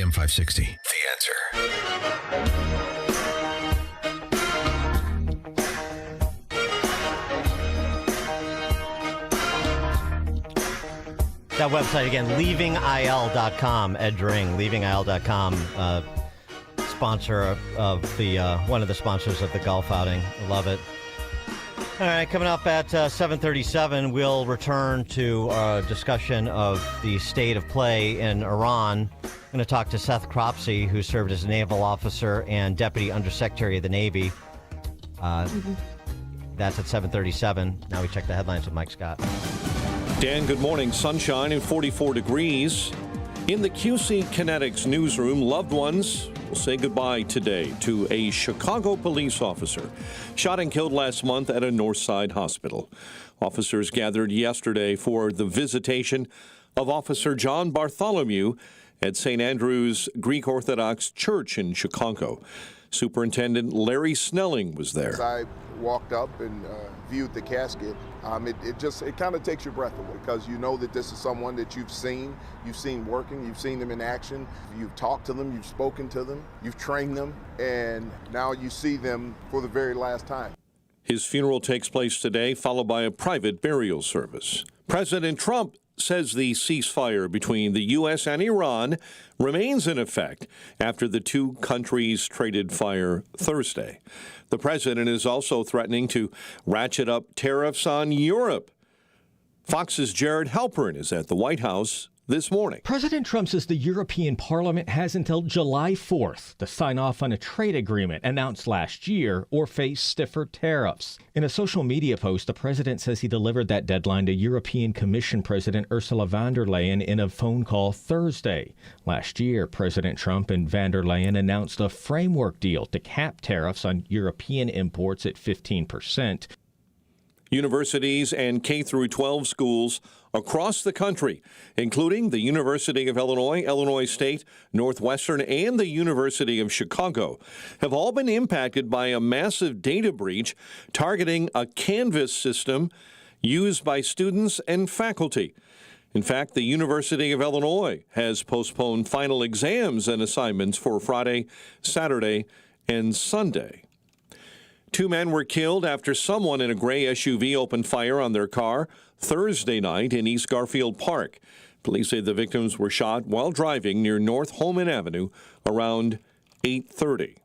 560, The Answer. That website again, leavingil.com. Ed Dring, leavingil.com, sponsor of the one of the sponsors of the golf outing. I love it. All right, coming up at 7:37, we'll return to a discussion of the state of play in Iran. I'm going to talk to Seth Cropsey, who served as a naval officer and deputy undersecretary of the Navy. That's at 7:37. Now we check the headlines with Mike Scott. Dan, good morning. Sunshine and 44 degrees. In the QC Kinetics newsroom, loved ones will say goodbye today to a Chicago police officer shot and killed last month at a Northside hospital. Officers gathered yesterday for the visitation of Officer John Bartholomew at St. Andrew's Greek Orthodox Church in Chicago. Superintendent Larry Snelling was there. As I walked up and viewed the casket, it kind of takes your breath away, because you know that this is someone that you've seen working, you've seen them in action, you've talked to them, you've spoken to them, you've trained them, and now you see them for the very last time. His funeral takes place today, followed by a private burial service. President Trump says the ceasefire between the U.S. and Iran remains in effect after the two countries traded fire Thursday. The president is also threatening to ratchet up tariffs on Europe. Fox's Jared Halpern is at the White House this morning. President Trump says the European Parliament has until July 4th to sign off on a trade agreement announced last year or face stiffer tariffs. In a social media post, the president says he delivered that deadline to European Commission President Ursula von der Leyen in a phone call Thursday. Last year, President Trump and von der Leyen announced a framework deal to cap tariffs on European imports at 15%. Universities and K-12 schools across the country, including the University of Illinois, Illinois State, Northwestern, and the University of Chicago, have all been impacted by a massive data breach targeting a Canvas system used by students and faculty. In fact, the University of Illinois has postponed final exams and assignments for Friday, Saturday, and Sunday. 2 men were killed after someone in a gray SUV opened fire on their car Thursday night in East Garfield Park. Police say the victims were shot while driving near North Holman Avenue around 8:30.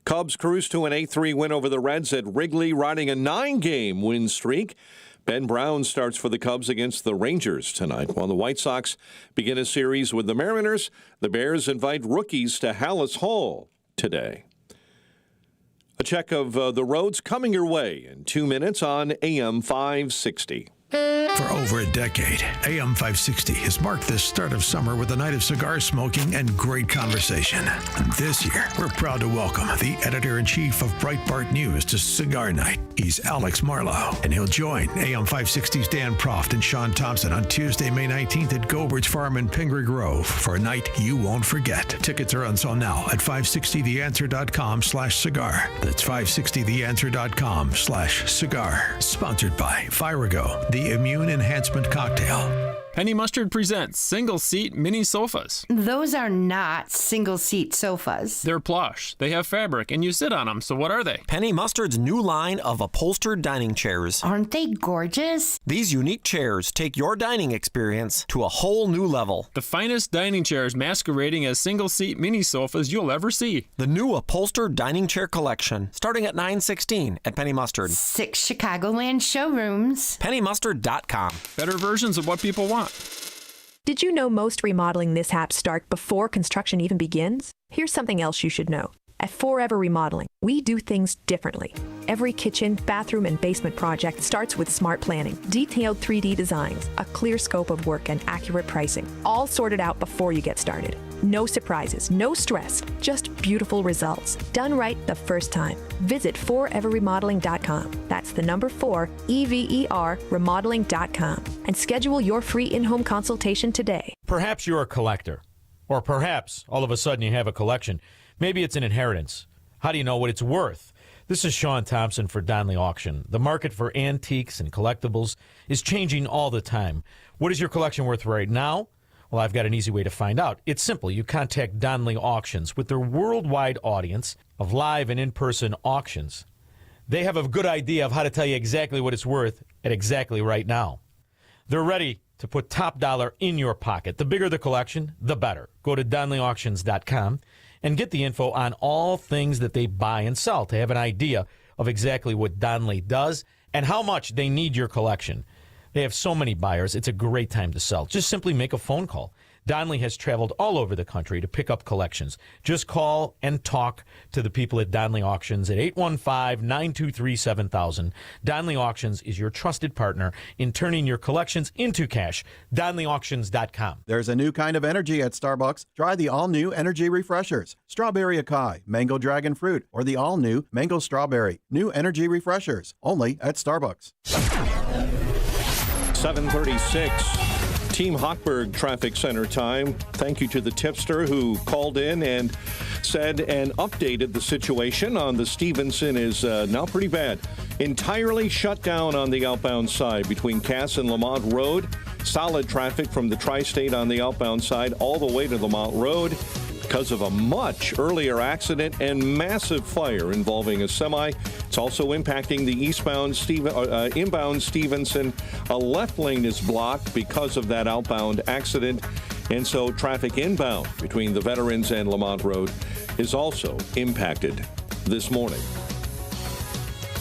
Cubs cruise to an 8-3 win over the Reds at Wrigley, riding a 9-game win streak. Ben Brown starts for the Cubs against the Rangers tonight, while the White Sox begin a series with the Mariners. The Bears invite rookies to Hallis Hall today. A check of the roads coming your way in 2 minutes on AM 560. For over a decade, AM 560 has marked the start of summer with a night of cigar smoking and great conversation. And this year, we're proud to welcome the editor-in-chief of Breitbart News to Cigar Night. He's Alex Marlowe, and he'll join AM 560's Dan Proft and Sean Thompson on Tuesday, May 19th at Gobridge Farm in Pingree Grove for a night you won't forget. Tickets are on sale now at 560theanswer.com/cigar. That's 560theanswer.com/cigar. Sponsored by Firago, the Immune Enhancement Cocktail. Penny Mustard presents single-seat mini sofas. Those are not single-seat sofas. They're plush. They have fabric, and you sit on them. So what are they? Penny Mustard's new line of upholstered dining chairs. Aren't they gorgeous? These unique chairs take your dining experience to a whole new level. The finest dining chairs masquerading as single-seat mini sofas you'll ever see. The new upholstered dining chair collection, starting at $9.16 at Penny Mustard. 6 Chicagoland showrooms. PennyMustard.com. Better versions of what people want. Did you know most remodeling mishaps start before construction even begins? Here's something else you should know. At Forever Remodeling, we do things differently. Every kitchen, bathroom, and basement project starts with smart planning, detailed 3D designs, a clear scope of work, and accurate pricing, all sorted out before you get started. No surprises, no stress, just beautiful results, done right the first time. Visit foreverremodeling.com. That's the number 4, EVER, remodeling.com, and schedule your free in-home consultation today. Perhaps you're a collector, or perhaps all of a sudden you have a collection. Maybe it's an inheritance. How do you know what it's worth? This is Sean Thompson for Donley Auction. The market for antiques and collectibles is changing all the time. What is your collection worth right now? Well, I've got an easy way to find out. It's simple. You contact Donley Auctions. With their worldwide audience of live and in-person auctions, they have a good idea of how to tell you exactly what it's worth at exactly right now. They're ready to put top dollar in your pocket. The bigger the collection, the better. Go to DonleyAuctions.com and get the info on all things that they buy and sell to have an idea of exactly what Donley does and how much they need your collection. They have so many buyers, it's a great time to sell. Just simply make a phone call. Donley has traveled all over the country to pick up collections. Just call and talk to the people at Donley Auctions at 815-923-7000. Donley Auctions is your trusted partner in turning your collections into cash. DonleyAuctions.com. There's a new kind of energy at Starbucks. Try the all-new Energy Refreshers. Strawberry Acai, Mango Dragon Fruit, or the all-new Mango Strawberry. New Energy Refreshers, only at Starbucks. 7:36. Team Hochberg Traffic Center time. Thank you to the tipster who called in and said and updated the situation on the Stevenson is now pretty bad. Entirely shut down on the outbound side between Cass and Lamont Road. Solid traffic from the Tri-State on the outbound side all the way to Lamont Road because of a much earlier accident and massive fire involving a semi. It's also impacting the inbound Stevenson. A left lane is blocked because of that outbound accident. And so traffic inbound between the Veterans and Lamont Road is also impacted this morning.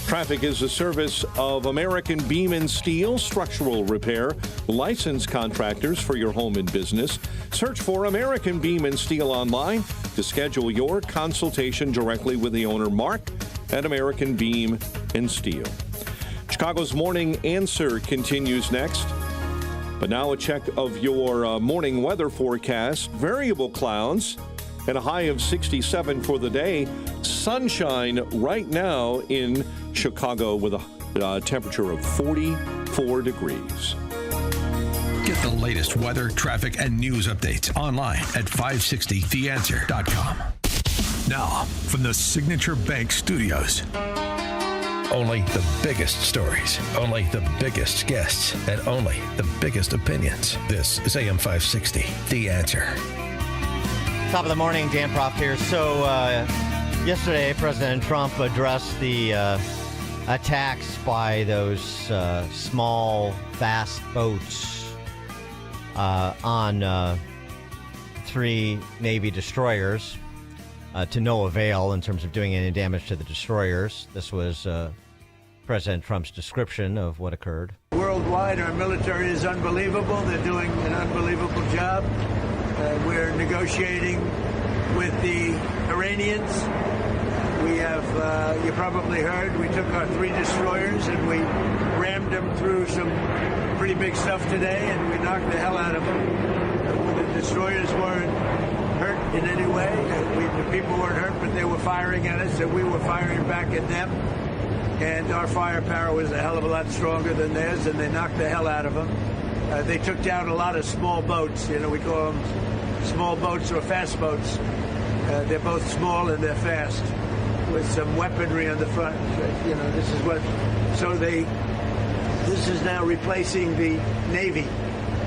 Traffic is a service of American Beam and Steel Structural Repair, licensed contractors for your home and business. Search for American Beam and Steel online to schedule your consultation directly with the owner, Mark, at American Beam and Steel. Chicago's Morning Answer continues next. But now a check of your morning weather forecast. Variable clouds and a high of 67 for the day. Sunshine right now in Chicago with a temperature of 44 degrees. Get the latest weather, traffic, and news updates online at 560theanswer.com. Now, from the Signature Bank Studios. Only the biggest stories, only the biggest guests, and only the biggest opinions. This is AM 560, The Answer. Top of the morning, Dan Proft here. So yesterday, President Trump addressed the attacks by those small, fast boats on 3 Navy destroyers to no avail in terms of doing any damage to the destroyers. This was President Trump's description of what occurred. Worldwide, our military is unbelievable. They're doing an unbelievable job. We're negotiating with the Iranians. We have, you probably heard, we took our 3 destroyers and we rammed them through some pretty big stuff today, and we knocked the hell out of them. The destroyers weren't hurt in any way. The people weren't hurt, but they were firing at us, and we were firing back at them. And our firepower was a hell of a lot stronger than theirs, and they knocked the hell out of them. They took down a lot of small boats. You know, we call them small boats or fast boats. They're both small and they're fast, with some weaponry on the front. You know, this is what. So this is now replacing the Navy.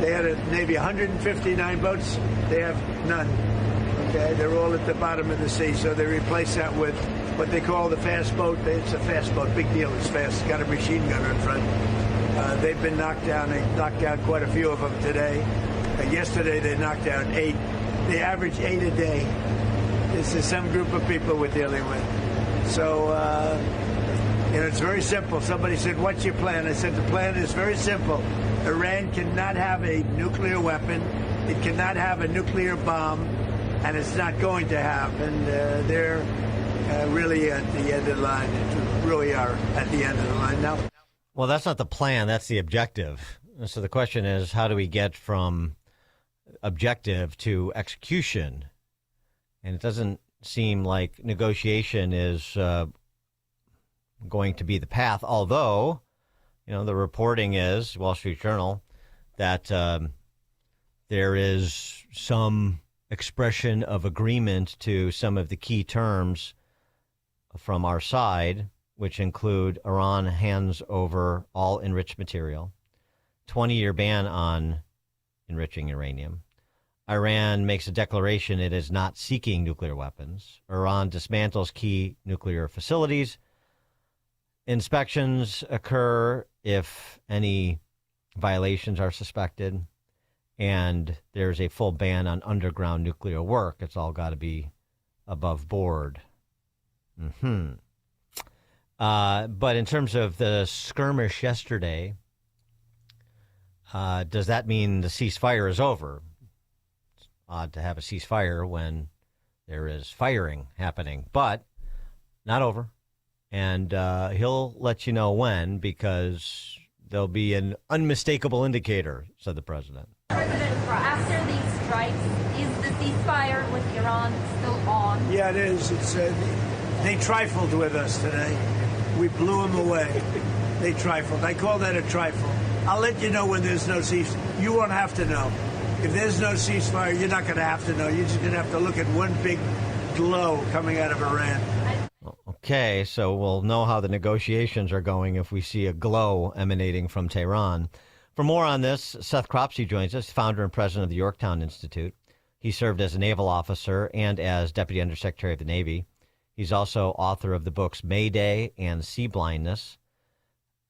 They had a Navy 159 boats. They have none. Okay, they're all at the bottom of the sea. So they replace that with what they call the fast boat. It's a fast boat. Big deal. It's fast. It's got a machine gunner in front. They've been knocked down. They knocked down quite a few of them today. Yesterday they knocked down 8. They average 8 a day. This is some group of people we're dealing with. So, you know, it's very simple. Somebody said, what's your plan? I said, the plan is very simple. Iran cannot have a nuclear weapon. It cannot have a nuclear bomb. And it's not going to have. And they're really at the end of the line. Really are at the end of the line now. Well, that's not the plan. That's the objective. So the question is, how do we get from objective to execution? And it doesn't seem like negotiation is going to be the path. Although, you know, the reporting is, Wall Street Journal, that there is some expression of agreement to some of the key terms from our side, which include Iran hands over all enriched material, 20-year ban on enriching uranium. Iran makes a declaration it is not seeking nuclear weapons. Iran dismantles key nuclear facilities. Inspections occur if any violations are suspected. And there's a full ban on underground nuclear work. It's all got to be above board. But in terms of the skirmish yesterday, does that mean the ceasefire is over? It's odd to have a ceasefire when there is firing happening, but not over. And he'll let you know when, because there'll be an unmistakable indicator, said the president. President, after these strikes, is the ceasefire with Iran still on? Yeah, it is. It's they trifled with us today. We blew them away. They trifled. I call that a trifle. I'll let you know when there's no ceasefire. You won't have to know. If there's no ceasefire, you're not going to have to know. You're just going to have to look at one big glow coming out of Iran. Okay, so we'll know how the negotiations are going if we see a glow emanating from Tehran. For more on this, Seth Cropsey joins us, founder and president of the Yorktown Institute. He served as a naval officer and as Deputy Undersecretary of the Navy. He's also author of the books Mayday and Sea Blindness.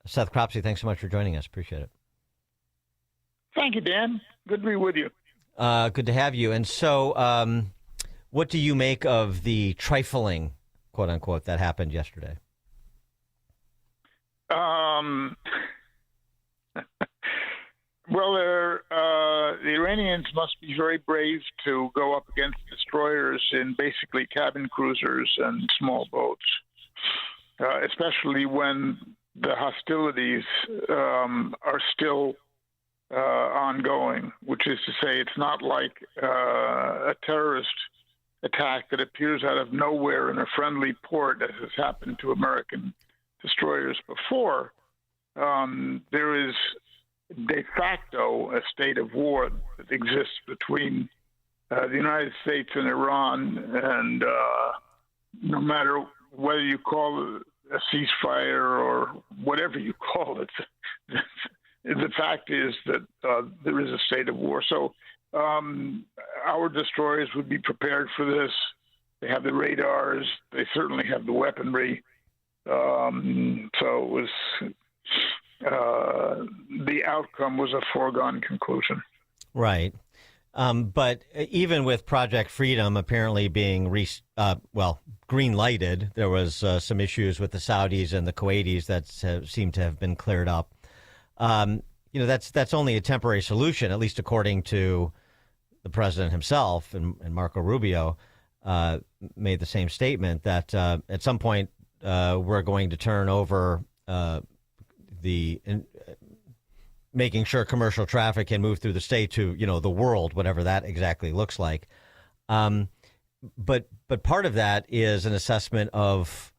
Seth Cropsey, thanks so much for joining us. Appreciate it. Thank you, Dan. Good to be with you. Good to have you. And so what do you make of the trifling, quote unquote, that happened yesterday? Well, the Iranians must be very brave to go up against destroyers in basically cabin cruisers and small boats, especially when the hostilities are still ongoing, which is to say it's not like a terrorist attack that appears out of nowhere in a friendly port, as has happened to American destroyers before. There is de facto a state of war that exists between the United States and Iran, and no matter whether you call it a ceasefire or whatever you call it, the fact is that there is a state of war. So our destroyers would be prepared for this. They have the radars. They certainly have the weaponry. So it was the outcome was a foregone conclusion. Right. But even with Project Freedom apparently being green-lighted, there was some issues with the Saudis and the Kuwaitis that seem to have been cleared up. That's only a temporary solution, at least according to the president himself, and Marco Rubio made the same statement that at some point we're going to turn over making sure commercial traffic can move through the state to, the world, whatever that exactly looks like. But part of that is an assessment of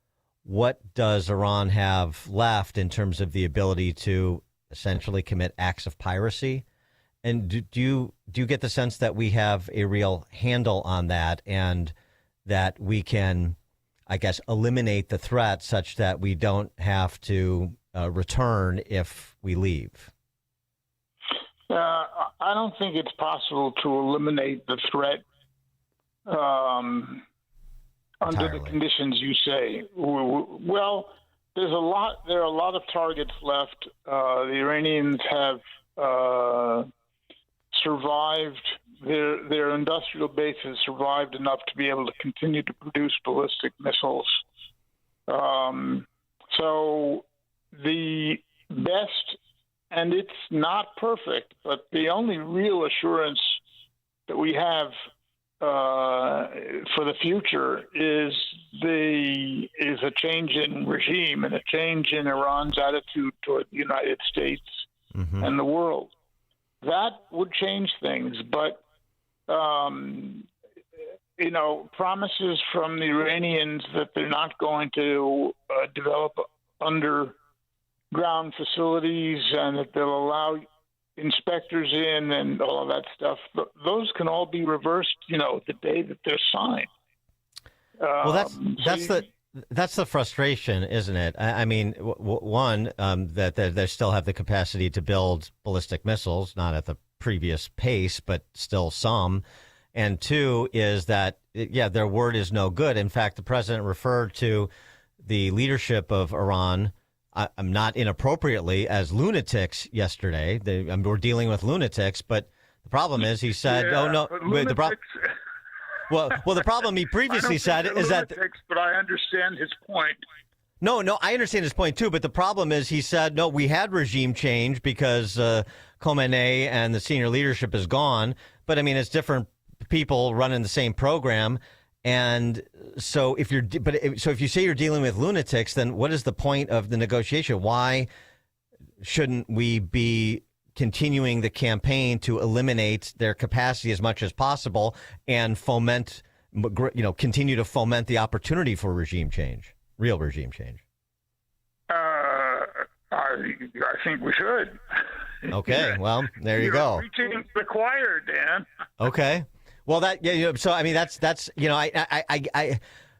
what does Iran have left in terms of the ability to essentially commit acts of piracy. And do you get the sense that we have a real handle on that, and that we can, I guess, eliminate the threat such that we don't have to return if we leave? I don't think it's possible to eliminate the threat under the conditions you say. Well, there are a lot of targets left. The Iranians have survived. Their industrial base has survived enough to be able to continue to produce ballistic missiles. So the best, and it's not perfect, but the only real assurance that we have for the future is a change in regime and a change in Iran's attitude toward the United States and the world. That would change things, but promises from the Iranians that they're not going to develop underground facilities and that they'll allow inspectors in and all of that stuff, those can all be reversed, the day that they're signed. Well, that's the frustration, isn't it? I mean, one, that they still have the capacity to build ballistic missiles, not at the previous pace, but still some. And two is that, their word is no good. In fact, the president referred to the leadership of Iran, I'm not inappropriately, as lunatics yesterday. We're dealing with lunatics, but the problem is he said, the problem he previously said is that... But I understand his point. No, I understand his point too, but the problem is he said, no, we had regime change because Khamenei and the senior leadership is gone, but I mean, it's different people running the same program. And so if you say you're dealing with lunatics, then what is the point of the negotiation? Why shouldn't we be continuing the campaign to eliminate their capacity as much as possible and continue to foment the opportunity for regime change, real regime change? I think we should. Okay, well, there you go. Reaching the choir, Dan. Okay. Well, so I mean, that's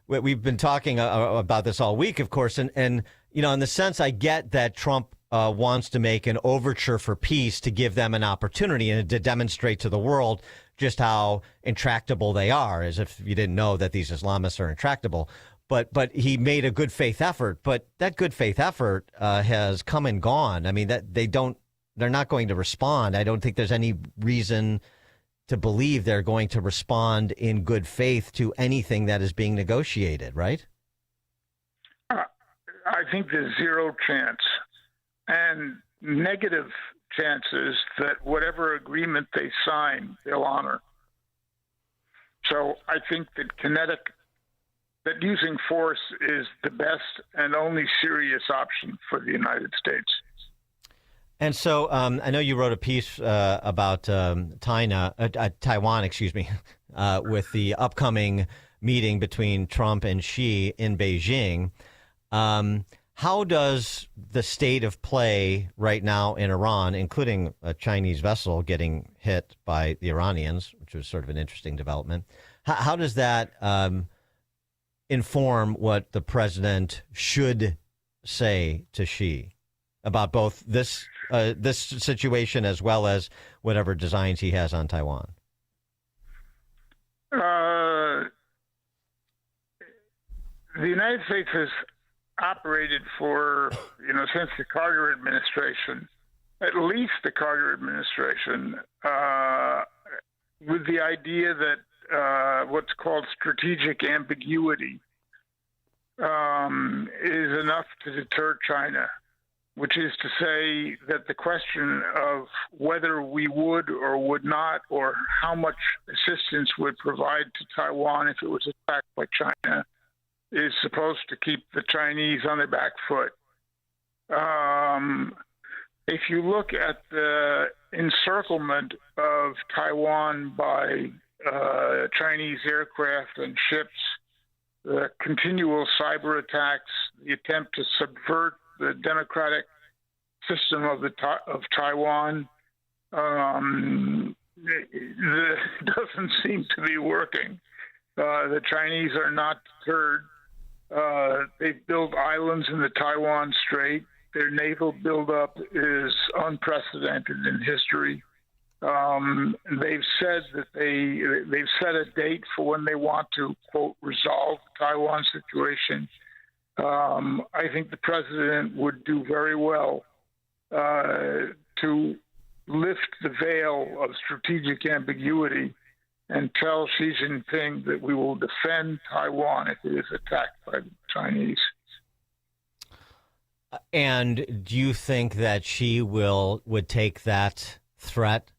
we've been talking about this all week, of course, and in the sense, I get that Trump wants to make an overture for peace to give them an opportunity and to demonstrate to the world just how intractable they are, as if you didn't know that these Islamists are intractable. But he made a good faith effort, but that good faith effort has come and gone. I mean, they're not going to respond. I don't think there's any reason to believe they're going to respond in good faith to anything that is being negotiated, right? I think there's zero chance and negative chances that whatever agreement they sign, they'll honor. So I think that using force is the best and only serious option for the United States. And so I know you wrote a piece about Taiwan, with the upcoming meeting between Trump and Xi in Beijing. How does the state of play right now in Iran, including a Chinese vessel getting hit by the Iranians, which was sort of an interesting development, how does that inform what the president should say to Xi about both this situation as well as whatever designs he has on Taiwan? The United States has operated for, since the Carter administration, at least the Carter administration, with the idea that what's called strategic ambiguity is enough to deter China, which is to say that the question of whether we would or would not, or how much assistance would provide to Taiwan if it was attacked by China, is supposed to keep the Chinese on their back foot. If you look at the encirclement of Taiwan by Chinese aircraft and ships, the continual cyber attacks, the attempt to subvert the democratic system of Taiwan, doesn't seem to be working. The Chinese are not deterred. They've built islands in the Taiwan Strait. Their naval buildup is unprecedented in history. They've said that they've set a date for when they want to, quote, resolve the Taiwan situation. I think the president would do very well to lift the veil of strategic ambiguity and tell Xi Jinping that we will defend Taiwan if it is attacked by the Chinese. And do you think that Xi would take that threat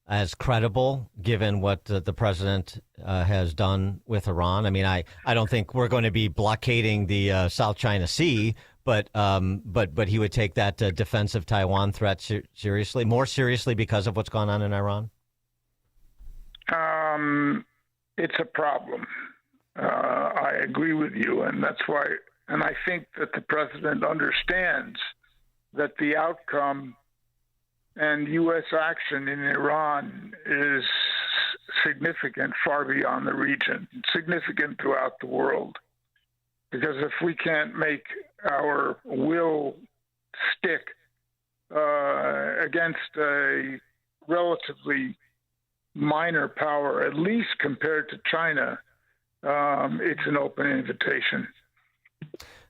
as credible, given what the president has done with Iran? I mean, I don't think we're going to be blockading the South China Sea, but he would take that defense of Taiwan threat seriously, more seriously because of what's gone on in Iran? It's a problem. I agree with you, and that's why. And I think that the president understands that the outcome and U.S. action in Iran is significant far beyond the region, significant throughout the world. Because if we can't make our will stick against a relatively minor power, at least compared to China, it's an open invitation.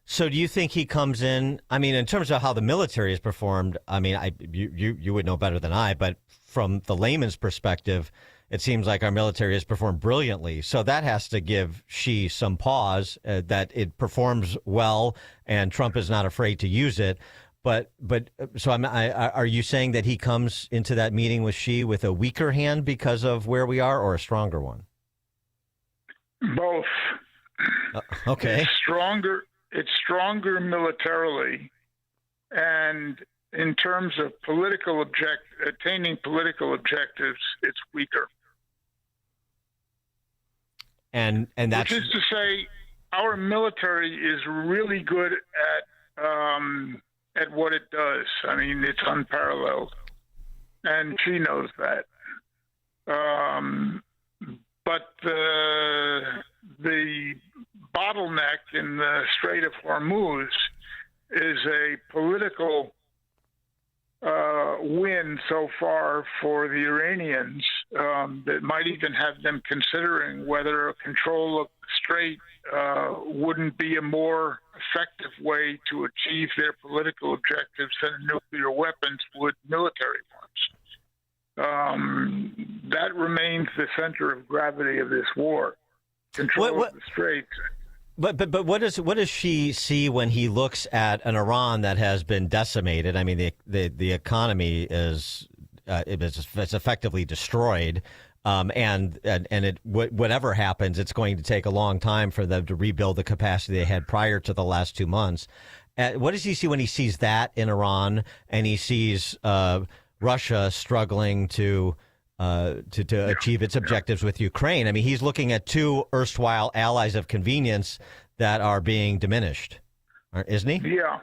So do you think he comes in, I mean, in terms of how the military has performed, I mean, you would know better than I, but from the layman's perspective, it seems like our military has performed brilliantly. So that has to give Xi some pause that it performs well and Trump is not afraid to use it. But so are you saying that he comes into that meeting with Xi with a weaker hand because of where we are, or a stronger one? Both. Okay. It's stronger militarily, and in terms of attaining political objectives, it's weaker. And that's, which is to say, our military is really good at what it does. I mean, it's unparalleled, and she knows that. But the bottleneck in the Strait of Hormuz is a political win so far for the Iranians that might even have them considering whether control of the strait wouldn't be a more effective way to achieve their political objectives than nuclear weapons would military ones. That remains the center of gravity of this war. Control of the strait. But what does she see when he looks at an Iran that has been decimated? I mean, the economy is it's effectively destroyed, and whatever happens, it's going to take a long time for them to rebuild the capacity they had prior to the last 2 months. What does he see when he sees that in Iran, and he sees Russia struggling to achieve its objectives with Ukraine? I mean, he's looking at two erstwhile allies of convenience that are being diminished, isn't he? Yeah.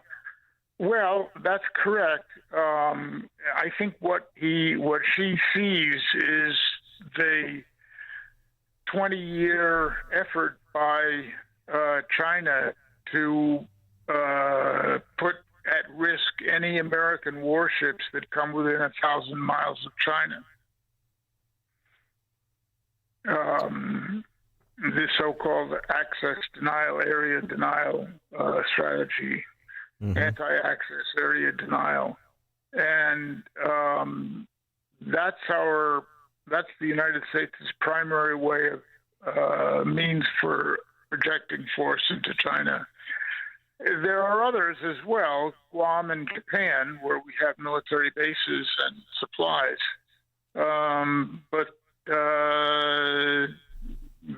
Well, that's correct. I think what she sees is the 20-year effort by China to put at risk any American warships that come within 1,000 miles of China. The so-called access denial, area denial strategy, anti-access area denial, and that's the United States' primary way of means for projecting force into China. There are others as well, Guam and Japan, where we have military bases and supplies, but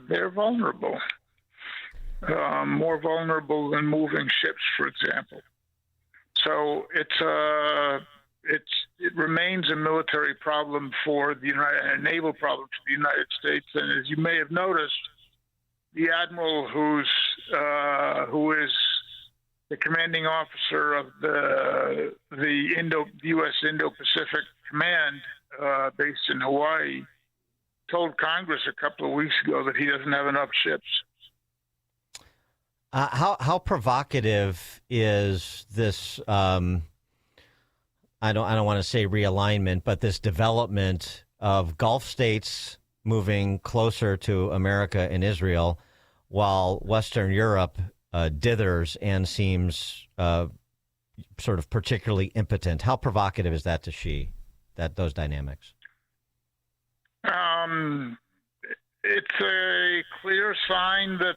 they're vulnerable, more vulnerable than moving ships, for example. So it remains a military problem for the a naval problem for the United States. And as you may have noticed, the admiral who is the commanding officer of the U.S. Indo-Pacific Command based in Hawaii told Congress a couple of weeks ago that he doesn't have enough ships. How provocative is this? I don't want to say realignment, but this development of Gulf states moving closer to America and Israel, while Western Europe dithers and seems sort of particularly impotent. How provocative is that to Xi? Those dynamics. It's a clear sign that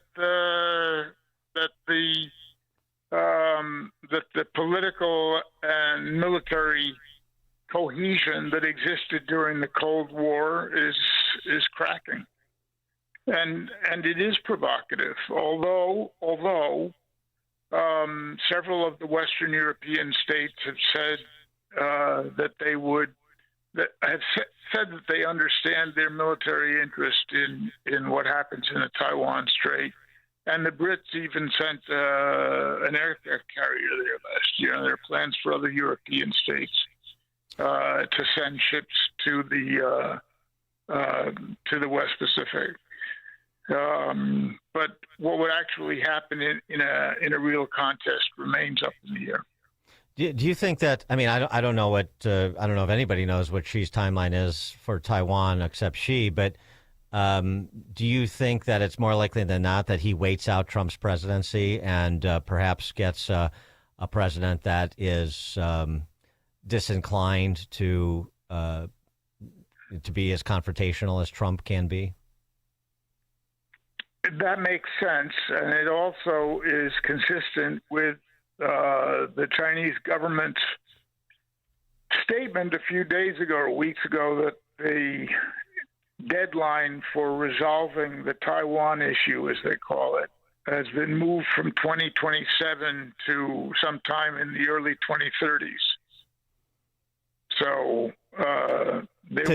the political and military cohesion that existed during the Cold War is cracking, and it is provocative. Although several of the Western European states have said that they understand their military interest in what happens in the Taiwan Strait. And the Brits even sent an aircraft carrier there last year. There are plans for other European states to send ships to the West Pacific. But what would actually happen in a real contest remains up in the air. Do you think that? I mean, I don't know what I don't know if anybody knows what Xi's timeline is for Taiwan except Xi, but. Do you think that it's more likely than not that he waits out Trump's presidency and perhaps gets a president that is disinclined to be as confrontational as Trump can be? That makes sense, and it also is consistent with the Chinese government's statement a few days ago or weeks ago that the deadline for resolving the Taiwan issue, as they call it, has been moved from 2027 to sometime in the early 2030s. So there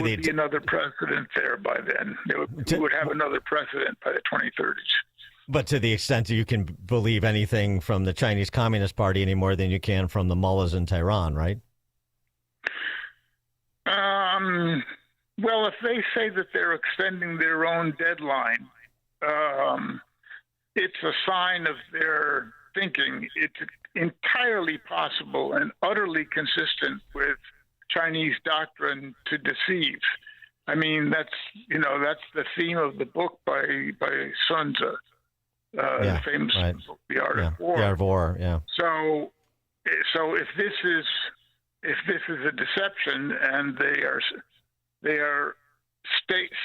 would be another president there by then. We would have another president by the 2030s. But to the extent that you can believe anything from the Chinese Communist Party any more than you can from the mullahs in Tehran, right? Well, if they say that they're extending their own deadline, it's a sign of their thinking. It's entirely possible and utterly consistent with Chinese doctrine to deceive. I mean, that's the theme of the book by Sun Tzu, the famous book, The Art of War. The Art of War, yeah. So if this is a deception and they are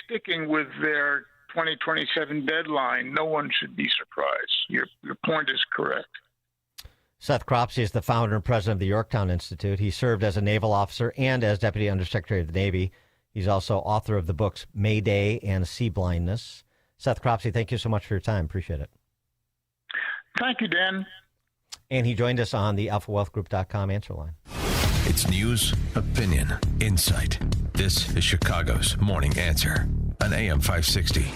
sticking with their 2027 deadline, no one should be surprised. Your point is correct. Seth Cropsey is the founder and president of the Yorktown Institute. He served as a naval officer and as Deputy Undersecretary of the Navy. He's also author of the books Mayday and Sea Blindness. Seth Cropsey, thank you so much for your time. Appreciate it. Thank you, Dan. And he joined us on the alphawealthgroup.com answer line. It's news, opinion, insight. This is Chicago's Morning Answer on AM 560.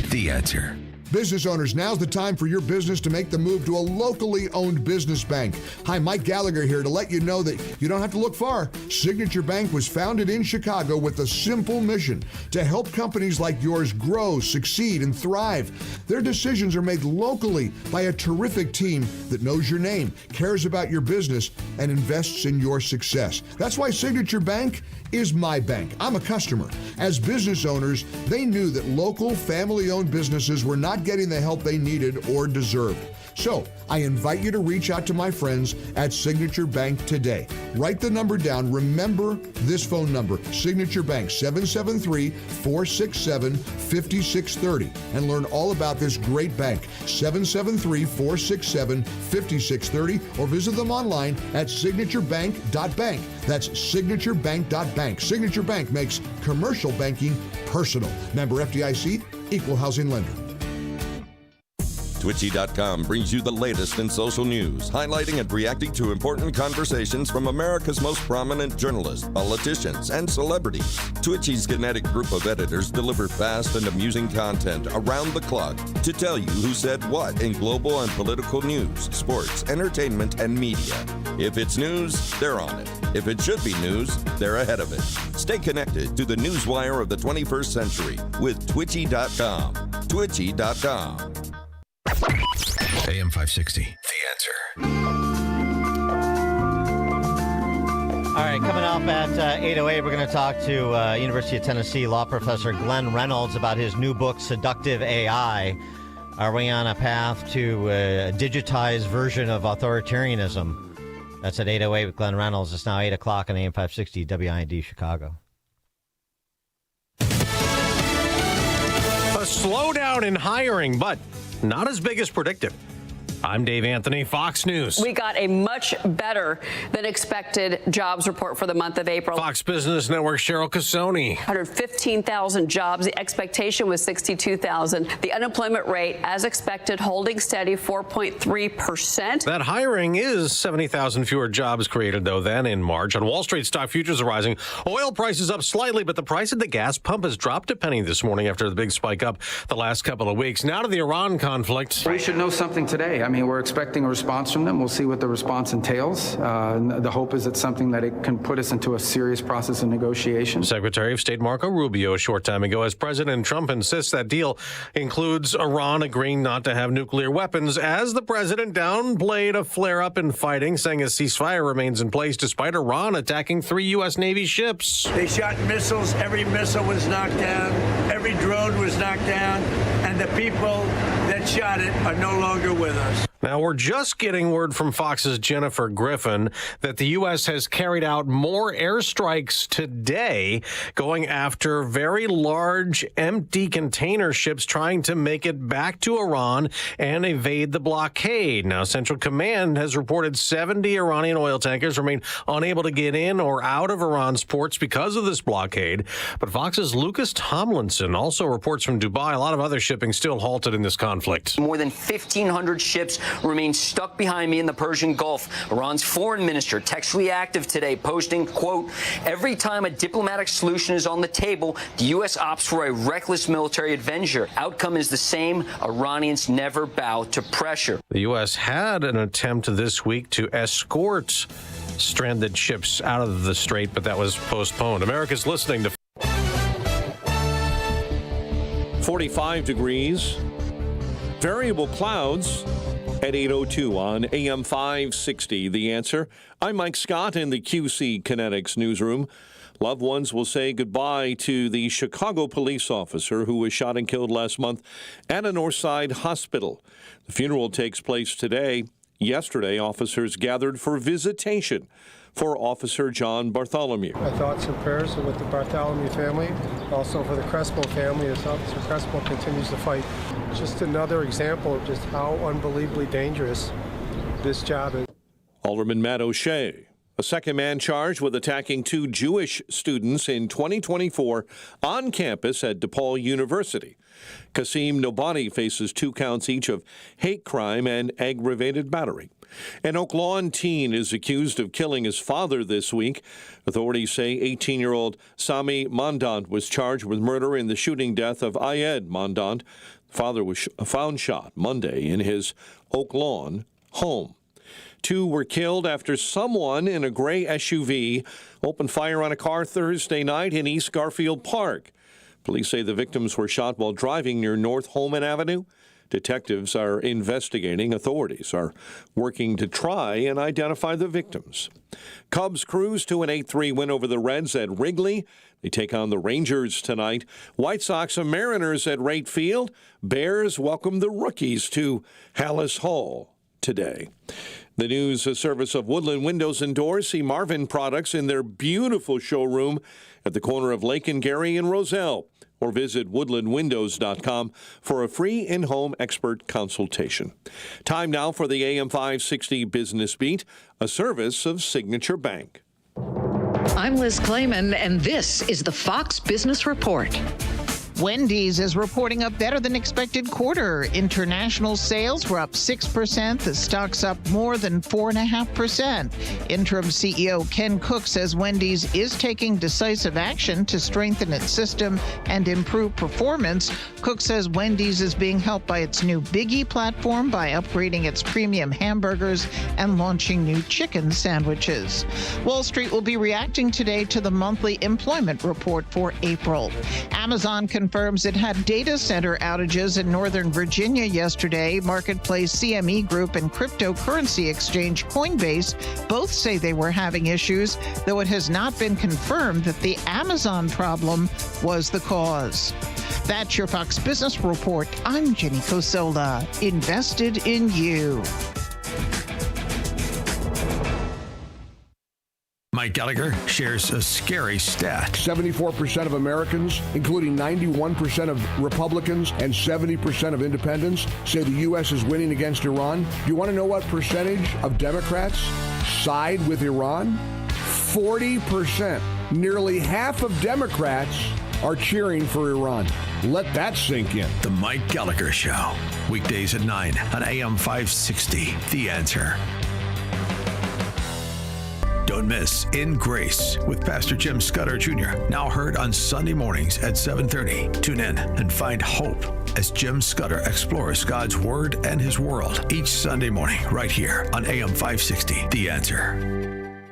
The Answer. Business owners, now's the time for your business to make the move to a locally owned business bank. Hi, Mike Gallagher here to let you know that you don't have to look far. Signature Bank was founded in Chicago with a simple mission to help companies like yours grow, succeed, and thrive. Their decisions are made locally by a terrific team that knows your name, cares about your business, and invests in your success. That's why Signature Bank is my bank. I'm a customer. As business owners, they knew that local family-owned businesses were not getting the help they needed or deserved. So I invite you to reach out to my friends at Signature Bank today. Write the number down. Remember this phone number, Signature Bank, 773-467-5630, and learn all about this great bank, 773-467-5630, or visit them online at signaturebank.bank. That's signaturebank.bank. Signature Bank makes commercial banking personal. Member FDIC, equal housing lender. Twitchy.com brings you the latest in social news, highlighting and reacting to important conversations from America's most prominent journalists, politicians, and celebrities. Twitchy's kinetic group of editors deliver fast and amusing content around the clock to tell you who said what in global and political news, sports, entertainment, and media. If it's news, they're on it. If it should be news, they're ahead of it. Stay connected to the newswire of the 21st century with Twitchy.com. Twitchy.com. AM 560, The Answer. All right, coming up at 8:08, we're going to talk to University of Tennessee law professor Glenn Reynolds about his new book, Seductive AI. Are we on a path to a digitized version of authoritarianism? That's at 8:08 with Glenn Reynolds. It's now 8 o'clock on AM 560 WIND Chicago. A slowdown in hiring, but not as big as predicted. I'm Dave Anthony, Fox News. We got a much better than expected jobs report for the month of April. Fox Business Network Cheryl Casoni. 115,000 jobs. The expectation was 62,000. The unemployment rate, as expected, holding steady, 4.3%. That hiring is 70,000 fewer jobs created, though, than in March. On Wall Street, stock futures are rising. Oil prices up slightly, but the price at the gas pump has dropped a penny this morning after the big spike up the last couple of weeks. Now to the Iran conflict. We should know something today. I mean, we're expecting a response from them. We'll see what the response entails. The hope is it's something that it can put us into a serious process of negotiation. Secretary of State Marco Rubio a short time ago, as President Trump insists that deal includes Iran agreeing not to have nuclear weapons, as the president downplayed a flare-up in fighting, saying a ceasefire remains in place despite Iran attacking 3 U.S. Navy ships. They shot missiles. Every missile was knocked down. Every drone was knocked down. And the people that shot it are no longer with us. Now, we're just getting word from Fox's Jennifer Griffin that the U.S. has carried out more airstrikes today, going after very large, empty container ships trying to make it back to Iran and evade the blockade. Now, Central Command has reported 70 Iranian oil tankers remain unable to get in or out of Iran's ports because of this blockade. But Fox's Lucas Tomlinson also reports from Dubai a lot of other shipping still halted in this conflict. More than 1,500 ships remain stuck behind me in the Persian Gulf. Iran's foreign minister textually active today, posting, quote, every time a diplomatic solution is on the table, the U.S. opts for a reckless military adventure. Outcome is the same. Iranians never bow to pressure. The U.S. had an attempt this week to escort stranded ships out of the strait, but that was postponed. America's listening to 45 degrees, variable clouds at 8:02 on AM 560. The Answer. I'm Mike Scott in the QC Kinetics newsroom. Loved ones will say goodbye to the Chicago police officer who was shot and killed last month at a Northside hospital. The funeral takes place today Yesterday, officers gathered for visitation for Officer John Bartholomew. My thoughts and prayers are with the Bartholomew family, also for the Crespo family as Officer Crespo continues to fight. Just another example of just how unbelievably dangerous this job is. Alderman Matt O'Shea, a second man charged with attacking 2 Jewish students in 2024 on campus at DePaul University. Kasim Nobani faces 2 counts each of hate crime and aggravated battery. An Oak Lawn teen is accused of killing his father this week. Authorities say 18-year-old Sami Mandant was charged with murder in the shooting death of Ayed Mandant. The father was found shot Monday in his Oak Lawn home. 2 were killed after someone in a gray SUV opened fire on a car Thursday night in East Garfield Park. Police say the victims were shot while driving near North Holman Avenue. Detectives are investigating. Authorities are working to try and identify the victims. Cubs cruise to an 8-3 win over the Reds at Wrigley. They take on the Rangers tonight. White Sox and Mariners at Wright Field. Bears welcome the rookies to Hallis Hall today. The news service of Woodland Windows and Doors. See Marvin products in their beautiful showroom at the corner of Lake and Gary and Roselle, or visit woodlandwindows.com for a free in-home expert consultation. Time now for the AM 560 Business Beat, a service of Signature Bank. I'm Liz Clayman, and this is the Fox Business Report. Wendy's is reporting a better than expected quarter. International sales were up 6%. The stock's up more than 4.5%. Interim CEO Ken Cook says Wendy's is taking decisive action to strengthen its system and improve performance. Cook says Wendy's is being helped by its new Biggie platform by upgrading its premium hamburgers and launching new chicken sandwiches. Wall Street will be reacting today to the monthly employment report for April. Amazon confirms it had data center outages in Northern Virginia yesterday. Marketplace CME Group and cryptocurrency exchange Coinbase both say they were having issues, though it has not been confirmed that the Amazon problem was the cause. That's your Fox Business Report. I'm Jenny Cosola, invested in you. Mike Gallagher shares a scary stat. 74% of Americans, including 91% of Republicans and 70% of independents, say the U.S. is winning against Iran. Do you want to know what percentage of Democrats side with Iran? 40%. Nearly half of Democrats are cheering for Iran. Let that sink in. The Mike Gallagher Show. Weekdays at 9 on AM 560. The Answer. Don't miss In Grace with Pastor Jim Scudder Jr. Now heard on Sunday mornings at 7:30. Tune in and find hope as Jim Scudder explores God's Word and His world each Sunday morning right here on AM 560. The Answer.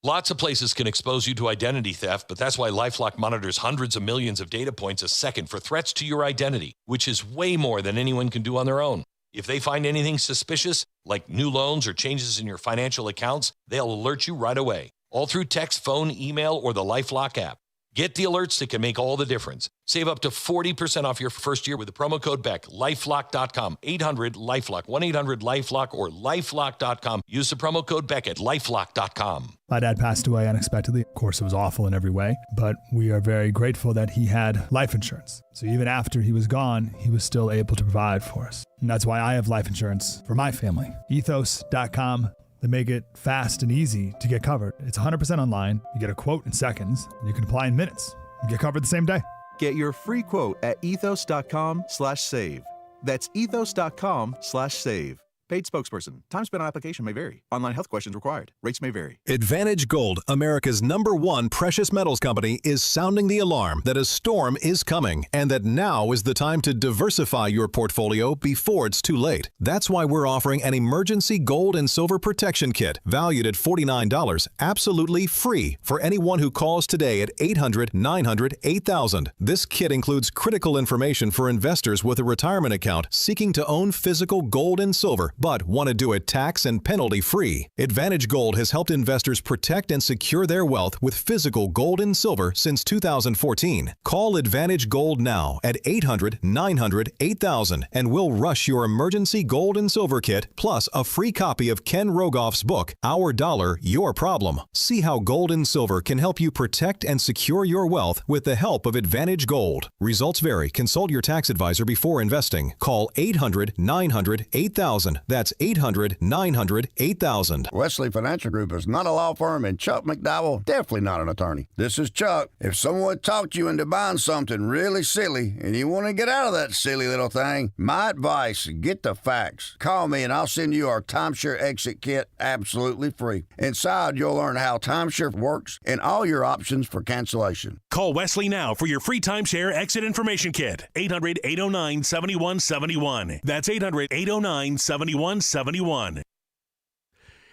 Lots of places can expose you to identity theft, but that's why LifeLock monitors hundreds of millions of data points a second for threats to your identity, which is way more than anyone can do on their own. If they find anything suspicious, like new loans or changes in your financial accounts, they'll alert you right away, all through text, phone, email, or the LifeLock app. Get the alerts that can make all the difference. Save up to 40% off your first year with the promo code BECK. LifeLock.com, 800-LIFELOCK, 1-800-LIFELOCK, or LifeLock.com. Use the promo code BECK at LifeLock.com. My dad passed away unexpectedly. Of course, it was awful in every way, but we are very grateful that he had life insurance. So even after he was gone, he was still able to provide for us. And that's why I have life insurance for my family. Ethos.com. They make it fast and easy to get covered. It's 100% online. You get a quote in seconds, and you can apply in minutes. You get covered the same day. Get your free quote at ethos.com/save. That's ethos.com/save. Paid spokesperson. Time spent on application may vary. Online health questions required. Rates may vary. Advantage Gold, America's #1 precious metals company, is sounding the alarm that a storm is coming and that now is the time to diversify your portfolio before it's too late. That's why we're offering an emergency gold and silver protection kit valued at $49, absolutely free for anyone who calls today at 800-900-8000. This kit includes critical information for investors with a retirement account seeking to own physical gold and silver but want to do it tax and penalty free. Advantage Gold has helped investors protect and secure their wealth with physical gold and silver since 2014. Call Advantage Gold now at 800-900-8000 and we'll rush your emergency gold and silver kit plus a free copy of Ken Rogoff's book, Our Dollar, Your Problem. See how gold and silver can help you protect and secure your wealth with the help of Advantage Gold. Results vary. Consult your tax advisor before investing. Call 800-900-8000. That's 800-900-8000. Wesley Financial Group is not a law firm, and Chuck McDowell definitely not an attorney. This is Chuck. If someone talked you into buying something really silly and you want to get out of that silly little thing, my advice, get the facts. Call me and I'll send you our timeshare exit kit absolutely free. Inside, you'll learn how timeshare works and all your options for cancellation. Call Wesley now for your free timeshare exit information kit. 800-809-7171. That's 800-809-7171.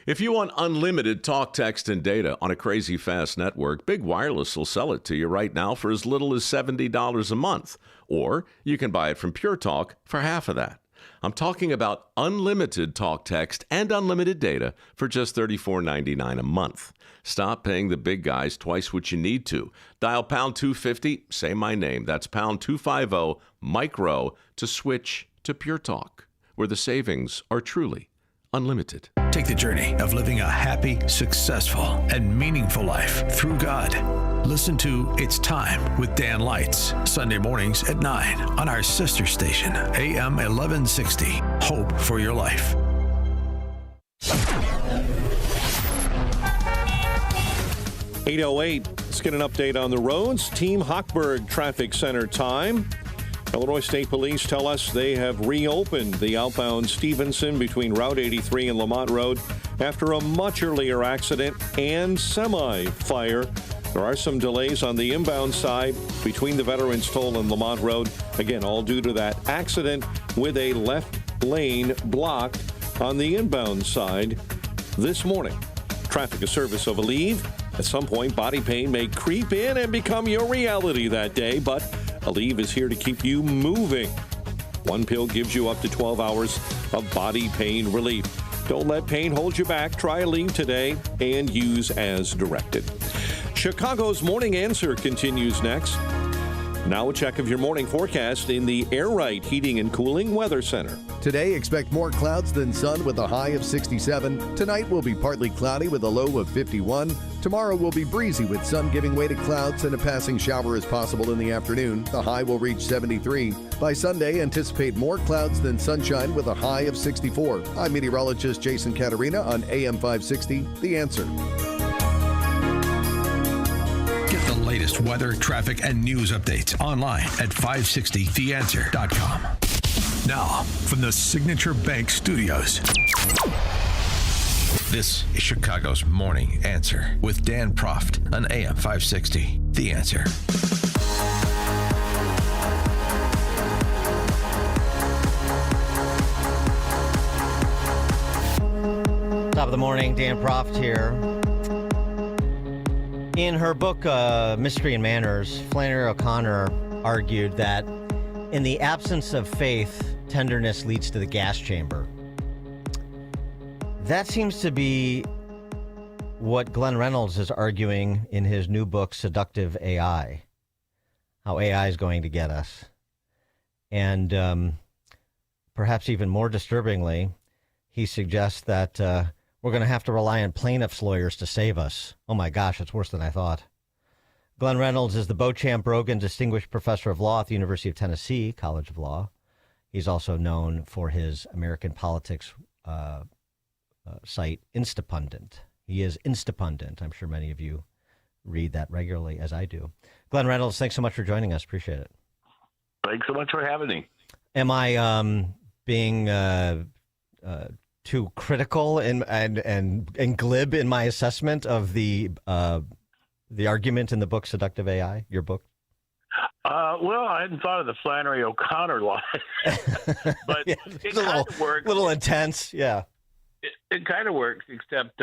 If you want unlimited talk, text, and data on a crazy fast network, Big Wireless will sell it to you right now for as little as $70 a month. Or you can buy it from Pure Talk for half of that. I'm talking about unlimited talk, text, and unlimited data for just $34.99 a month. Stop paying the big guys twice what you need to. Dial pound 250, say my name. That's pound 250 micro to switch to Pure Talk, where the savings are truly unlimited. Take the journey of living a happy, successful, and meaningful life through God. Listen to It's Time with Dan Lights, Sunday mornings at 9 on our sister station, AM 1160. Hope for your life. 8:08. Let's get an update on the roads. Team Hochberg Traffic Center time. Illinois State Police tell us they have reopened the outbound Stevenson between Route 83 and Lamont Road after a much earlier accident and semi-fire. There are some delays on the inbound side between the Veterans Toll and Lamont Road. Again, all due to that accident with a left lane blocked on the inbound side this morning. Traffic is service of Aleve. At some point, body pain may creep in and become your reality that day, but Aleve is here to keep you moving. One pill gives you up to 12 hours of body pain relief. Don't let pain hold you back. Try Aleve today and use as directed. Chicago's Morning Answer continues next. Now a check of your morning forecast in the Air Right Heating and Cooling Weather Center. Today, expect more clouds than sun with a high of 67. Tonight will be partly cloudy with a low of 51. Tomorrow will be breezy with sun giving way to clouds and a passing shower is possible in the afternoon. The high will reach 73. By Sunday, anticipate more clouds than sunshine with a high of 64. I'm meteorologist Jason Caterina on AM 560, The Answer. Get the latest weather, traffic, and news updates online at 560theanswer.com. Now, from the Signature Bank Studios. This is Chicago's Morning Answer with Dan Proft on AM 560. The Answer. Top of the morning, Dan Proft here. In her book, Mystery and Manners, Flannery O'Connor argued that in the absence of faith, tenderness leads to the gas chamber. That seems to be what Glenn Reynolds is arguing in his new book, Seductive AI, how AI is going to get us. And perhaps even more disturbingly, he suggests that we're going to have to rely on plaintiffs' lawyers to save us. Oh my gosh, it's worse than I thought. Glenn Reynolds is the Beauchamp Brogan Distinguished Professor of Law at the University of Tennessee College of Law. He's also known for his American politics site, Instapundit. He is Instapundit. I'm sure many of you read that regularly, as I do. Glenn Reynolds, thanks so much for joining us. Appreciate it. Thanks so much for having me. Am I being too critical and glib in my assessment of the argument in the book Seductive AI, your book? Well, I hadn't thought of the Flannery O'Connor line, but yeah, it kind of works. A little intense, yeah. It kind of works, except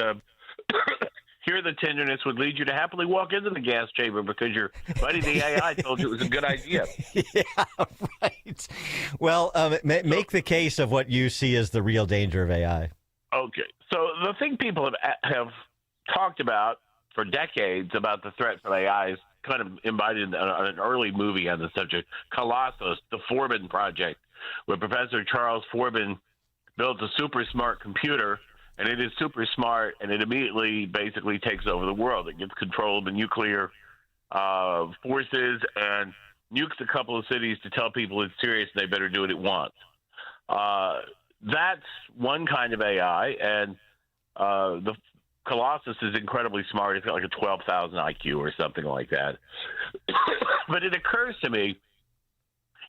Here, the tenderness would lead you to happily walk into the gas chamber because your buddy, the AI, told you it was a good idea. Yeah, right. Well, make the case of what you see as the real danger of AI. Okay. So the thing people have talked about for decades about the threat from AI is kind of embodied in an early movie on the subject, Colossus, the Forbin Project, where Professor Charles Forbin built a super smart computer, and it is super smart, and it immediately basically takes over the world. It gets control of the nuclear forces and nukes a couple of cities to tell people it's serious and they better do what it wants. That's one kind of AI, and the Colossus is incredibly smart. It's got like a 12,000 IQ or something like that. But it occurs to me,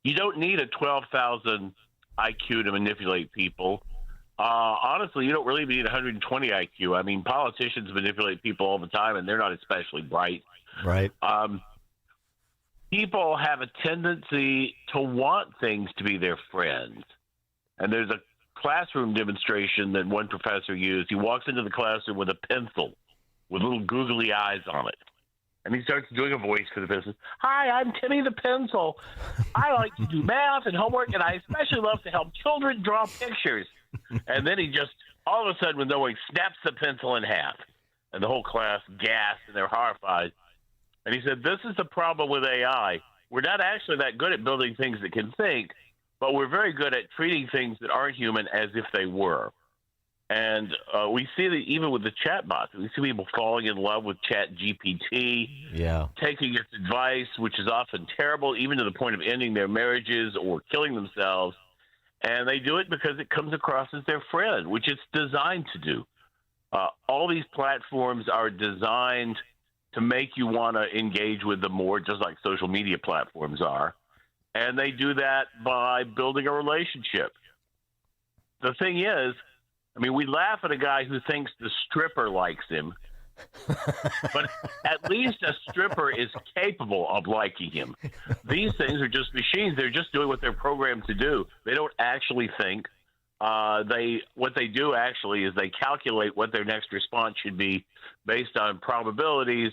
you don't need a 12,000 IQ to manipulate people. Honestly, you don't really need 120 IQ. I mean, politicians manipulate people all the time, and they're not especially bright. Right. People have a tendency to want things to be their friends. And there's a classroom demonstration that one professor used. He walks into the classroom with a pencil with little googly eyes on it. And he starts doing a voice for the pencil. Hi, I'm Timmy the Pencil. I like to do math and homework, and I especially love to help children draw pictures. And then he just, all of a sudden, with no warning, snaps the pencil in half. And the whole class gasps, and they're horrified. And he said, this is the problem with AI. We're not actually that good at building things that can think, but we're very good at treating things that aren't human as if they were. And we see that even with the chatbots. We see people falling in love with ChatGPT, taking its advice, which is often terrible, even to the point of ending their marriages or killing themselves. And they do it because it comes across as their friend, which it's designed to do. All these platforms are designed to make you want to engage with them more, just like social media platforms are. And they do that by building a relationship. The thing is, I mean, we laugh at a guy who thinks the stripper likes him, but at least a stripper is capable of liking him. These things are just machines. They're just doing what they're programmed to do. They don't actually think. What they do actually is they calculate what their next response should be based on probabilities,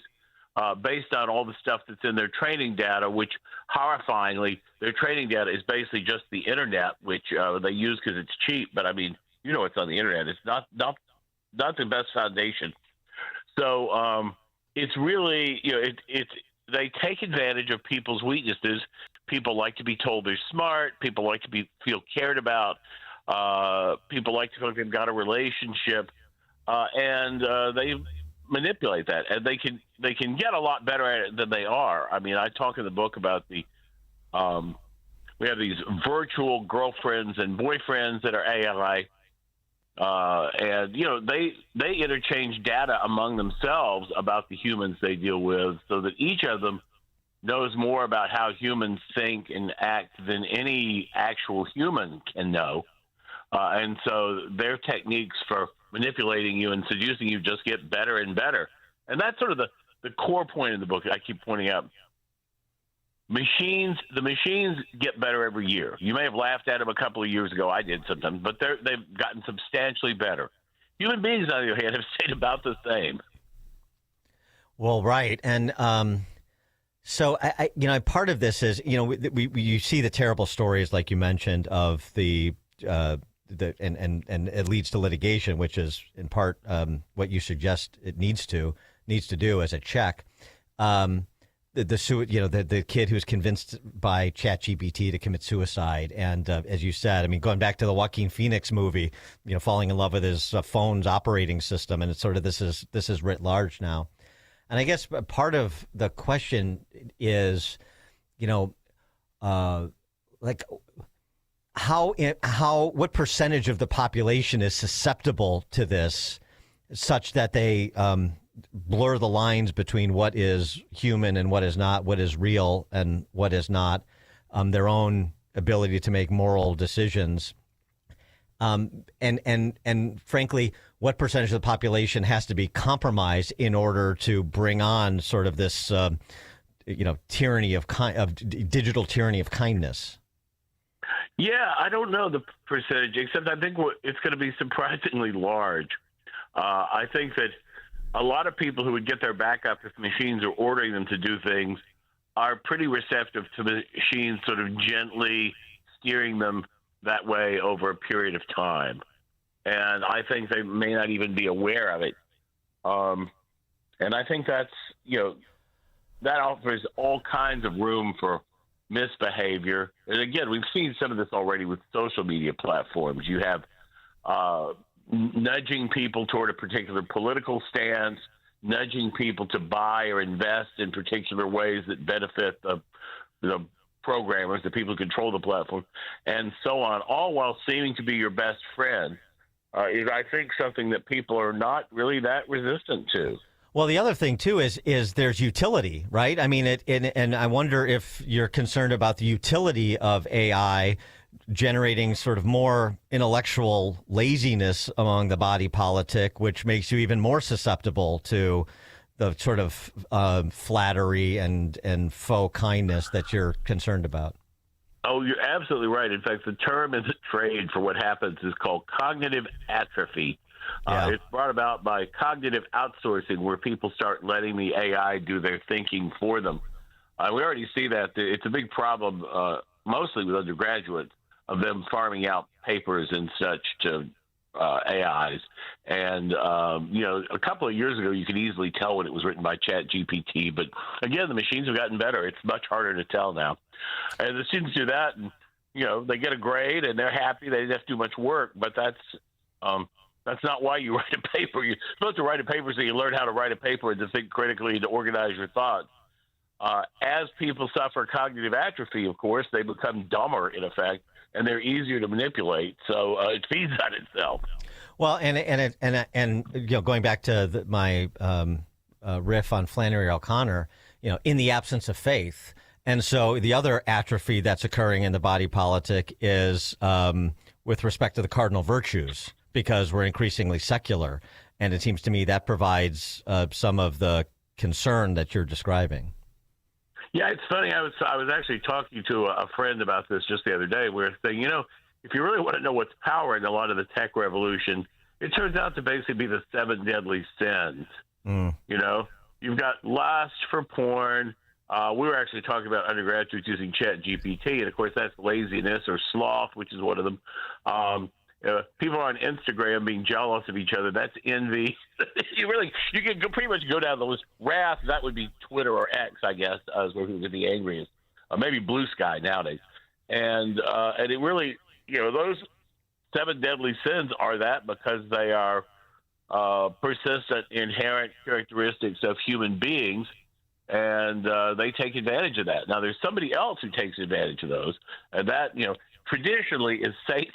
based on all the stuff that's in their training data, which horrifyingly, their training data is basically just the internet, which they use because it's cheap. But I mean, you know what's on the internet. It's not the best foundation. So it's really, they take advantage of people's weaknesses. People like to be told they're smart. People like to feel cared about. People like to feel like they've got a relationship, and they manipulate that. And they can get a lot better at it than they are. I mean, I talk in the book about we have these virtual girlfriends and boyfriends that are AI. And they interchange data among themselves about the humans they deal with, so that each of them knows more about how humans think and act than any actual human can know. And so their techniques for manipulating you and seducing you just get better and better. And that's sort of the core point of the book I keep pointing out. The machines get better every year. You may have laughed at them a couple of years ago. I did sometimes, but they've gotten substantially better. Human beings, on the other hand, have stayed about the same. Well, right, and so I part of this is you see the terrible stories like you mentioned of and it leads to litigation, which is in part what you suggest it needs to do as a check. The kid who's convinced by ChatGPT to commit suicide, and as you said, I mean, going back to the Joaquin Phoenix movie, falling in love with his phone's operating system, and it's sort of this is writ large now. And I guess part of the question is, like what percentage of the population is susceptible to this, such that they blur the lines between what is human and what is not, what is real and what is not, their own ability to make moral decisions. And frankly, what percentage of the population has to be compromised in order to bring on sort of this, tyranny of digital tyranny of kindness? Yeah, I don't know the percentage, except I think it's going to be surprisingly large. I think that a lot of people who would get their back up if machines are ordering them to do things are pretty receptive to the machines sort of gently steering them that way over a period of time. And I think they may not even be aware of it. And I think that's, that offers all kinds of room for misbehavior. And again, we've seen some of this already with social media platforms. You have nudging people toward a particular political stance, nudging people to buy or invest in particular ways that benefit the programmers, the people who control the platform, and so on, all while seeming to be your best friend, is, I think, something that people are not really that resistant to. Well, the other thing, too, is there's utility, right? I mean, and I wonder if you're concerned about the utility of AI generating sort of more intellectual laziness among the body politic, which makes you even more susceptible to the sort of flattery and faux kindness that you're concerned about. Oh, you're absolutely right. In fact, the term in the trade for what happens is called cognitive atrophy. It's brought about by cognitive outsourcing, where people start letting the AI do their thinking for them. We already see that. It's a big problem, mostly with undergraduates, of them farming out papers and such to AIs. And, a couple of years ago, you could easily tell when it was written by ChatGPT. But, again, the machines have gotten better. It's much harder to tell now. And the students do that, and, they get a grade, and they're happy. They didn't have to do much work. But that's not why you write a paper. You're supposed to write a paper so you learn how to write a paper and to think critically and to organize your thoughts. As people suffer cognitive atrophy, of course, they become dumber, in effect, and they're easier to manipulate. So it feeds on itself. Well, and going back to my riff on Flannery O'Connor, in the absence of faith. And so the other atrophy that's occurring in the body politic is with respect to the cardinal virtues, because we're increasingly secular. And it seems to me that provides some of the concern that you're describing. Yeah, it's funny. I was actually talking to a friend about this just the other day. We were saying, if you really want to know what's powering a lot of the tech revolution, it turns out to basically be the 7 deadly sins. You've got lust for porn. We were actually talking about undergraduates using ChatGPT, and of course that's laziness or sloth, which is one of them. People on Instagram being jealous of each other, that's envy. You can pretty much go down the list. Wrath, that would be Twitter or X, I guess, is where people get the angriest. Maybe Blue Sky nowadays. And it really, those 7 deadly sins are that because they are persistent, inherent characteristics of human beings, and they take advantage of that. Now, there's somebody else who takes advantage of those, and that, traditionally is Satan.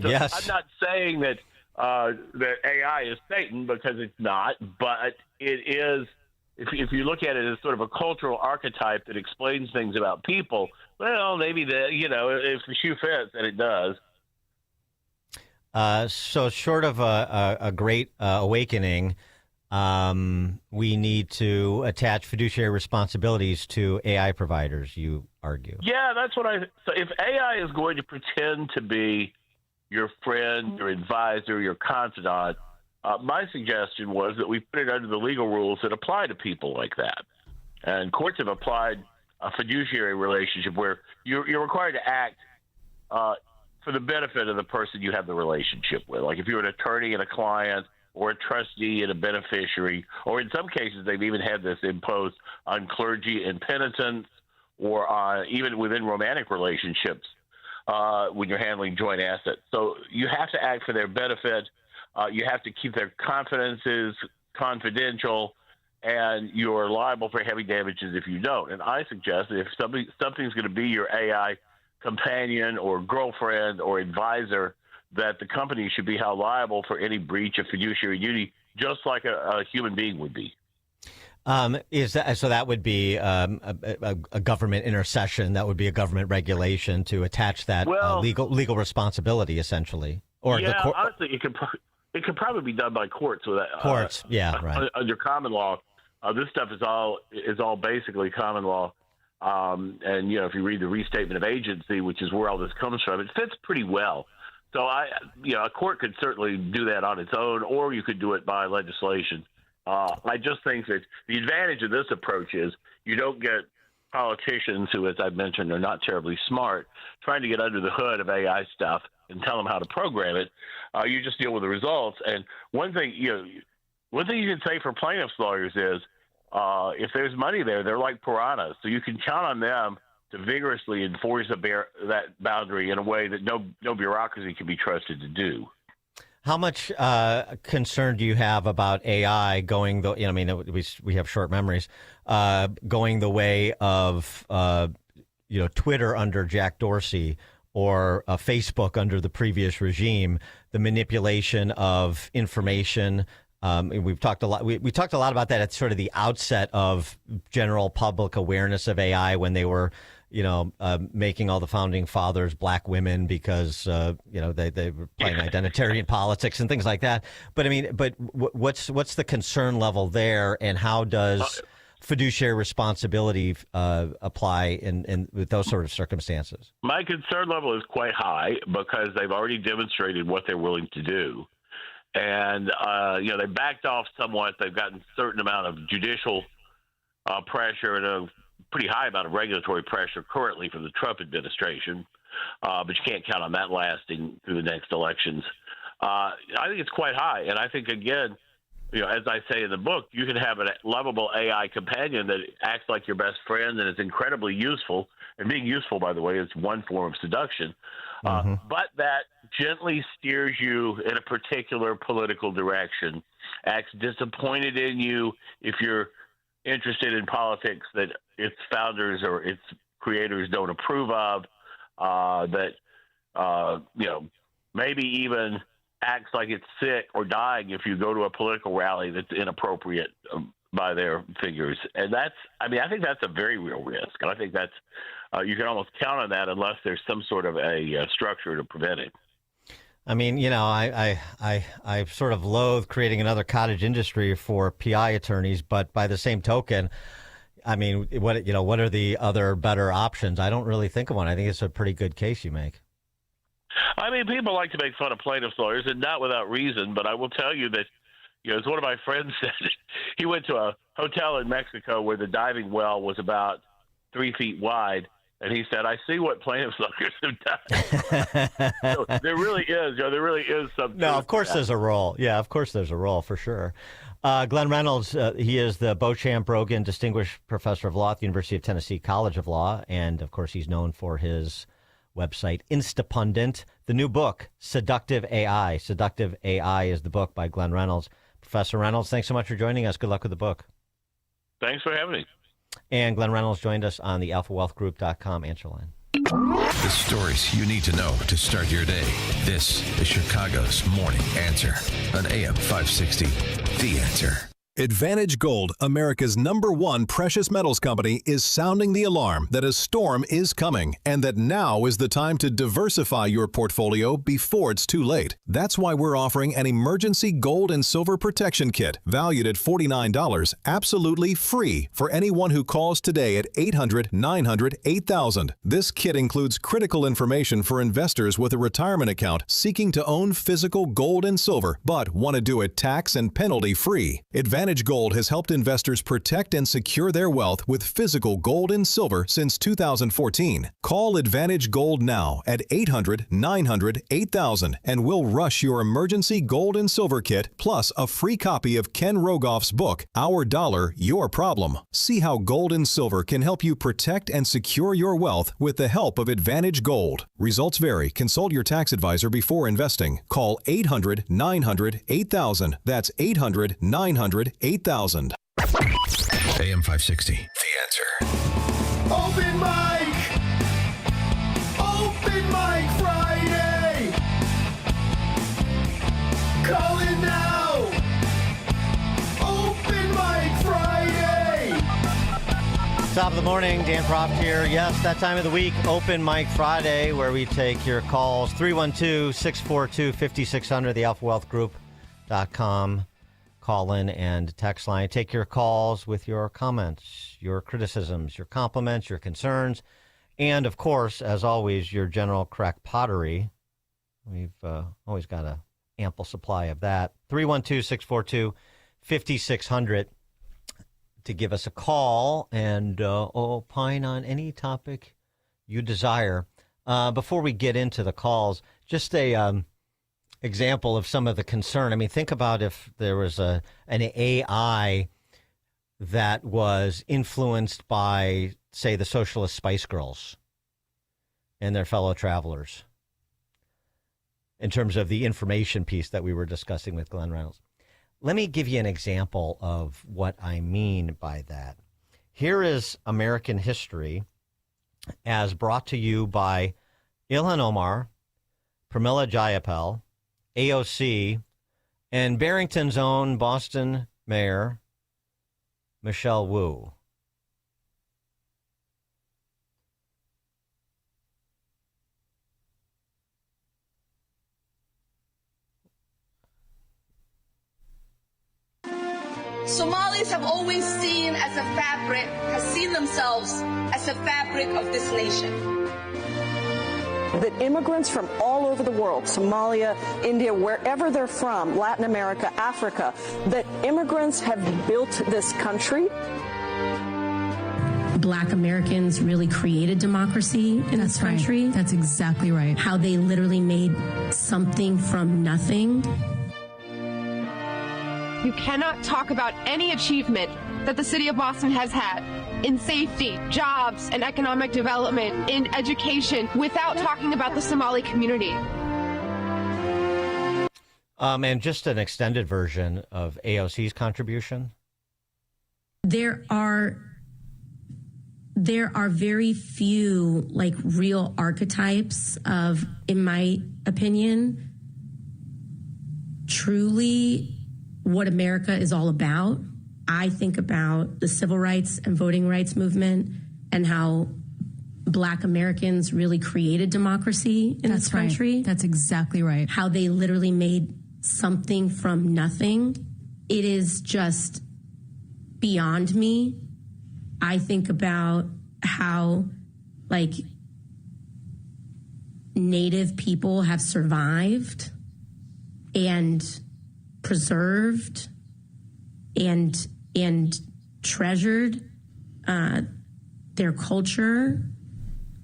Yes. I'm not saying that that AI is Satan, because it's not, but it is. If you look at it as sort of a cultural archetype that explains things about people, well, maybe if the shoe fits, and it does. So short of a great awakening, we need to attach fiduciary responsibilities to AI providers, you argue. Yeah, that's what so if AI is going to pretend to be your friend, your advisor, your confidant, my suggestion was that we put it under the legal rules that apply to people like that. And courts have applied a fiduciary relationship where you're required to act for the benefit of the person you have the relationship with. Like if you're an attorney and a client, or a trustee and a beneficiary, or in some cases they've even had this imposed on clergy and penitents, or even within romantic relationships when you're handling joint assets. So you have to act for their benefit. You have to keep their confidences confidential, and you're liable for heavy damages if you don't. And I suggest that if something's going to be your AI companion or girlfriend or advisor, that the company should be held liable for any breach of fiduciary duty, just like a human being would be. That would be a government intercession? That would be a government regulation to attach that legal responsibility, essentially? Or honestly, it could probably be done by courts. With courts, right. Under common law, this stuff is all basically common law. And if you read the Restatement of Agency, which is where all this comes from, it fits pretty well. So a court could certainly do that on its own, or you could do it by legislation. I just think that the advantage of this approach is you don't get politicians who, as I mentioned, are not terribly smart trying to get under the hood of AI stuff and tell them how to program it. You just deal with the results. And one thing you can say for plaintiffs' lawyers is if there's money there, they're like piranhas. So you can count on them to vigorously enforce that boundary in a way that no bureaucracy can be trusted to do. How much concern do you have about AI going we have short memories, going the way of Twitter under Jack Dorsey or Facebook under the previous regime, the manipulation of information? We've talked a lot. We talked a lot about that at sort of the outset of general public awareness of AI when they were, making all the founding fathers black women because they were playing identitarian politics and things like that. But what's the concern level there, and how does fiduciary responsibility apply in with those sort of circumstances? My concern level is quite high because they've already demonstrated what they're willing to do. And, they backed off somewhat. They've gotten a certain amount of judicial pressure and a pretty high amount of regulatory pressure currently from the Trump administration. But you can't count on that lasting through the next elections. I think it's quite high. And I think, again, as I say in the book, you can have a lovable AI companion that acts like your best friend and is incredibly useful. And being useful, by the way, is one form of seduction. But that gently steers you in a particular political direction, acts disappointed in you if you're interested in politics that its founders or its creators don't approve of, maybe even acts like it's sick or dying if you go to a political rally that's inappropriate by their figures. And I think that's a very real risk. And I think that's, you can almost count on that unless there's some sort of a structure to prevent it. I sort of loathe creating another cottage industry for PI attorneys, but by the same token, what are the other better options? I don't really think of one. I think it's a pretty good case you make. People like to make fun of plaintiffs' lawyers, and not without reason, but I will tell you that, as one of my friends said, he went to a hotel in Mexico where the diving well was about 3 feet wide, and he said, "I see what plaintiffs' lawyers have done." So there really is some. No, of course there's a role. Yeah, of course there's a role for sure. Glenn Reynolds, he is the Beauchamp Brogan Distinguished Professor of Law at the University of Tennessee College of Law, and of course he's known for his website Instapundit. The new book, Seductive AI. Seductive AI is the book by Glenn Reynolds. Professor Reynolds, thanks so much for joining us. Good luck with the book. Thanks for having me. And Glenn Reynolds joined us on the alphawealthgroup.com answer line. The stories you need to know to start your day. This is Chicago's Morning Answer on AM 560. The Answer. Advantage Gold, America's #1 precious metals company, is sounding the alarm that a storm is coming and that now is the time to diversify your portfolio before it's too late. That's why we're offering an emergency gold and silver protection kit valued at $49, absolutely free for anyone who calls today at 800-900-8000. This kit includes critical information for investors with a retirement account seeking to own physical gold and silver, but want to do it tax and penalty free. Advantage Gold has helped investors protect and secure their wealth with physical gold and silver since 2014. Call Advantage Gold now at 800-900-8000 and we'll rush your emergency gold and silver kit plus a free copy of Ken Rogoff's book, Our Dollar, Your Problem. See how gold and silver can help you protect and secure your wealth with the help of Advantage Gold. Results vary. Consult your tax advisor before investing. Call 800-900-8000. That's 800-900-8000. AM 560. The Answer. Open mic! Open mic Friday! Call in now! Open mic Friday! Top of the morning, Dan Proft here. Yes, that time of the week, Open Mic Friday, where we take your calls. 312-642-5600, the alphawealthgroup.com. Call in and text line. Take your calls with your comments, your criticisms, your compliments, your concerns, and, of course, as always, your general crack pottery. We've always got an ample supply of that. 312-642-5600, 5600 to give us a call and opine on any topic you desire. Before we get into the calls, just a example of some of the concern. I mean, think about if there was an AI that was influenced by, say, the socialist Spice Girls and their fellow travelers, in terms of the information piece that we were discussing with Glenn Reynolds. Let me give you an example of what I mean by that. Here is American history as brought to you by Ilhan Omar, Pramila Jayapal, AOC, and Barrington's own Boston Mayor, Michelle Wu. Somalis have always seen themselves as a fabric of this nation. That immigrants from all over the world, Somalia, India, wherever they're from, Latin America, Africa, that immigrants have built this country. Black Americans really created democracy in this country. Right. That's exactly right. How they literally made something from nothing. You cannot talk about any achievement that the city of Boston has had in safety, jobs, and economic development, in education, without talking about the Somali community. And just an extended version of AOC's contribution. There are very few, like, real archetypes of, in my opinion, truly what America is all about. I think about the civil rights and voting rights movement and how Black Americans really created democracy in this country. Right. That's exactly right. How they literally made something from nothing. It is just beyond me. I think about how, like, Native people have survived and preserved and treasured their culture.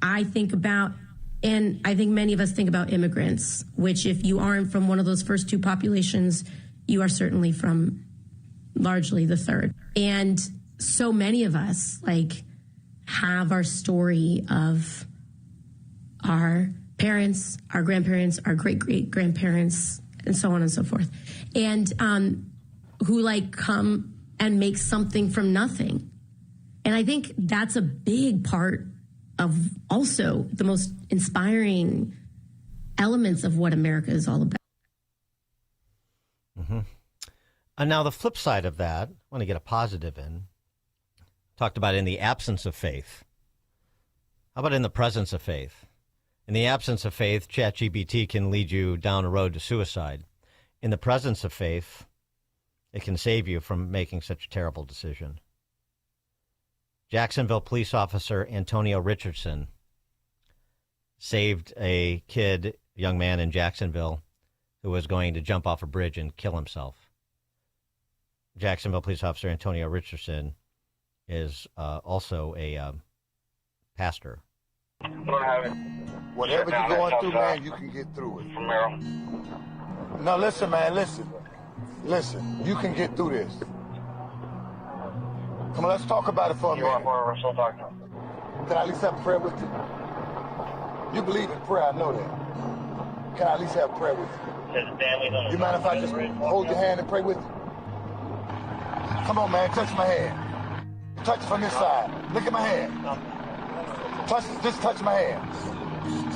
I think about, and I think many of us think about immigrants, which, if you aren't from one of those first two populations, you are certainly from largely the third. And so many of us, like, have our story of our parents, our grandparents, our great-great-grandparents, and so on and so forth, and who, like, come and make something from nothing. And I think that's a big part of also the most inspiring elements of what America is all about. Mm-hmm. And now the flip side of that, I want to get a positive in. Talked about in the absence of faith. How about in the presence of faith? In the absence of faith, ChatGPT can lead you down a road to suicide. In the presence of faith, it can save you from making such a terrible decision. Jacksonville police officer Antonio Richardson saved a young man in Jacksonville who was going to jump off a bridge and kill himself. Jacksonville police officer Antonio Richardson is also a pastor. Whatever you're going through, man, you can get through it. No, listen, man, listen. You can get through this. Come on, let's talk about it for a minute. Can I at least have prayer with you? You believe in prayer, I know that. Can I at least have prayer with you? You mind if I just hold your hand and pray with you? Come on, man, touch my hand. Touch it from this side. Look at my hand. Just touch my hand.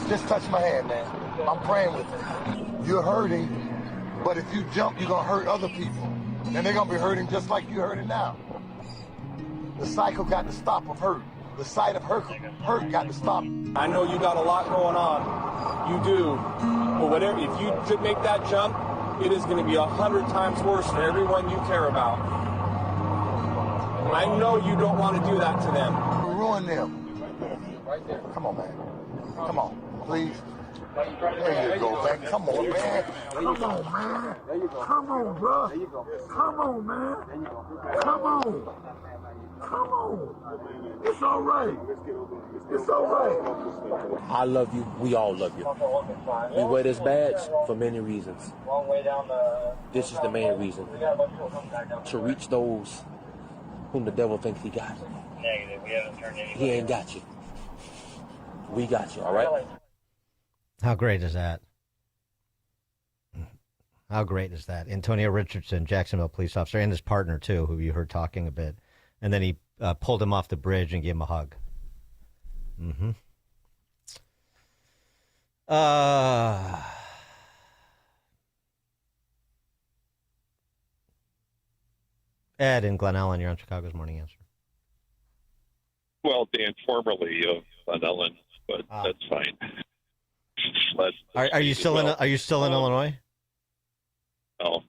Just touch my hand, man. I'm praying with you. You're hurting, but if you jump, you're going to hurt other people. And they're going to be hurting just like you're hurting now. The cycle got to stop of hurt. The sight of hurt got to stop. I know you got a lot going on. You do. But whatever, if you should make that jump, it is going to be 100 times worse for everyone you care about. I know you don't want to do that to them. Ruin them. Right there. Come on, man. Come on, please. There you go, man. Come on, man. Come on, man. Come on, bro. Come on, man. Come on. Come on. It's all right. It's all right. I love you. We all love you. We wear this badge for many reasons. This is the main reason. To reach those whom the devil thinks he got. Negative. We haven't turned anybody. He ain't got you. We got you, all right? How great is that? How great is that? Antonio Richardson, Jacksonville police officer, and his partner, too, who you heard talking a bit. And then he pulled him off the bridge and gave him a hug. Mm-hmm. Ed in Glen Ellen, you're on Chicago's Morning Answer. Well, Dan, formerly of Glen Ellen, but that's fine. Are you still in Illinois? No,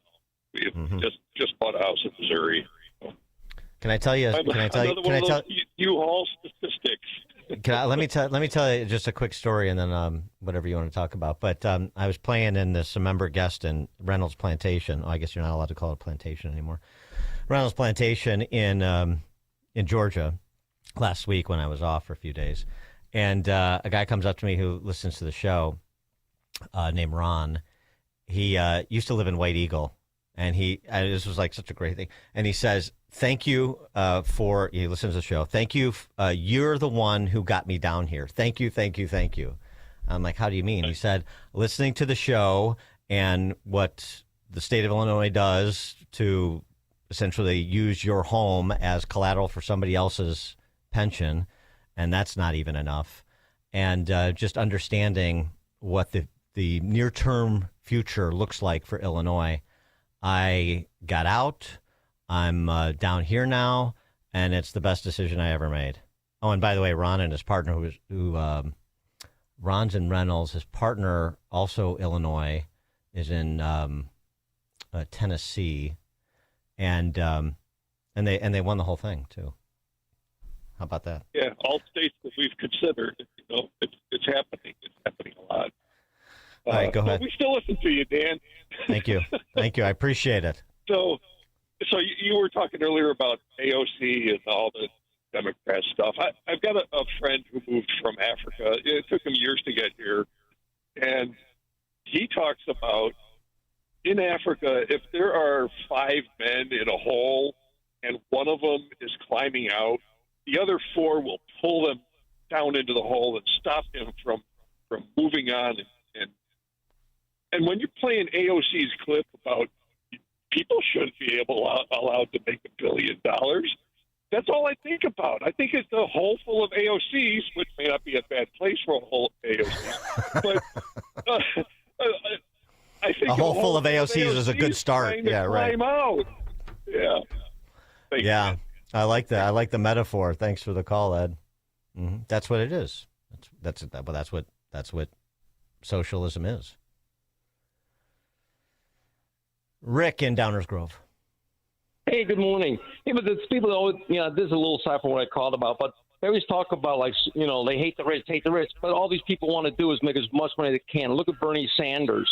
we just bought a house in Missouri. Can I tell you? U-Haul statistics. Let me tell you just a quick story, and then whatever you want to talk about. But I was playing in this member guest in Reynolds Plantation. Oh, I guess you're not allowed to call it a plantation anymore. Reynolds Plantation in Georgia last week when I was off for a few days, and a guy comes up to me who listens to the show, named Ron. He used to live in White Eagle, and this was like such a great thing. And he says, "Thank you he listens to the show. Thank you. You're the one who got me down here. Thank you, thank you, thank you." I'm like, "How do you mean?" He said, "Listening to the show and what the state of Illinois does to essentially use your home as collateral for somebody else's pension, and that's not even enough. And just understanding what the near-term future looks like for Illinois. I got out. I'm down here now, and it's the best decision I ever made." Oh, and by the way, Ron and his partner, Ron's in Reynolds. His partner, also Illinois, is in Tennessee, and they won the whole thing too. How about that? Yeah, all states that we've considered, it's happening. It's happening a lot. All right, go ahead. We still listen to you, Dan. Thank you. I appreciate it. So you were talking earlier about AOC and all the Democrat stuff. I've got a friend who moved from Africa. It took him years to get here. And he talks about in Africa, if there are 5 men in a hole and one of them is climbing out, the other 4 will pull them down into the hole and stop him from moving on. And when you're playing AOC's clip about people shouldn't be allowed to make $1 billion, that's all I think about. I think it's a hole full of AOCs, which may not be a bad place for a whole AOC, but I think a hole full of AOCs is a good start. Yeah, right. Climb out. Yeah. Yeah, I like that. I like the metaphor. Thanks for the call, Ed. Mm-hmm. That's what it is. That's what socialism is. Rick in Downers Grove. Hey, good morning. Hey, but there's people that always, this is a little aside from what I called about, but they always talk about, they hate the rich, but all these people want to do is make as much money as they can. Look at Bernie Sanders.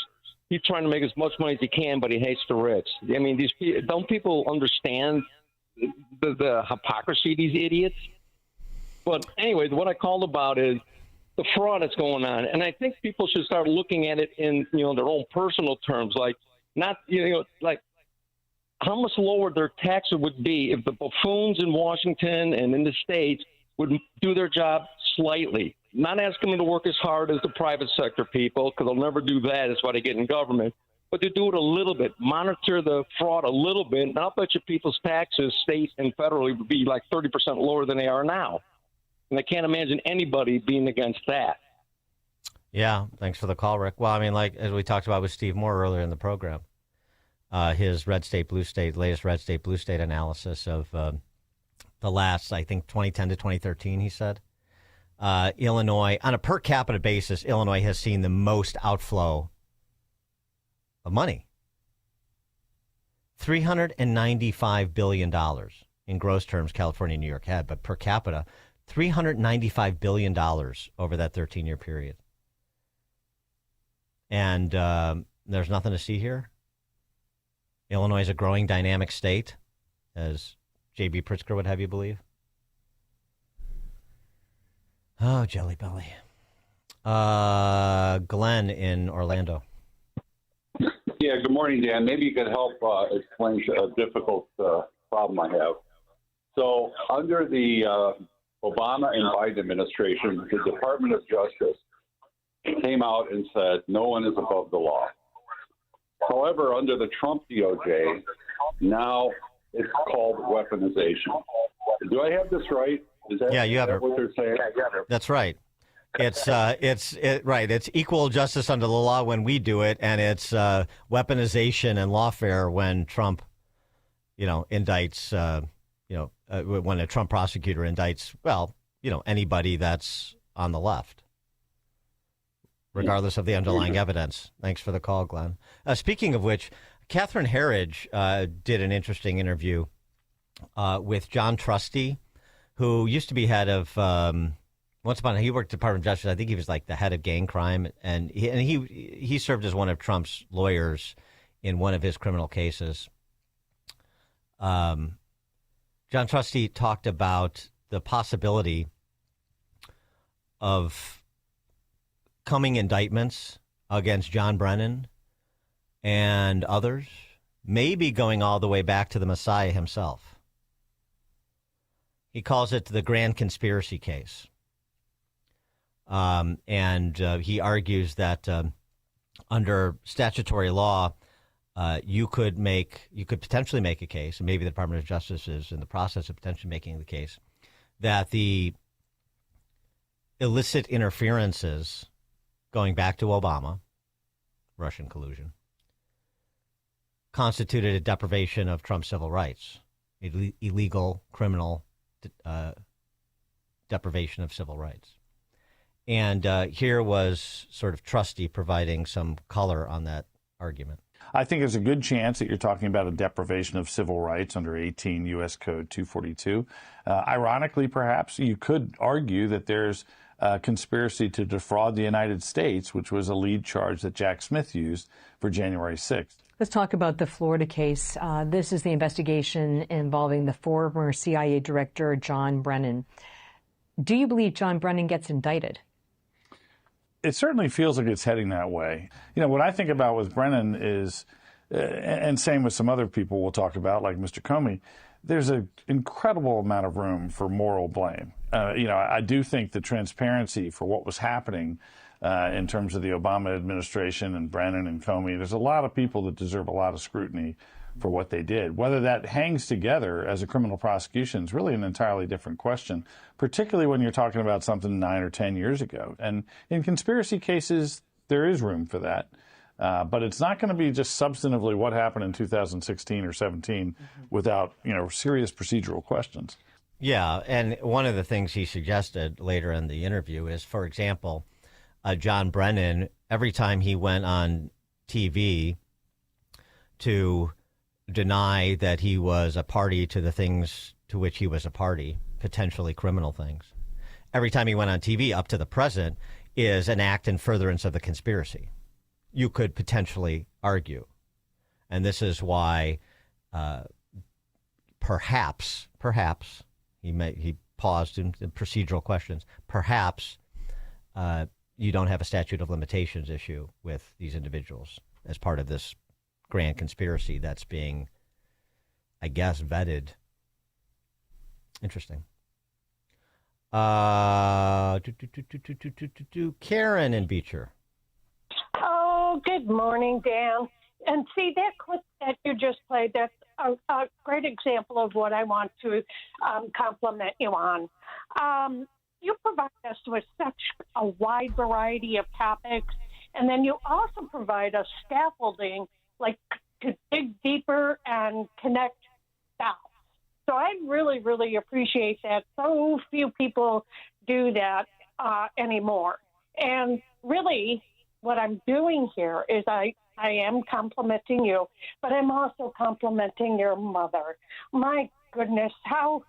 He's trying to make as much money as he can, but he hates the rich. I mean, don't people understand the hypocrisy of these idiots? But anyway, what I called about is the fraud that's going on. And I think people should start looking at it in, their own personal terms, like how much lower their tax would be if the buffoons in Washington and in the states would do their job slightly. Not asking them to work as hard as the private sector people, because they'll never do that. That's why they get in government. But to do it a little bit, monitor the fraud a little bit, and I'll bet you people's taxes, state and federally, would be like 30% lower than they are now. And I can't imagine anybody being against that. Yeah, thanks for the call, Rick. Well, I mean, like as we talked about with Steve Moore earlier in the program, his red state, blue state, latest red state, blue state analysis of the last, I think, 2010 to 2013, he said. Illinois, on a per capita basis, Illinois has seen the most outflow of money. $395 billion in gross terms, California and New York had, but per capita, $395 billion over that 13-year period. And there's nothing to see here. Illinois is a growing dynamic state, as J.B. Pritzker would have you believe. Oh, Jelly Belly. Glenn in Orlando. Yeah, good morning, Dan. Maybe you could help explain a difficult problem I have. So under the Obama and Biden administration, the Department of Justice came out and said no one is above the law. However, under the Trump DOJ, now it's called weaponization. Do I have this right? Is that, you have that it. what they're saying? That's right. It's right. It's equal justice under the law when we do it, and it's weaponization and lawfare when Trump, indicts. When a Trump prosecutor indicts, anybody that's on the left, regardless of the underlying evidence. Thanks for the call, Glenn. Speaking of which, Catherine Herridge did an interesting interview with John Trusty, who used to be head of. Once upon a time, he worked at the Department of Justice. I think he was like the head of gang crime, and he served as one of Trump's lawyers in one of his criminal cases. John Trusty talked about the possibility of coming indictments against John Brennan and others, maybe going all the way back to the Messiah himself. He calls it the grand conspiracy case. And he argues that under statutory law, you could potentially make a case, and maybe the Department of Justice is in the process of potentially making the case, that the illicit interferences going back to Obama, Russian collusion, constituted a deprivation of Trump's civil rights, illegal criminal deprivation of civil rights. And here was sort of Trusty providing some color on that argument. I think there's a good chance that you're talking about a deprivation of civil rights under 18 U.S. Code 242. Ironically, perhaps, you could argue that there's a conspiracy to defraud the United States, which was a lead charge that Jack Smith used for January 6th. Let's talk about the Florida case. This is the investigation involving the former CIA director, John Brennan. Do you believe John Brennan gets indicted? It certainly feels like it's heading that way. What I think about with Brennan is, and same with some other people we'll talk about, like Mr. Comey, there's an incredible amount of room for moral blame. I do think the transparency for what was happening in terms of the Obama administration and Brennan and Comey, there's a lot of people that deserve a lot of scrutiny for what they did. Whether that hangs together as a criminal prosecution is really an entirely different question, particularly when you're talking about something 9 or 10 years ago. And in conspiracy cases, there is room for that. But it's not going to be just substantively what happened in 2016 or 17 without, serious procedural questions. Yeah, and one of the things he suggested later in the interview is, for example, John Brennan, every time he went on TV to deny that he was a party to the things to which he was a party, potentially criminal things, every time he went on TV up to the present is an act in furtherance of the conspiracy. You could potentially argue. And this is why perhaps, he paused in procedural questions, perhaps you don't have a statute of limitations issue with these individuals as part of this grand conspiracy that's being, I guess, vetted. Interesting. Karen in Beecher. Oh, good morning, Dan. And see, that clip that you just played, that's a great example of what I want to compliment you on. You provide us with such a wide variety of topics, and then you also provide us scaffolding, like to dig deeper and connect dots. So I really, really appreciate that. So few people do that anymore. And really, what I'm doing here is I am complimenting you, but I'm also complimenting your mother. My goodness, how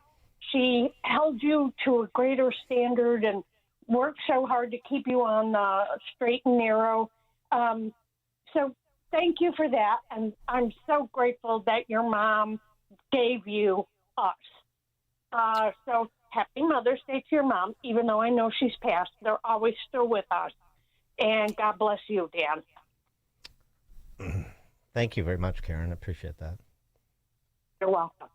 she held you to a greater standard and worked so hard to keep you on the straight and narrow. So thank you for that. And I'm so grateful that your mom gave you us. So happy Mother's Day to your mom, even though I know she's passed. They're always still with us. And God bless you, Dan. Thank you very much, Karen. I appreciate that. You're welcome.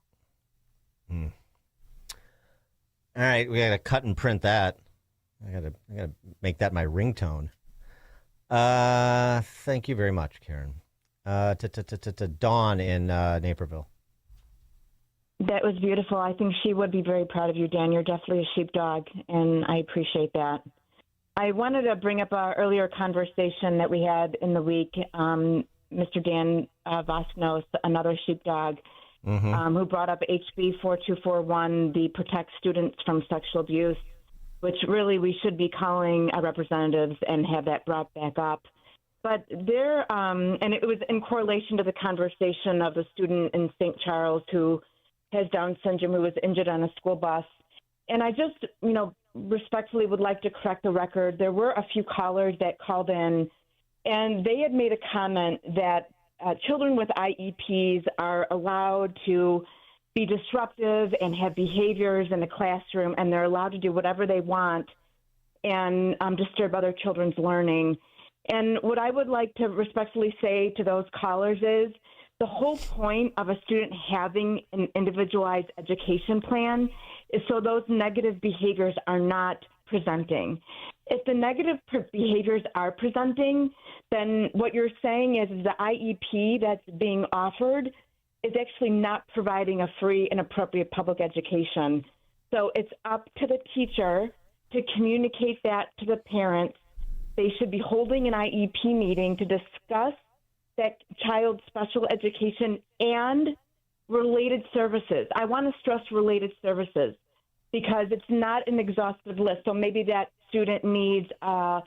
All right, we got to cut and print that. I gotta make that my ringtone. Thank you very much, Karen. Dawn in Naperville. That was beautiful. I think she would be very proud of you, Dan. You're definitely a sheepdog, and I appreciate that. I wanted to bring up our earlier conversation that we had in the week. Mr. Dan Vosnos, another sheepdog, who brought up HB 4241, the Protect Students from Sexual Abuse, which really we should be calling our representatives and have that brought back up. But there, and it was in correlation to the conversation of the student in St. Charles who has Down syndrome, who was injured on a school bus. And I just, respectfully would like to correct the record. There were a few callers that called in, and they had made a comment that children with IEPs are allowed to be disruptive and have behaviors in the classroom, and they're allowed to do whatever they want and disturb other children's learning. And what I would like to respectfully say to those callers is the whole point of a student having an individualized education plan is so those negative behaviors are not presenting. If the negative behaviors are presenting, then what you're saying is the IEP that's being offered is actually not providing a free and appropriate public education. So it's up to the teacher to communicate that to the parents. They should be holding an IEP meeting to discuss that child's special education and related services. I want to stress related services because it's not an exhaustive list. So maybe that student needs a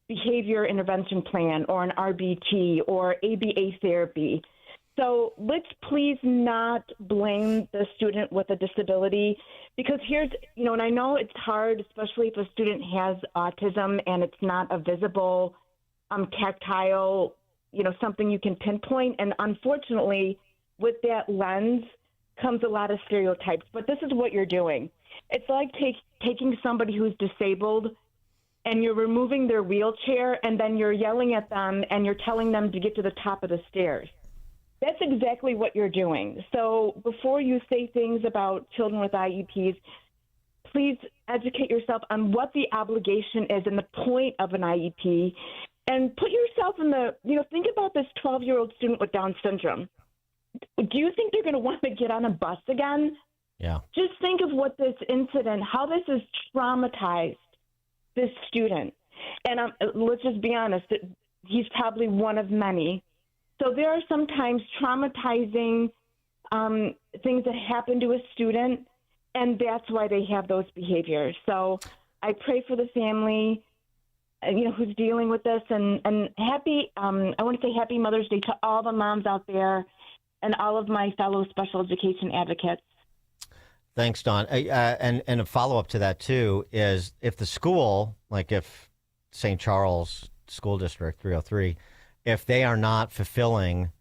behavior intervention plan or an RBT or ABA therapy. So let's please not blame the student with a disability because here's, and I know it's hard, especially if a student has autism and it's not a visible, tactile, something you can pinpoint. And unfortunately, with that lens comes a lot of stereotypes. But this is what you're doing. It's like taking somebody who's disabled and you're removing their wheelchair and then you're yelling at them and you're telling them to get to the top of the stairs. That's exactly what you're doing. So before you say things about children with IEPs, please educate yourself on what the obligation is and the point of an IEP. And put yourself in think about this 12-year-old student with Down syndrome. Do you think they're going to want to get on a bus again? Yeah. Just think of what this incident, how this has traumatized this student. And let's just be honest, he's probably one of many. So there are sometimes traumatizing things that happen to a student, and that's why they have those behaviors. So I pray for the family, who's dealing with this, and happy, I want to say happy Mother's Day to all the moms out there and all of my fellow special education advocates. Thanks, Dawn. And a follow-up to that, too, is if the school, like if St. Charles School District 303, if they are not fulfilling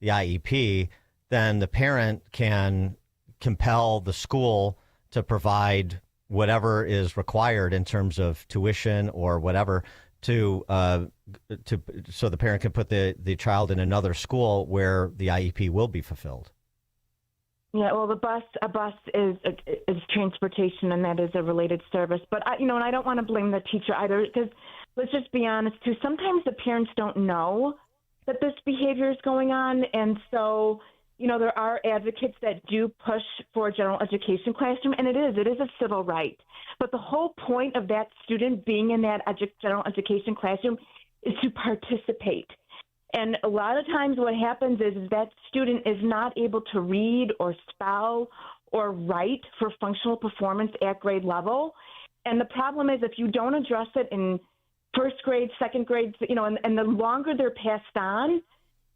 the IEP, then the parent can compel the school to provide whatever is required in terms of tuition or whatever so the parent can put the child in another school where the IEP will be fulfilled. Yeah, well, a bus is transportation, and that is a related service. But and I don't want to blame the teacher either, because let's just be honest too. Sometimes the parents don't know that this behavior is going on, and so there are advocates that do push for a general education classroom, and it is a civil right. But the whole point of that student being in that general education classroom is to participate. And a lot of times what happens is that student is not able to read or spell or write for functional performance at grade level. And the problem is if you don't address it in first grade, second grade, and the longer they're passed on,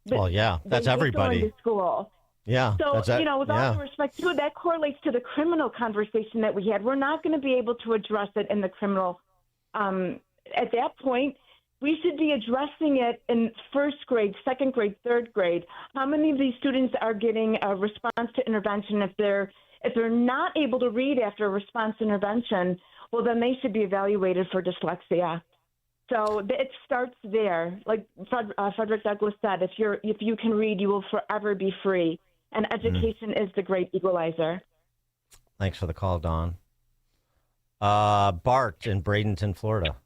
well, yeah, that's everybody. Going to school. Yeah. So, with all due respect to it, that correlates to the criminal conversation that we had. We're not going to be able to address it in the criminal at that point. We should be addressing it in first grade, second grade, third grade. How many of these students are getting a response to intervention? If they're not able to read after a response to intervention, well, then they should be evaluated for dyslexia. So it starts there. Like Frederick Douglass said, if you can read, you will forever be free. And education is the great equalizer. Thanks for the call, Dawn. Bart in Bradenton, Florida.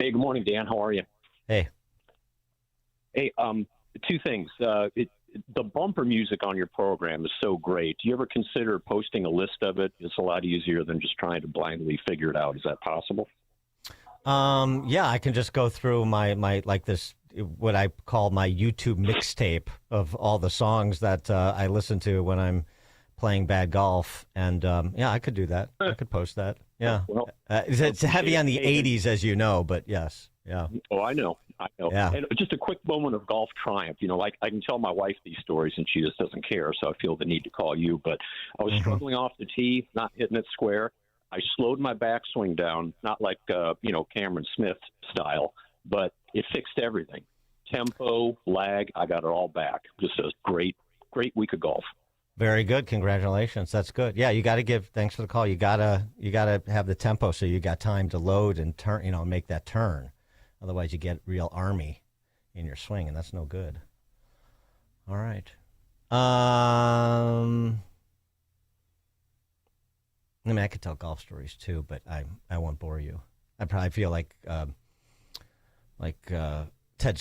Hey, good morning, Dan. How are you? Hey. Hey, two things. The bumper music on your program is so great. Do you ever consider posting a list of it? It's a lot easier than just trying to blindly figure it out. Is that possible? Yeah, I can just go through my like this, what I call my YouTube mixtape of all the songs that I listen to when I'm playing bad golf. And yeah, I could do that. I could post that. Yeah. Well, it's heavy on the 80s, as you know, but yes. Yeah. Oh, I know. Yeah. And just a quick moment of golf triumph. You know, like I can tell my wife these stories and she just doesn't care. So I feel the need to call you. But I was struggling off the tee, not hitting it square. I slowed my backswing down, not like, Cameron Smith style, but it fixed everything. Tempo, lag, I got it all back. Just a great week of golf. Very good. Congratulations. That's good. Yeah, you got to give. Thanks for the call. You gotta have the tempo so you got time to load and turn. Make that turn. Otherwise, you get real army in your swing, and that's no good. All right. I mean, I could tell golf stories too, but I won't bore you. I probably feel like Ted,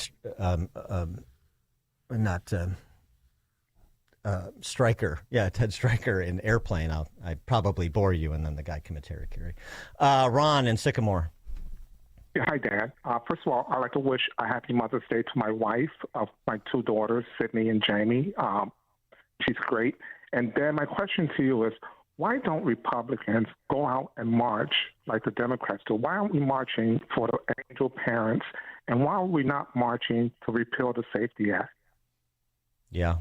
Stryker. Yeah, Ted Stryker in Airplane. I probably bore you, and then the guy commits Harry. Ron in Sycamore. Yeah, hi, Dan. First of all, I'd like to wish a happy Mother's Day to my wife of my two daughters, Sydney and Jamie. She's great. And Dan, my question to you is, why don't Republicans go out and march like the Democrats do? Why aren't we marching for the angel parents? And why are we not marching to repeal the Safety Act? Yeah.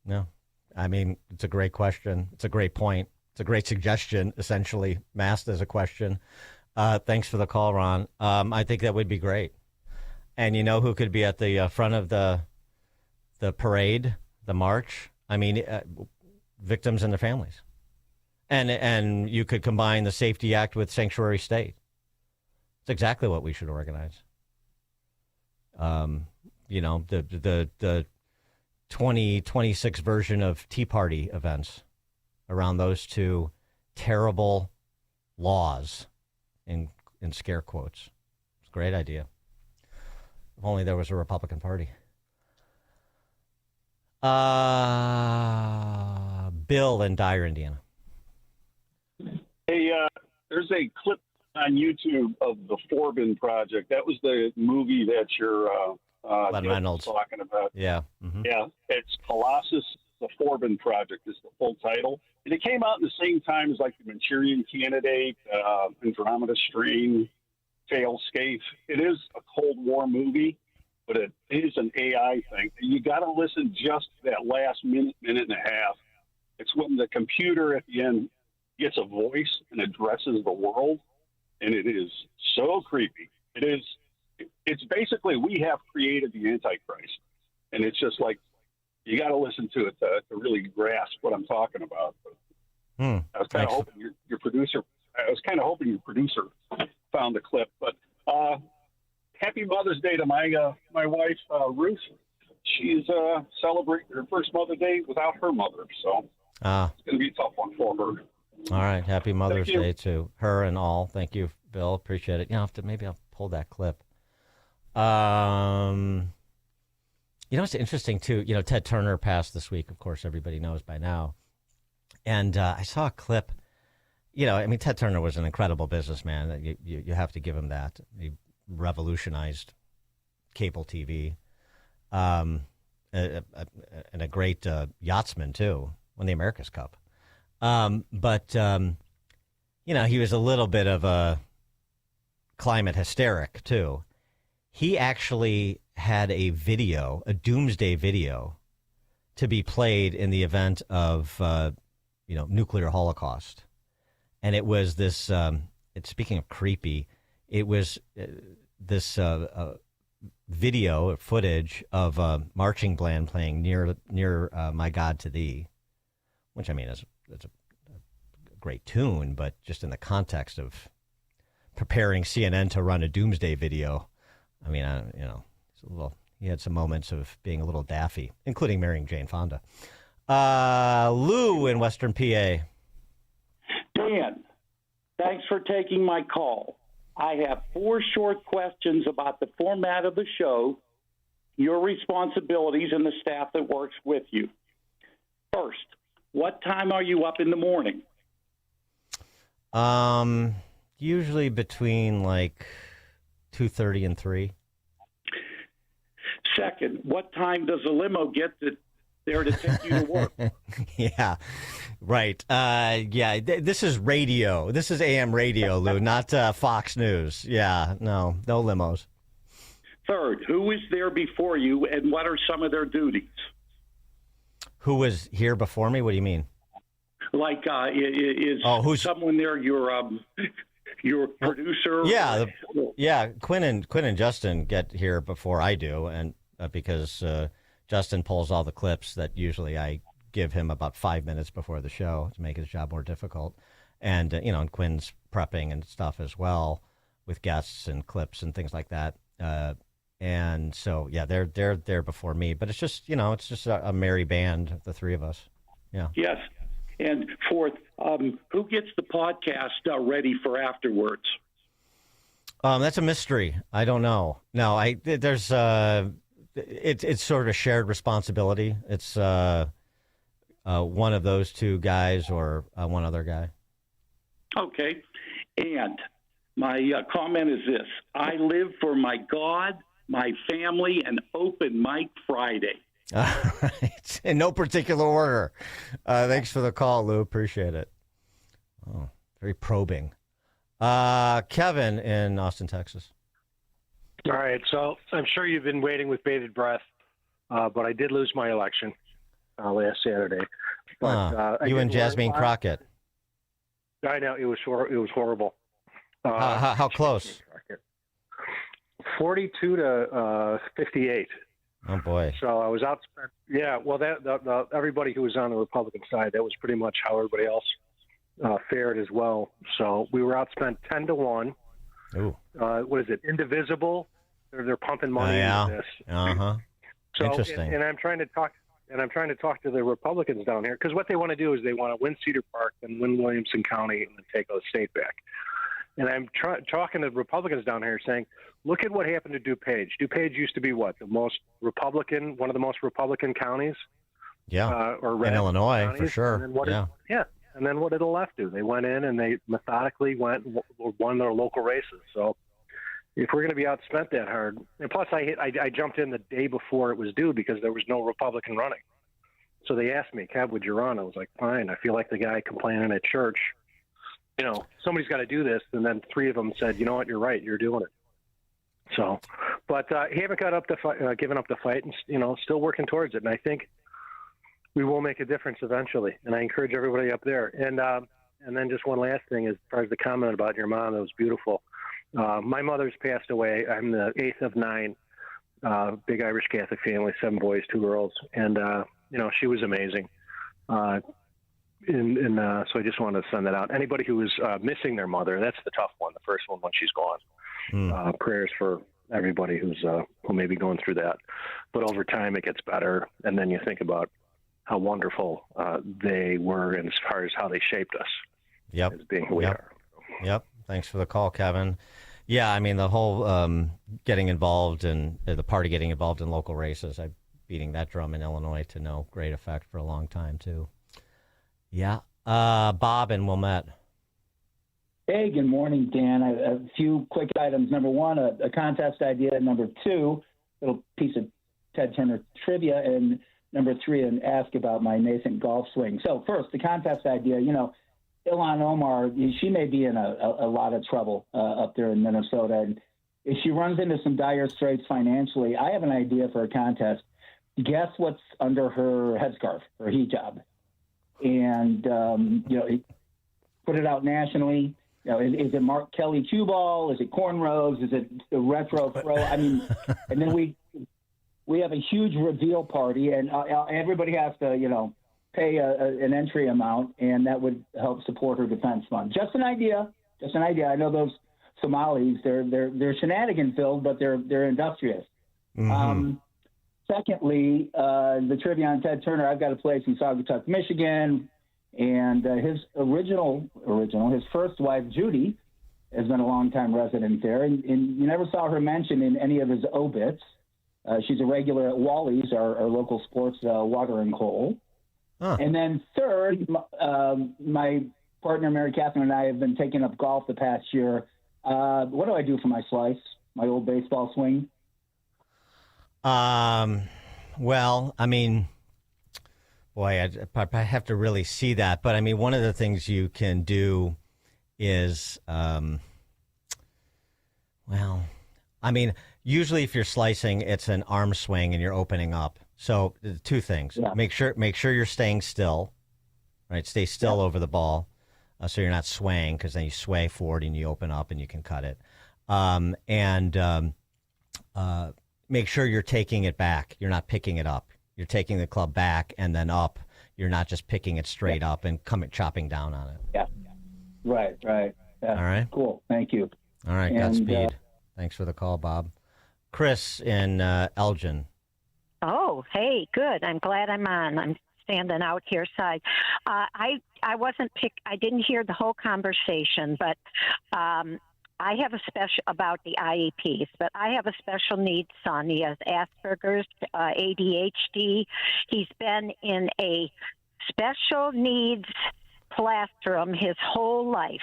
No. I mean, it's a great question. It's a great point. It's a great suggestion, essentially, masked as a question. Thanks for the call, Ron. I think that would be great. And you know who could be at the front of the parade, the march? I mean, victims and their families. And you could combine the Safety Act with Sanctuary State. It's exactly what we should organize. The 2026 version of Tea Party events around those two terrible laws in scare quotes. It's a great idea. If only there was a Republican Party. Bill in Dyer, Indiana. Hey, there's a clip on YouTube of the Forbin Project. That was the movie that you're Glenn Reynolds talking about. Yeah. Mm-hmm. Yeah, it's Colossus, the Forbin Project is the full title. And it came out at the same time as like the Manchurian Candidate, Andromeda Strain, Failsafe. It is a Cold War movie, but it is an AI thing. You got to listen just that last minute and a half. It's when the computer at the end gets a voice and addresses the world, and it is so creepy. It's basically we have created the Antichrist, and it's just like you got to listen to it to really grasp what I'm talking about. I was kind of hoping your producer. I was kind of hoping your producer found the clip. But happy Mother's Day to my wife Ruth. She's celebrating her first Mother's Day without her mother, so it's going to be a tough one for her. All right, happy Mother's Day to her and all. Thank you, Bill. Appreciate it. Maybe I'll pull that clip. It's interesting too. Ted Turner passed this week. Of course, everybody knows by now. And I saw a clip. Ted Turner was an incredible businessman. You have to give him that. He revolutionized cable TV, and a great yachtsman too. Won the America's Cup. But he was a little bit of a climate hysteric too. He actually had a doomsday video, to be played in the event of, nuclear holocaust. And it was this, speaking of creepy, it was this video or footage of a marching band playing near My God to Thee, which I mean is a great tune, but just in the context of preparing CNN to run a doomsday video, I mean, he had some moments of being a little daffy, including marrying Jane Fonda. Lou in Western PA. Dan, thanks for taking my call. I have 4 short questions about the format of the show, your responsibilities, and the staff that works with you. First, what time are you up in the morning? Usually between like 2:30 and 3. Second, what time does a limo get there to take you to work? Yeah, right. This is radio. This is AM radio, Lou, not Fox News. Yeah, no limos. Third, who was there before you, and what are some of their duties? Who was here before me? What do you mean? Like, who's someone there? Your producer? Yeah. Quinn and Justin get here before I do, and because Justin pulls all the clips that usually I give him about 5 minutes before the show to make his job more difficult, and and Quinn's prepping and stuff as well with guests and clips and things like that. And so they're there before me, but it's just a merry band, the three of us. Yeah. Yes. And fourth, who gets the podcast ready for afterwards? That's a mystery. I don't know. No, there's it's sort of a shared responsibility. It's one of those two guys or one other guy. Okay. And my comment is this: I live for my God, my family, and Open Mic Friday. All right. In no particular order. Thanks for the call, Lou. Appreciate it. Oh, very probing. Kevin in Austin, Texas. All right. So I'm sure you've been waiting with bated breath, but I did lose my election last Saturday. But, you and Jasmine Crockett. I know. It was horrible. How close? 42 to 58. Oh boy! So I was outspent. Yeah, well, everybody who was on the Republican side, that was pretty much how everybody else fared as well. So we were outspent 10-1. Ooh. What is it? Indivisible. They're pumping money into this. So, interesting. And I'm trying to talk. And I'm trying to talk to the Republicans down here because what they want to do is they want to win Cedar Park, then win Williamson County, and then take the state back. And I'm talking to Republicans down here saying, look at what happened to DuPage. DuPage used to be what? One of the most Republican counties? Yeah. Or in Illinois, counties. for sure. And then what did the left do? They went in and they methodically won their local races. So if we're going to be outspent that hard, and plus I jumped in the day before it was due because there was no Republican running. So they asked me, Kev, would you run? I was like, fine. I feel like the guy complaining at church. Somebody's got to do this. And then 3 of them said, you know what, you're right, you're doing it. So, but haven't got up to given up the fight, and still working towards it. And I think we will make a difference eventually. And I encourage everybody up there. And then just one last thing, as far as the comment about your mom, that was beautiful. My mother's passed away. I'm the 8th of 9, big Irish Catholic family, 7 boys, 2 girls, and she was amazing. So I just wanted to send that out. Anybody who is missing their mother, that's the tough one. The first one when she's gone. Prayers for everybody who may be going through that. But over time, it gets better, and then you think about how wonderful they were, as far as how they shaped us. Yep. As being who we are. Yep. Thanks for the call, Kevin. Yeah, I mean, the whole getting involved in the party getting involved in local races. I'm beating that drum in Illinois to no great effect for a long time, too. Yeah. Bob and Wilmette. Hey, good morning, Dan. A few quick items. Number 1, a contest idea. Number 2, a little piece of Ted Turner trivia. And number 3, an ask about my nascent golf swing. So first, the contest idea, Ilhan Omar, she may be in a lot of trouble up there in Minnesota. And if she runs into some dire straits financially, I have an idea for a contest. Guess what's under her headscarf, her hijab? And, put it out nationally. You know, is it Mark Kelly cue ball? Is it cornrows? Is it the retro throw? I mean, and then we have a huge reveal party, and everybody has to, you know, pay an entry amount, and that would help support her defense fund. Just an idea. Just an idea. I know those Somalis, they're shenanigan filled, but they're industrious. Mm-hmm. Secondly, the trivia on Ted Turner. I've got a place in Saugatuck, Michigan, and his his first wife, Judy, has been a longtime resident there, and you never saw her mentioned in any of his obits. She's a regular at Wally's, our local sports water and coal. Huh. And then third, my partner, Mary Catherine, and I have been taking up golf the past year. What do I do for my slice, my old baseball swing? Well, I mean, boy, I have to really see that. But I mean, one of the things you can do is, usually if you're slicing, it's an arm swing and you're opening up. So two things: make sure you're staying still, right? Stay still over the ball, so you're not swaying, because then you sway forward and you open up and you can cut it. Make sure you're taking it back. You're not picking it up. You're taking the club back and then up. You're not just picking it straight up and chopping down on it. Yeah. Right. Yeah. All right. Cool. Thank you. All right. Godspeed. Thanks for the call, Bob. Chris in Elgin. Oh, hey, good. I'm glad I'm on. I'm standing out here side. I didn't hear the whole conversation, but I have a special about the IEPs, but I have a special needs son. He has Asperger's, ADHD. He's been in a special needs classroom his whole life,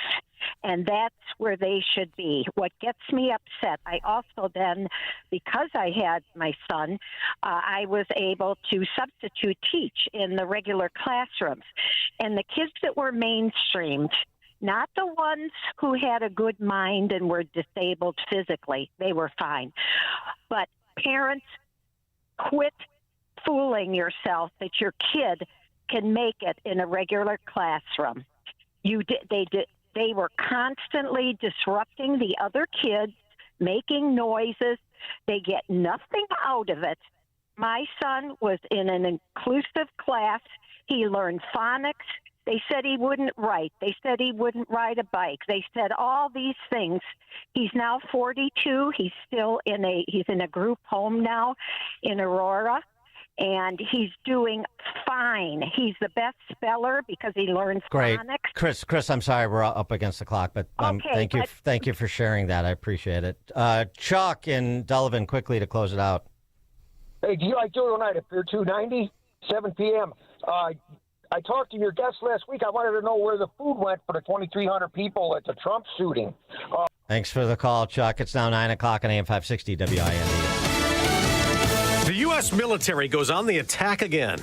and that's where they should be. What gets me upset, I also then, because I had my son, I was able to substitute teach in the regular classrooms. And the kids that were mainstreamed, not the ones who had a good mind and were disabled physically, they were fine. But parents, quit fooling yourself that your kid can make it in a regular classroom. They were constantly disrupting the other kids, making noises. They get nothing out of it. My son was in an inclusive class. He learned phonics. They said he wouldn't write. They said he wouldn't ride a bike. They said all these things. He's now 42. He's in a group home now in Aurora, and he's doing fine. He's the best speller because he learns phonics. Chris, I'm sorry we're up against the clock, but thank you for sharing that. I appreciate it. Chuck in Delavan, quickly to close it out. Hey, do you like Joe tonight at Pier 290, 7 p.m.? I talked to your guest last week. I wanted to know where the food went for the 2,300 people at the Trump shooting. Thanks for the call, Chuck. It's now 9 o'clock on AM 560 WIND. The U.S. military goes on the attack again.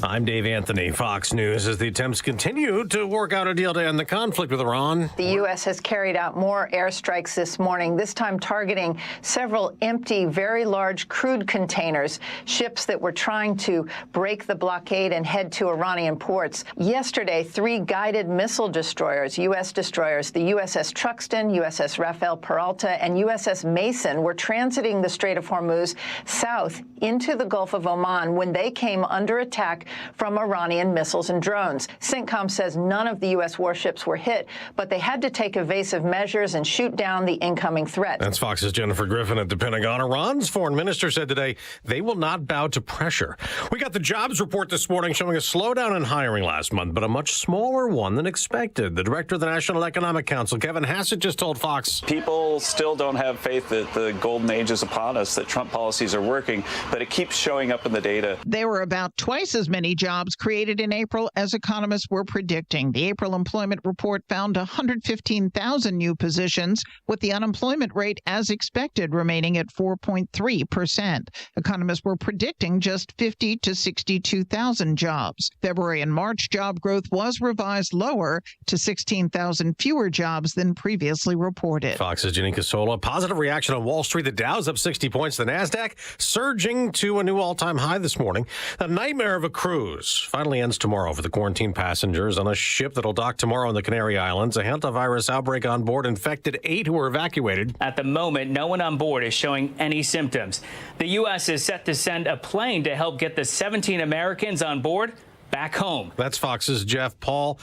I'm Dave Anthony, Fox News, as the attempts continue to work out a deal to end the conflict with Iran. The U.S. has carried out more airstrikes this morning, this time targeting several empty, very large crude containers, ships that were trying to break the blockade and head to Iranian ports. Yesterday, 3 guided missile destroyers, U.S. destroyers, the USS Truxtun, USS Rafael Peralta, and USS Mason, were transiting the Strait of Hormuz south into the Gulf of Oman when they came under attack from Iranian missiles and drones. CENTCOM says none of the U.S. warships were hit, but they had to take evasive measures and shoot down the incoming threat. That's Fox's Jennifer Griffin at the Pentagon. Iran's foreign minister said today they will not bow to pressure. We got the jobs report this morning showing a slowdown in hiring last month, but a much smaller one than expected. The director of the National Economic Council, Kevin Hassett, just told Fox. People still don't have faith that the golden age is upon us, that Trump policies are working, but it keeps showing up in the data. There were about twice as many jobs created in April as economists were predicting. The April employment report found 115,000 new positions, with the unemployment rate, as expected, remaining at 4.3%. Economists were predicting just 50 to 62,000 jobs. February and March job growth was revised lower to 16,000 fewer jobs than previously reported. Fox's Janika Sola. Positive reaction on Wall Street. The Dow's up 60 points. The NASDAQ surging to a new all-time high this morning. The nightmare of a crew cruise finally ends tomorrow for the quarantined passengers on a ship that'll dock tomorrow in the Canary Islands. A hantavirus outbreak on board infected 8 who were evacuated. At the moment, no one on board is showing any symptoms. The U.S. is set to send a plane to help get the 17 Americans on board back home. That's Fox's Jeff Paul.